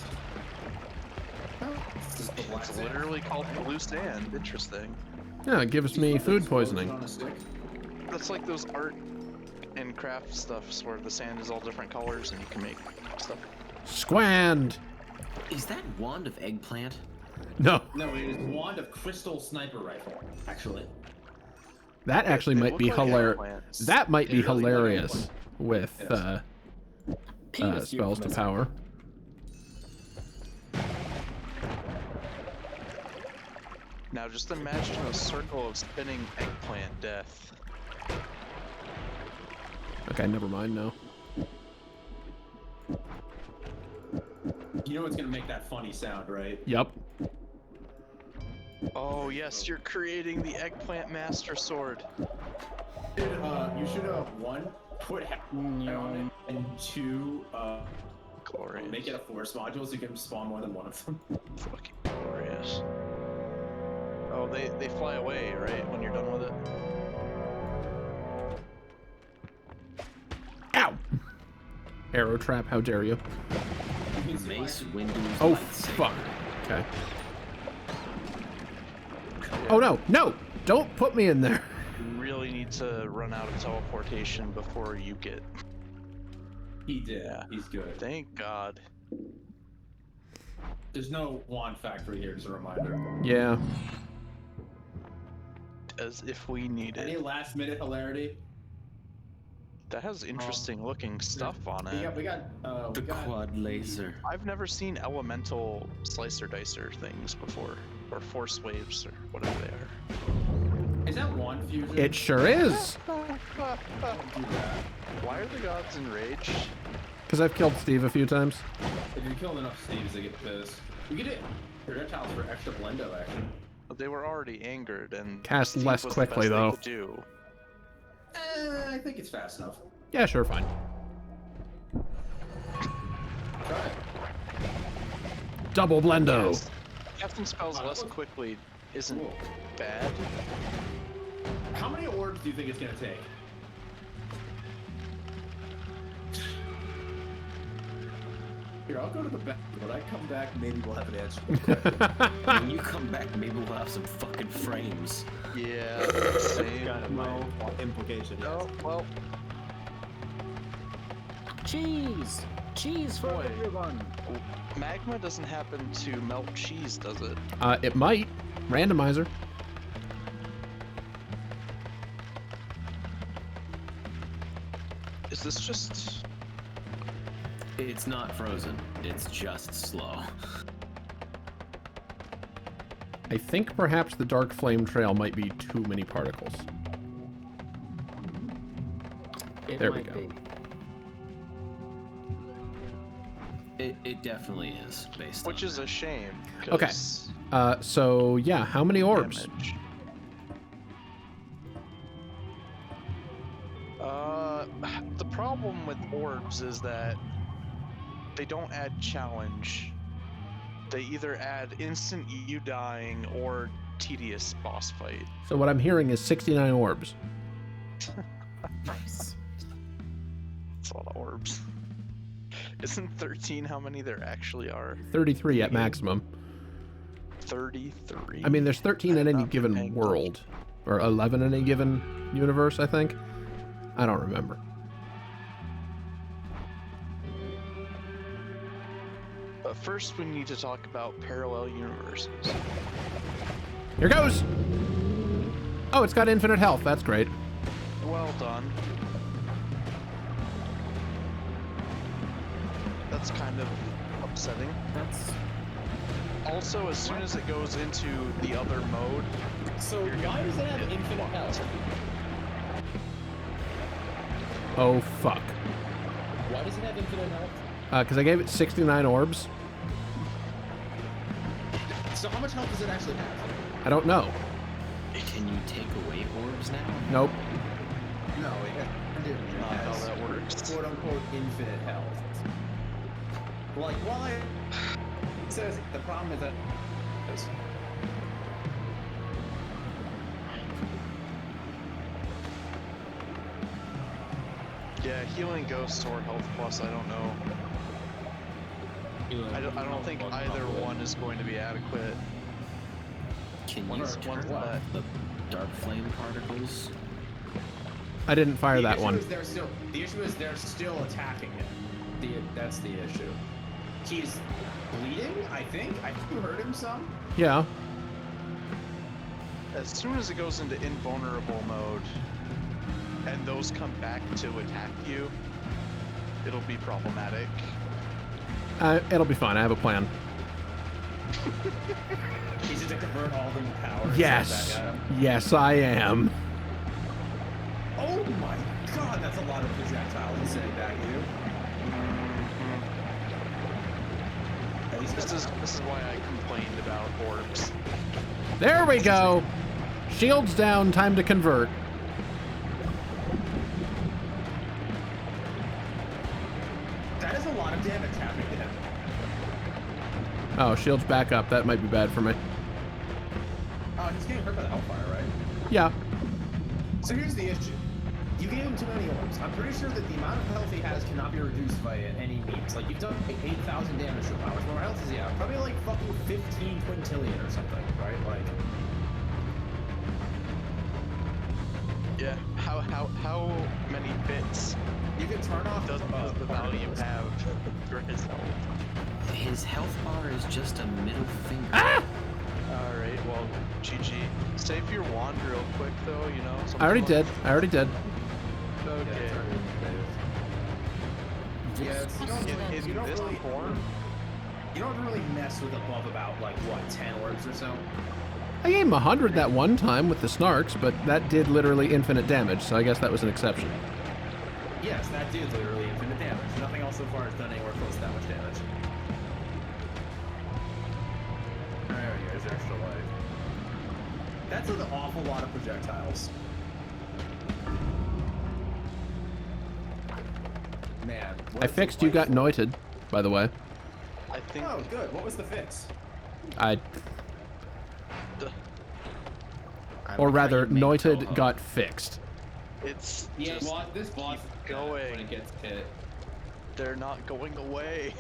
Oh, this is the black It's sand. literally called blue sand. Interesting. Yeah, it gives me food poisoning. On a stick. That's like those art and craft stuffs where the sand is all different colors and you can make stuff. Squand! Is that wand of eggplant? No, No, it is wand of crystal sniper rifle. Actually, that actually They might look be like hilarious. eggplants. That might They be really look like hilarious eggplant. with Yes. Penis spells to euphemism. power. Now just imagine a circle of spinning eggplant death. Okay, never mind now. you know what's gonna make that funny sound, right? Yep. Oh yes, you're creating the eggplant master sword. You should one put on it, and two Glorious. make it a force module so you can spawn more than one of them. Fucking glorious. Oh, they fly away, right, when you're done with it? Arrow trap, how dare you? Mace Windu's Oh, lightsaber. fuck. Okay. Oh, no. No! Don't put me in there. You really need to run out of teleportation before you get. He did. Yeah. He's good. Thank God. There's no wand factory here, just a reminder. Yeah. As if we need Any it. last minute hilarity? That has interesting looking stuff on it. We got The quad laser. I've never seen elemental slicer dicer things before, or force waves, or whatever they are. Is that wand fusion? It sure is. Don't do that. Why are the gods enraged? Because I've killed Steve a few times. If you kill enough Steves, they get pissed. You get it. Projectiles for extra blendo action. But they were already angered, and Cast Steve less was quickly, the best though. they could do. I think it's fast enough. Yeah, sure, fine. Try it. Double blendo. Casting spells Wow, less that was- quickly isn't Cool. bad. How many orbs do you think it's gonna take? Here, I'll go to the back. When I come back, maybe we'll have an answer. When you come back, maybe we'll have some fucking frames. Yeah, same. Kind of my implication. No, well, Cheese! Cheese for Boy. everyone! magma doesn't happen to melt cheese, does it? It might. Randomizer. Is this just... It's not frozen. It's just slow. I think perhaps the dark flame trail might be too many particles. It There we might go. be. It definitely is based Which on is that. a shame. Okay. 'cause So yeah, how many orbs? damage. The problem with orbs is that they don't add challenge. They either add instant you dying or tedious boss fight. So what I'm hearing is 69 orbs. Nice. That's a lot of orbs. Isn't 13 how many there actually are? 33 at maximum. 33? I mean, there's 13 at I've any not been given paying world. Or 11 in any given universe, I think. I don't remember. But first we need to talk about parallel universes. Here goes! Oh, it's got infinite health. That's great. Well done. That's kind of upsetting. That's Also, as soon as it goes into the other mode, So You're why gonna does it have get infinite health? Oh, fuck. Why does it have infinite health? Because I gave it 69 orbs. So how much health does it actually have? I don't know. Can you take away orbs now? Nope. No, it not how that works. quote unquote infinite health. Like, well, it says the problem is that. Yeah, healing ghosts or health plus, I don't know. I don't think either one is going to be adequate. Can One you or- turn one's off that- the dark flame particles? I didn't fire that one. The issue is they're still attacking him. That's the issue. He's bleeding, I think. I think you hurt him some. Yeah. As soon as it goes into invulnerable mode, and those come back to attack you, it'll be problematic. It'll be fine. I have a plan. He's just to convert all of them to power. and Yes. send back at him. Yes, I am. Oh my god, that's a lot of projectiles he's sending back at you. At least This is why I complained about orbs. There we go. Shields down. Time to convert. that is a lot of damage happening to him. Oh, shields back up. That might be bad for me. Oh, he's getting hurt by the hellfire, right? Yeah. So here's the issue. You gave him too many orbs. I'm pretty sure that the amount of health he has cannot be reduced by any means. Like, you've done like 8,000 damage to him. How much more health does he have? Probably like fucking 15 quintillion or something, right? Like, Yeah. How many bits you can turn off does the value have for his health? His health bar is just a middle finger. Alright, well, GG. Save your wand real quick, though, you know? I already did. I already did. Okay. Yeah, it's, you don't, In you don't this really, form? you don't really mess with above about like what 10 orbs or so. I gave him 100 that one time with the snarks, but that did literally infinite damage, so I guess that was an exception. Yes, that did literally infinite damage. Nothing else so far has done anywhere close to that much damage. There he is, extra life. That's an awful lot of projectiles. Man. I fixed you got noited, by the way. I think... Oh, good. What was the fix? Or rather, noited got fixed. It's Yeah, just this boss keep going. when it gets hit. They're not going away.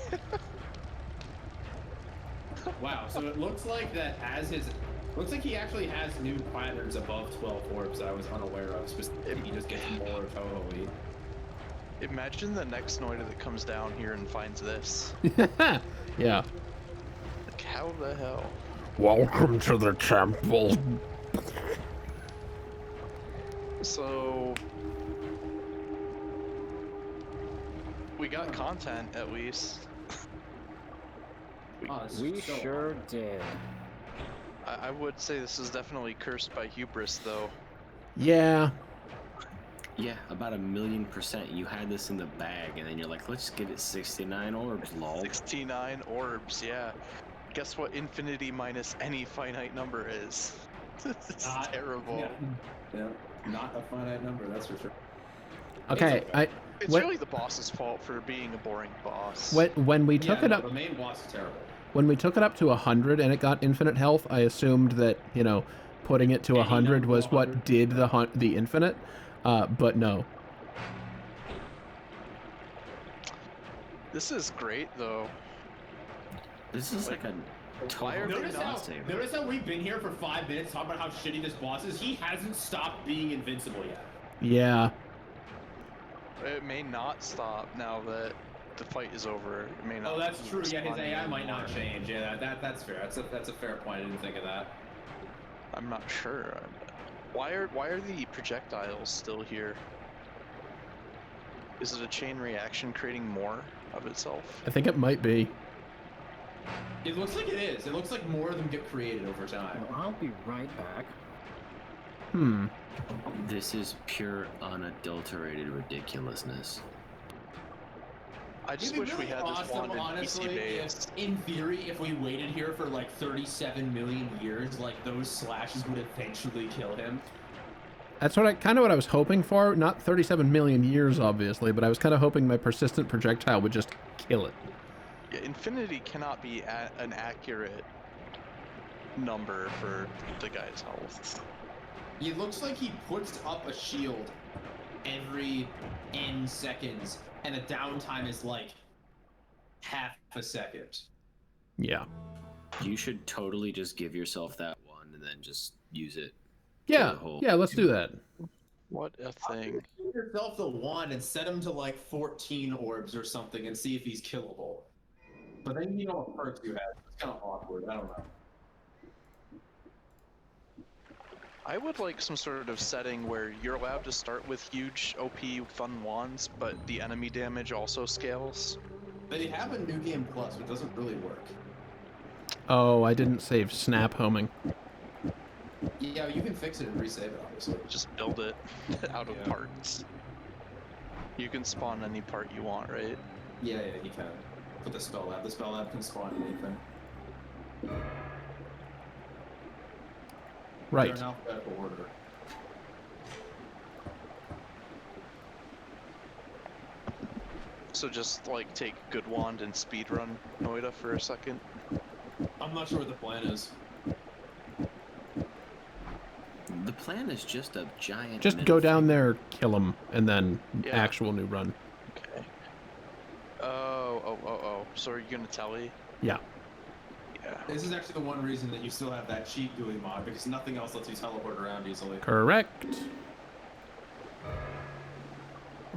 Wow, so it looks like that as his... Looks like he actually has new patterns above 12 orbs that I was unaware of. Specifically, he just gets more totally. Imagine the next Noita that comes down here and finds this. Yeah. Like, how the hell? Welcome to the temple. So... We got content, at least. Oh, this is We so sure awful. did. I would say this is definitely cursed by hubris, though. Yeah. Yeah, about 1,000,000%. You had this in the bag, and then you're like, let's give it 69 orbs, lol. 69 orbs, yeah. Guess what infinity minus any finite number is? This is terrible. Yeah, not a finite number, that's for sure. Okay, It's What- really the boss's fault for being a boring boss. when we took Yeah, it no, up, the main boss is terrible. when we took it up to 100 and it got infinite health, I assumed that, you know, putting it to Any 100 number was what 100. did the infinite, but no. This is great, though. This is like a Why are total they not? Notice how we've been here for 5 minutes talking about how shitty this boss is. He hasn't stopped being invincible yet. Yeah. It may not stop now that the fight is over. It may not. Oh, that's be true. Yeah, his responding AI might not anymore. change. Yeah, that's fair. That's a fair point. I didn't think of that. I'm not sure. Why are the projectiles still here? Is it a chain reaction creating more of itself? I think it might be. It looks like it is. It looks like more of them get created over time. Well, I'll be right back. Hmm. This is pure unadulterated ridiculousness. I just It'd be wish we really had this awesome, wand in honestly, PC based. if, in theory, if we waited here for like 37 million years, like those slashes would eventually kill him. That's what I was hoping for. Not 37 million years, obviously, but I was kind of hoping my persistent projectile would just kill it. Yeah, infinity cannot be an accurate number for the guy's health. It looks like he puts up a shield every N seconds, and the downtime is like half a second. Yeah. You should totally just give yourself that one and then just use it. Yeah. the whole- Yeah. Let's do that. What a thing. Give yourself the wand and set him to like 14 orbs or something and see if he's killable. But then you know what perks you have. It's kind of awkward. I don't know. I would like some sort of setting where you're allowed to start with huge OP fun wands, but the enemy damage also scales. They have a new game plus, but it doesn't really work. Oh, I didn't save snap homing. Yeah, you can fix it and resave it, obviously. Just build it out of Yeah. parts. You can spawn any part you want, right? Yeah, you can. Put the spell lab. The spell lab can spawn anything. Right. They're in alphabetical order. So just like take good wand and speedrun Noita for a second. I'm not sure what the plan is. The plan is just a giant. Just middle go down finger. there, kill him, and then Yeah. actual new run. Okay. Oh. So are you gonna telly? Yeah. Yeah. This is actually the one reason that you still have that cheat GUI mod, because nothing else lets you teleport around easily. Correct.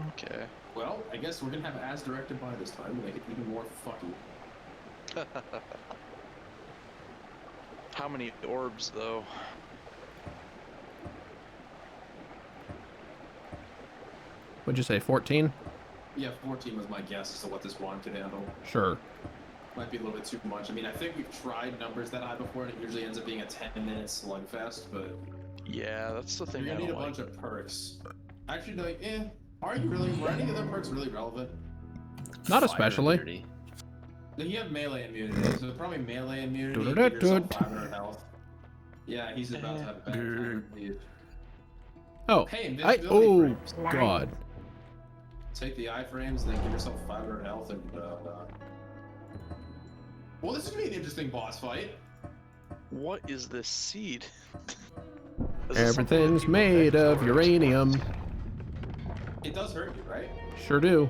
Okay. Well, I guess we're gonna have as directed by this time to make it even more fucky. How many orbs though? What'd you say, 14? Yeah, 14 was my guess as to what this one could handle. Sure. Might be a little bit too much. I mean, I think we've tried numbers that high before, and it usually ends up being a 10-minute slugfest, but Yeah, that's the thing. you're I gonna need a don't like. bunch of perks. Actually, like, are you really? Were any of the perks really relevant? Not Fire especially. immunity. You have melee immunity, so probably melee immunity. Give Do-do-do-do. yourself 500 health. Yeah, he's about to have a bad time. Leave. Oh, Hey, oh invisibility frames. God. Take the iframes, and then give yourself 500 health, and well, this is gonna be an interesting boss fight. What is this seed? Is this something that Everything's people made pick, of or- uranium. It does hurt you, right? Sure do.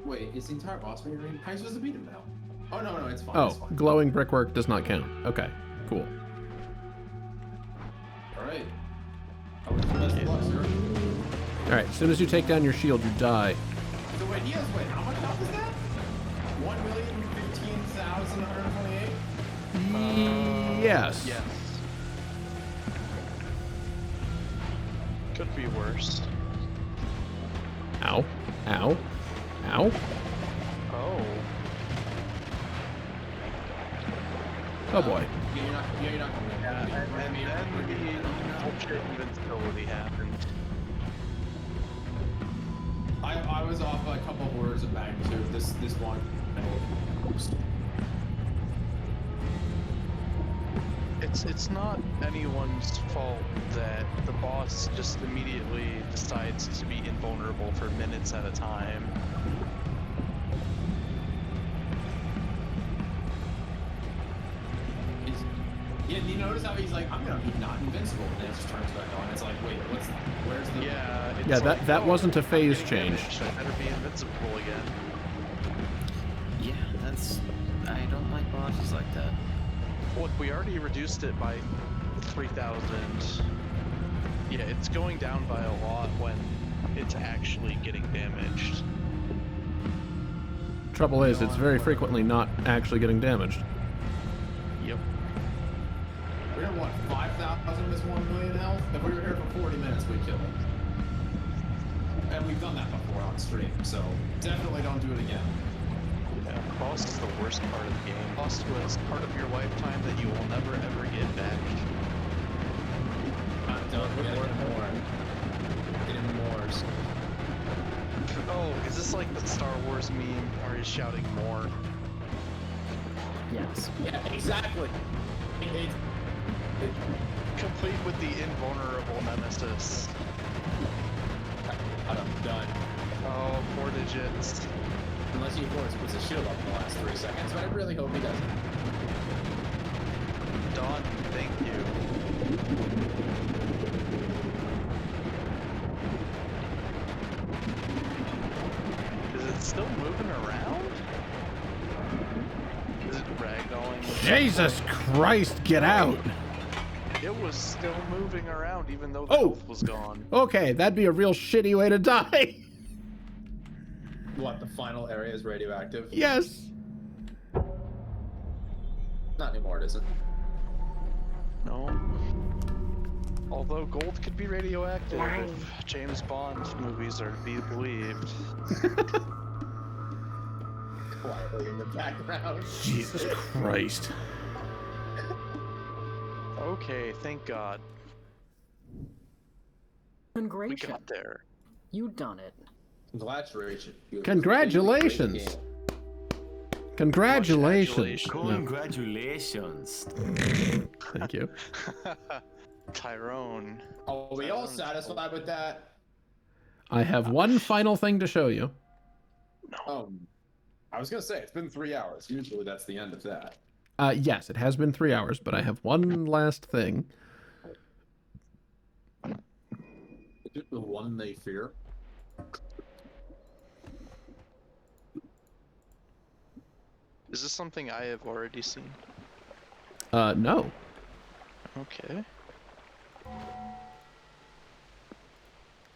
Wait, is the entire boss made uranium? How are you supposed to beat him now? Oh no, it's fine. Oh, It's fine. glowing brickwork does not count. Okay, cool. All right. I wish you best of luck, sir. All right, as soon as you take down your shield, you die. So wait, how much health is that? 1,015,128. Yes. Yes. Could be worse. Ow. Ow. Ow. Oh. Oh boy. Yeah, you're not gonna And then the bullshit invincibility happened. I was off by a couple of orders of magnitude. This one. It's not anyone's fault that the boss just immediately decides to be invulnerable for minutes at a time. Yeah, you notice how he's like, I'm gonna be not invincible, and then it just turns back on. It's like, wait, where's the? Yeah. It's Yeah, like, that oh, wasn't a I'm phase getting change. damaged, I better be invincible again. Yeah, that's. I don't like bosses like that. Look, we already reduced it by 3,000. Yeah, it's going down by a lot when it's actually getting damaged. Trouble is, it's very frequently not actually getting damaged. Yep. We're at what, 5,000 is 1 million health? If we were here for 40 minutes, we'd kill him. And we've done that before on stream, so definitely don't do it again. Yeah, boss is the worst part of the game. Boss was part of your lifetime that you will never ever get back. I'm done. We gotta get more. Get him more. Oh, is this like the Star Wars meme where he's shouting more? Yes. Yeah, exactly. Complete with the invulnerable nemesis. I'm done. Oh, 4 digits. Unless he, of course, puts his shield up in the last 3 seconds, but I really hope he doesn't. Done, thank you. Is it still moving around? Is it ragdolling? Jesus Christ, get out! It was still moving around even though the Oh. health was gone. Okay, that'd be a real shitty way to die. What, the final area is radioactive? Yes. Not anymore, is it? No. Although gold could be radioactive if James Bond movies are to be believed. Quietly in the background. Jesus Christ. Okay, thank God. We Congratulations. got there. You done it. Congratulations. Congratulations. Congratulations. No, Congratulations. thank you. Tyrone. Are we all satisfied with that? I have one final thing to show you. I was gonna say, it's been 3 hours. Usually that's the end of that. Yes, it has been 3 hours, but I have one last thing. The one they fear. Is this something I have already seen? No. Okay.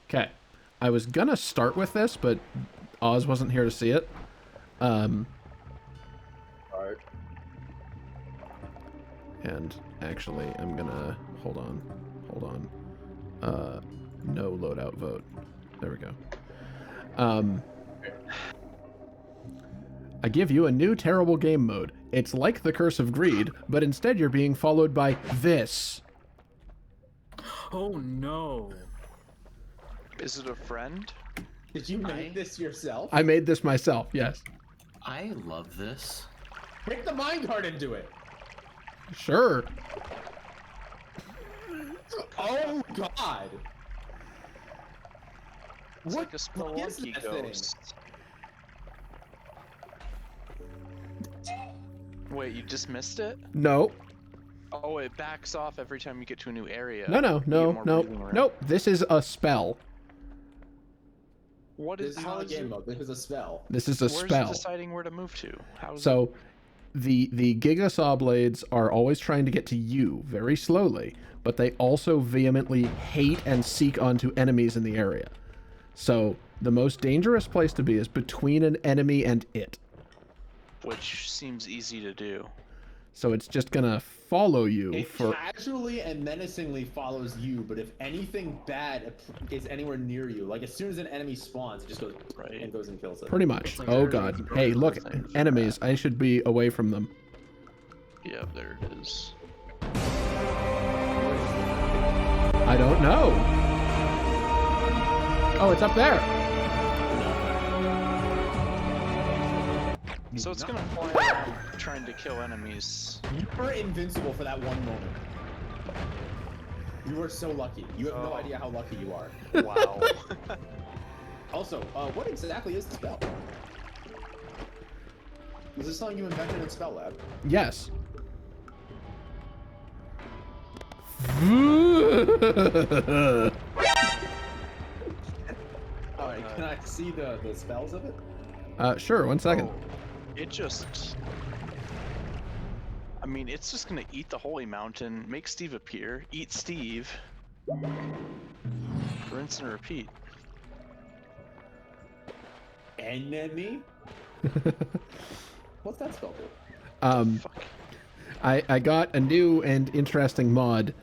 Okay. I was gonna start with this, but Oz wasn't here to see it. Alright. And actually, I'm gonna hold on. No loadout vote. There we go. I give you a new terrible game mode. It's like the Curse of Greed, but instead you're being followed by this. Oh no. Is it a friend? Did you make this yourself? I made this myself, yes. I love this. Pick the minecart into it. Sure. Oh God. It's What like a is spelunky that thing? ghost. Wait, you just missed it? No. Oh, it backs off every time you get to a new area. No. You get more breathing room. Nope. This is a spell. What This is is not a how is game it- mode. This is a spell. This is a Where's spell. it deciding where to move to? How's So, the Giga Saw Blades are always trying to get to you very slowly, but they also vehemently hate and seek onto enemies in the area. So, the most dangerous place to be is between an enemy and it. which seems easy to do. So it's just gonna follow you It for. casually and menacingly follows you, but if anything bad is anywhere near you, like as soon as an enemy spawns, it just goes Right. and goes and kills it. Pretty much. It's like Oh every god. broken Hey, look, thing. enemies. I should be away from them. Yeah, there it is. I don't know. Oh, it's up there. So it's gonna fly around trying to kill enemies. You were invincible for that one moment. You are so lucky. You have no Oh. idea how lucky you are. Wow. Also, what exactly is the spell? Is this something you invented in Spell Lab? Yes. Alright, can I see the spells of it? Sure. 1 second. It just... I mean, it's just gonna eat the holy mountain, make Steve appear, eat Steve, rinse and repeat. Enemy? What's that spell do? Fuck. I got a new and interesting mod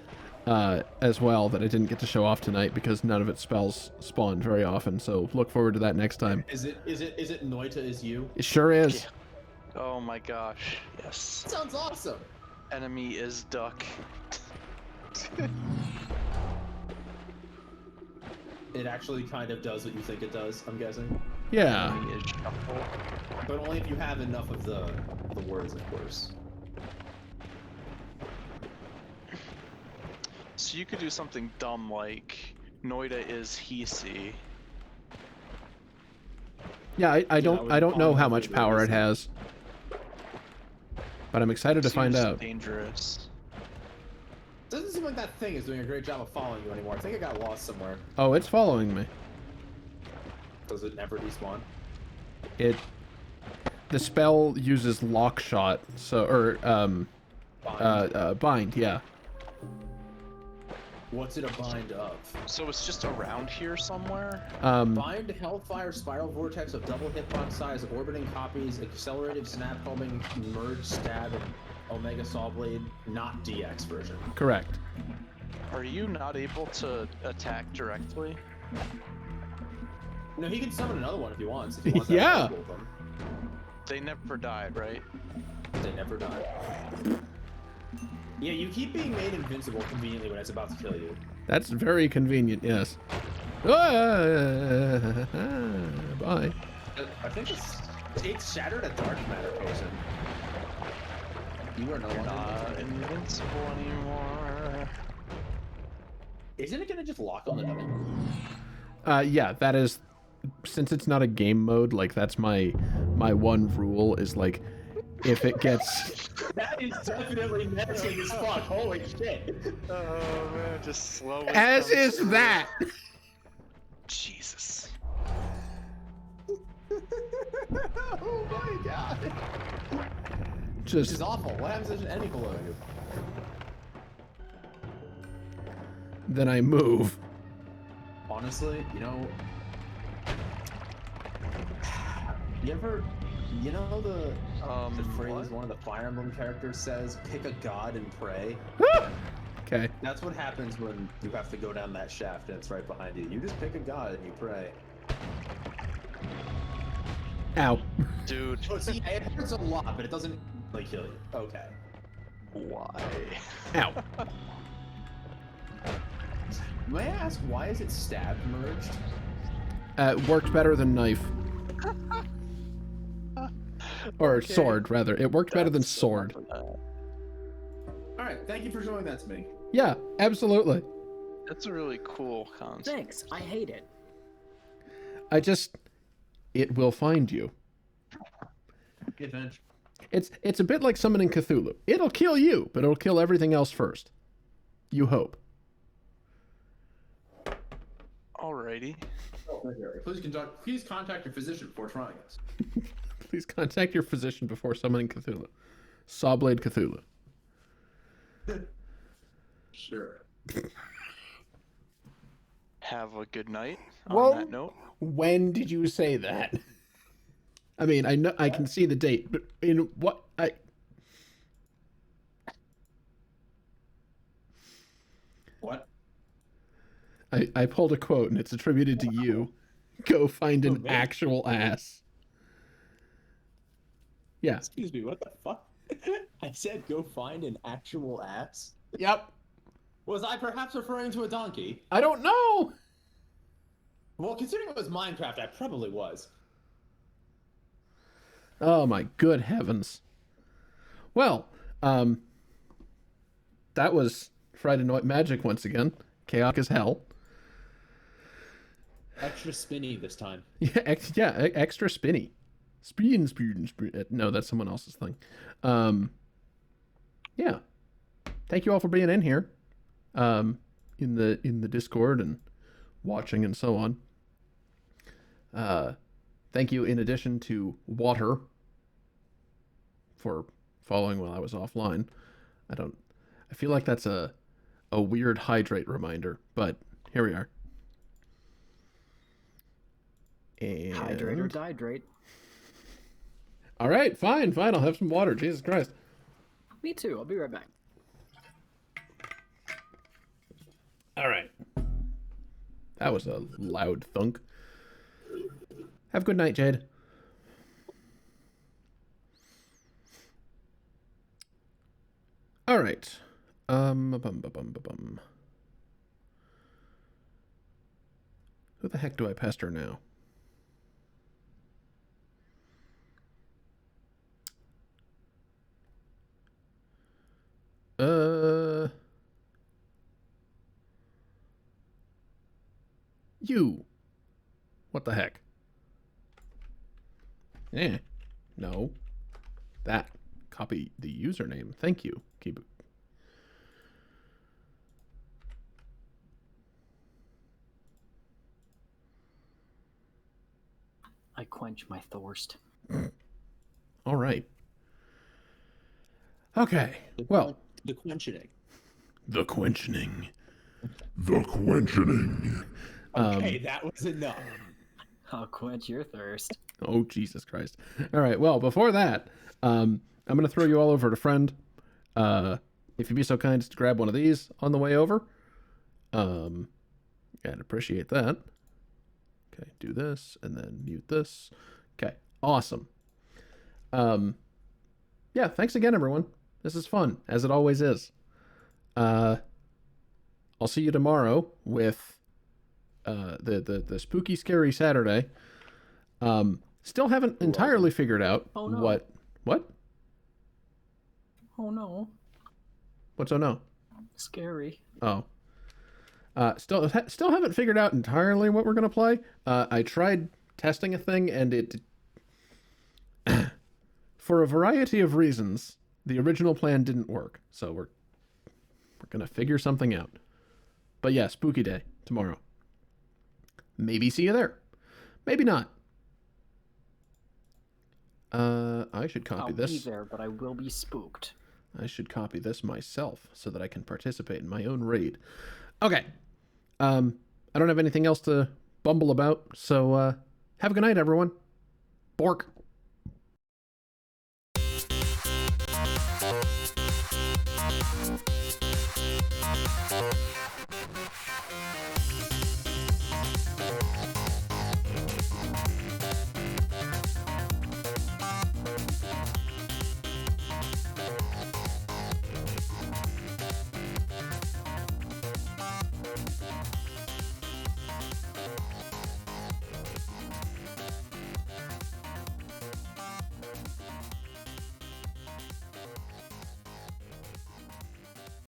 as well that I didn't get to show off tonight because none of its spells spawned very often. So look forward to that next time. Is it Noita is you? It sure is. Oh my gosh, yes. That sounds awesome. Enemy is duck. It actually kind of does what you think it does, I'm guessing. Yeah. Enemy is shuffle. But only if you have enough of the words, of course. So you could do something dumb like Noita is he-see. Yeah, I don't would I don't know how probably much be power it easy. has. But I'm excited to find Seems out. dangerous. Doesn't seem like that thing is doing a great job of following you anymore. I think it got lost somewhere. Oh, it's following me. Does it never despawn? The spell uses lock shot, Bind. bind, yeah. What's it a bind of? So it's just around here somewhere? Bind Hellfire Spiral Vortex of double hitbox size, orbiting copies, accelerated snap homing, merge stab, and Omega Saw Blade, not DX version. Correct. Are you not able to attack directly? No, he can summon another one if he wants. If he wants to Yeah. have multiple of them. They never died, right? They never die. Yeah, you keep being made invincible conveniently when it's about to kill you. That's very convenient, yes. Bye. I think it's shattered a dark matter potion. You are no longer Not invincible anymore. Isn't it gonna just lock on the dummy? Yeah, that is, since it's not a game mode, like that's my one rule is like, if it gets, That is definitely menacing as fuck. Holy shit. Oh man, just slowly. as comes is through. that. Jesus. Oh my god. This Just is awful. What happens if there's an enemy below you? then I move. Honestly, you know, you know the phrase one of the Fire Emblem characters says, pick a god and pray? Okay. That's what happens when you have to go down that shaft and it's right behind you. You just pick a god and you pray. Ow. Dude, Oh, see, it hurts a lot, but it doesn't, like, kill you. Okay. why? Ow. May I ask, why is it stab merged? Worked better than knife. Or Okay. sword, rather. It worked better than sword. Alright, thank you for showing that to me. Yeah, absolutely. That's a really cool concept. Thanks. I hate it. It will find you. Adventure. It's a bit like summoning Cthulhu. It'll kill you, but it'll kill everything else first. You hope. Alrighty. Please contact your physician before trying this. Please contact your physician before summoning Cthulhu. Sawblade Cthulhu. Sure. Have a good night Well- on that note. When did you say that? I mean, I know I can see the date, but in what What? I pulled a quote and it's attributed to you. Go find an me? actual ass. Yeah. Excuse me, what the fuck? I said go find an actual ass? Yep. Was I perhaps referring to a donkey? I don't know. Well, considering it was Minecraft, I probably was. Oh my good heavens. Well, that was Friday Noit Magic once again. Chaotic as hell. Extra spinny this time. Yeah, extra spinny. Spin. No, that's someone else's thing. Yeah. Thank you all for being in here. In the Discord and watching and so on. Thank you in addition to Water for following while I was offline. I feel like that's a weird hydrate reminder, but here we are. And... Hydrate or dihydrate. All right, fine. I'll have some water. Jesus Christ. Me too. I'll be right back. All right. That was a loud thunk. Have a good night, Jade. All right. Who the heck do I pester now? You. What the heck? No. That. Copy the username. Thank you. Keep it. I quench my thirst. All right. Okay. Well, The quenching. the quenching. The quenching. Okay, that was enough. I'll quench your thirst. Oh, Jesus Christ. All right. Well, before that, I'm going to throw you all over to friend. If you'd be so kind as to grab one of these on the way over. I'd appreciate that. Okay, do this and then mute this. Okay, awesome. Yeah, thanks again, everyone. This is fun, as it always is. I'll see you tomorrow with the spooky, scary Saturday. Still haven't entirely figured out Oh, no. what? Oh no. What's oh no? Scary. Oh. Still haven't figured out entirely what we're gonna play. I tried testing a thing and it, for a variety of reasons, the original plan didn't work. So we're gonna figure something out. But yeah, spooky day tomorrow. Maybe see you there. Maybe not. I should copy I'll this. be there, but I will be spooked. I should copy this myself so that I can participate in my own raid. Okay. I don't have anything else to bumble about, so have a good night, everyone. Bork.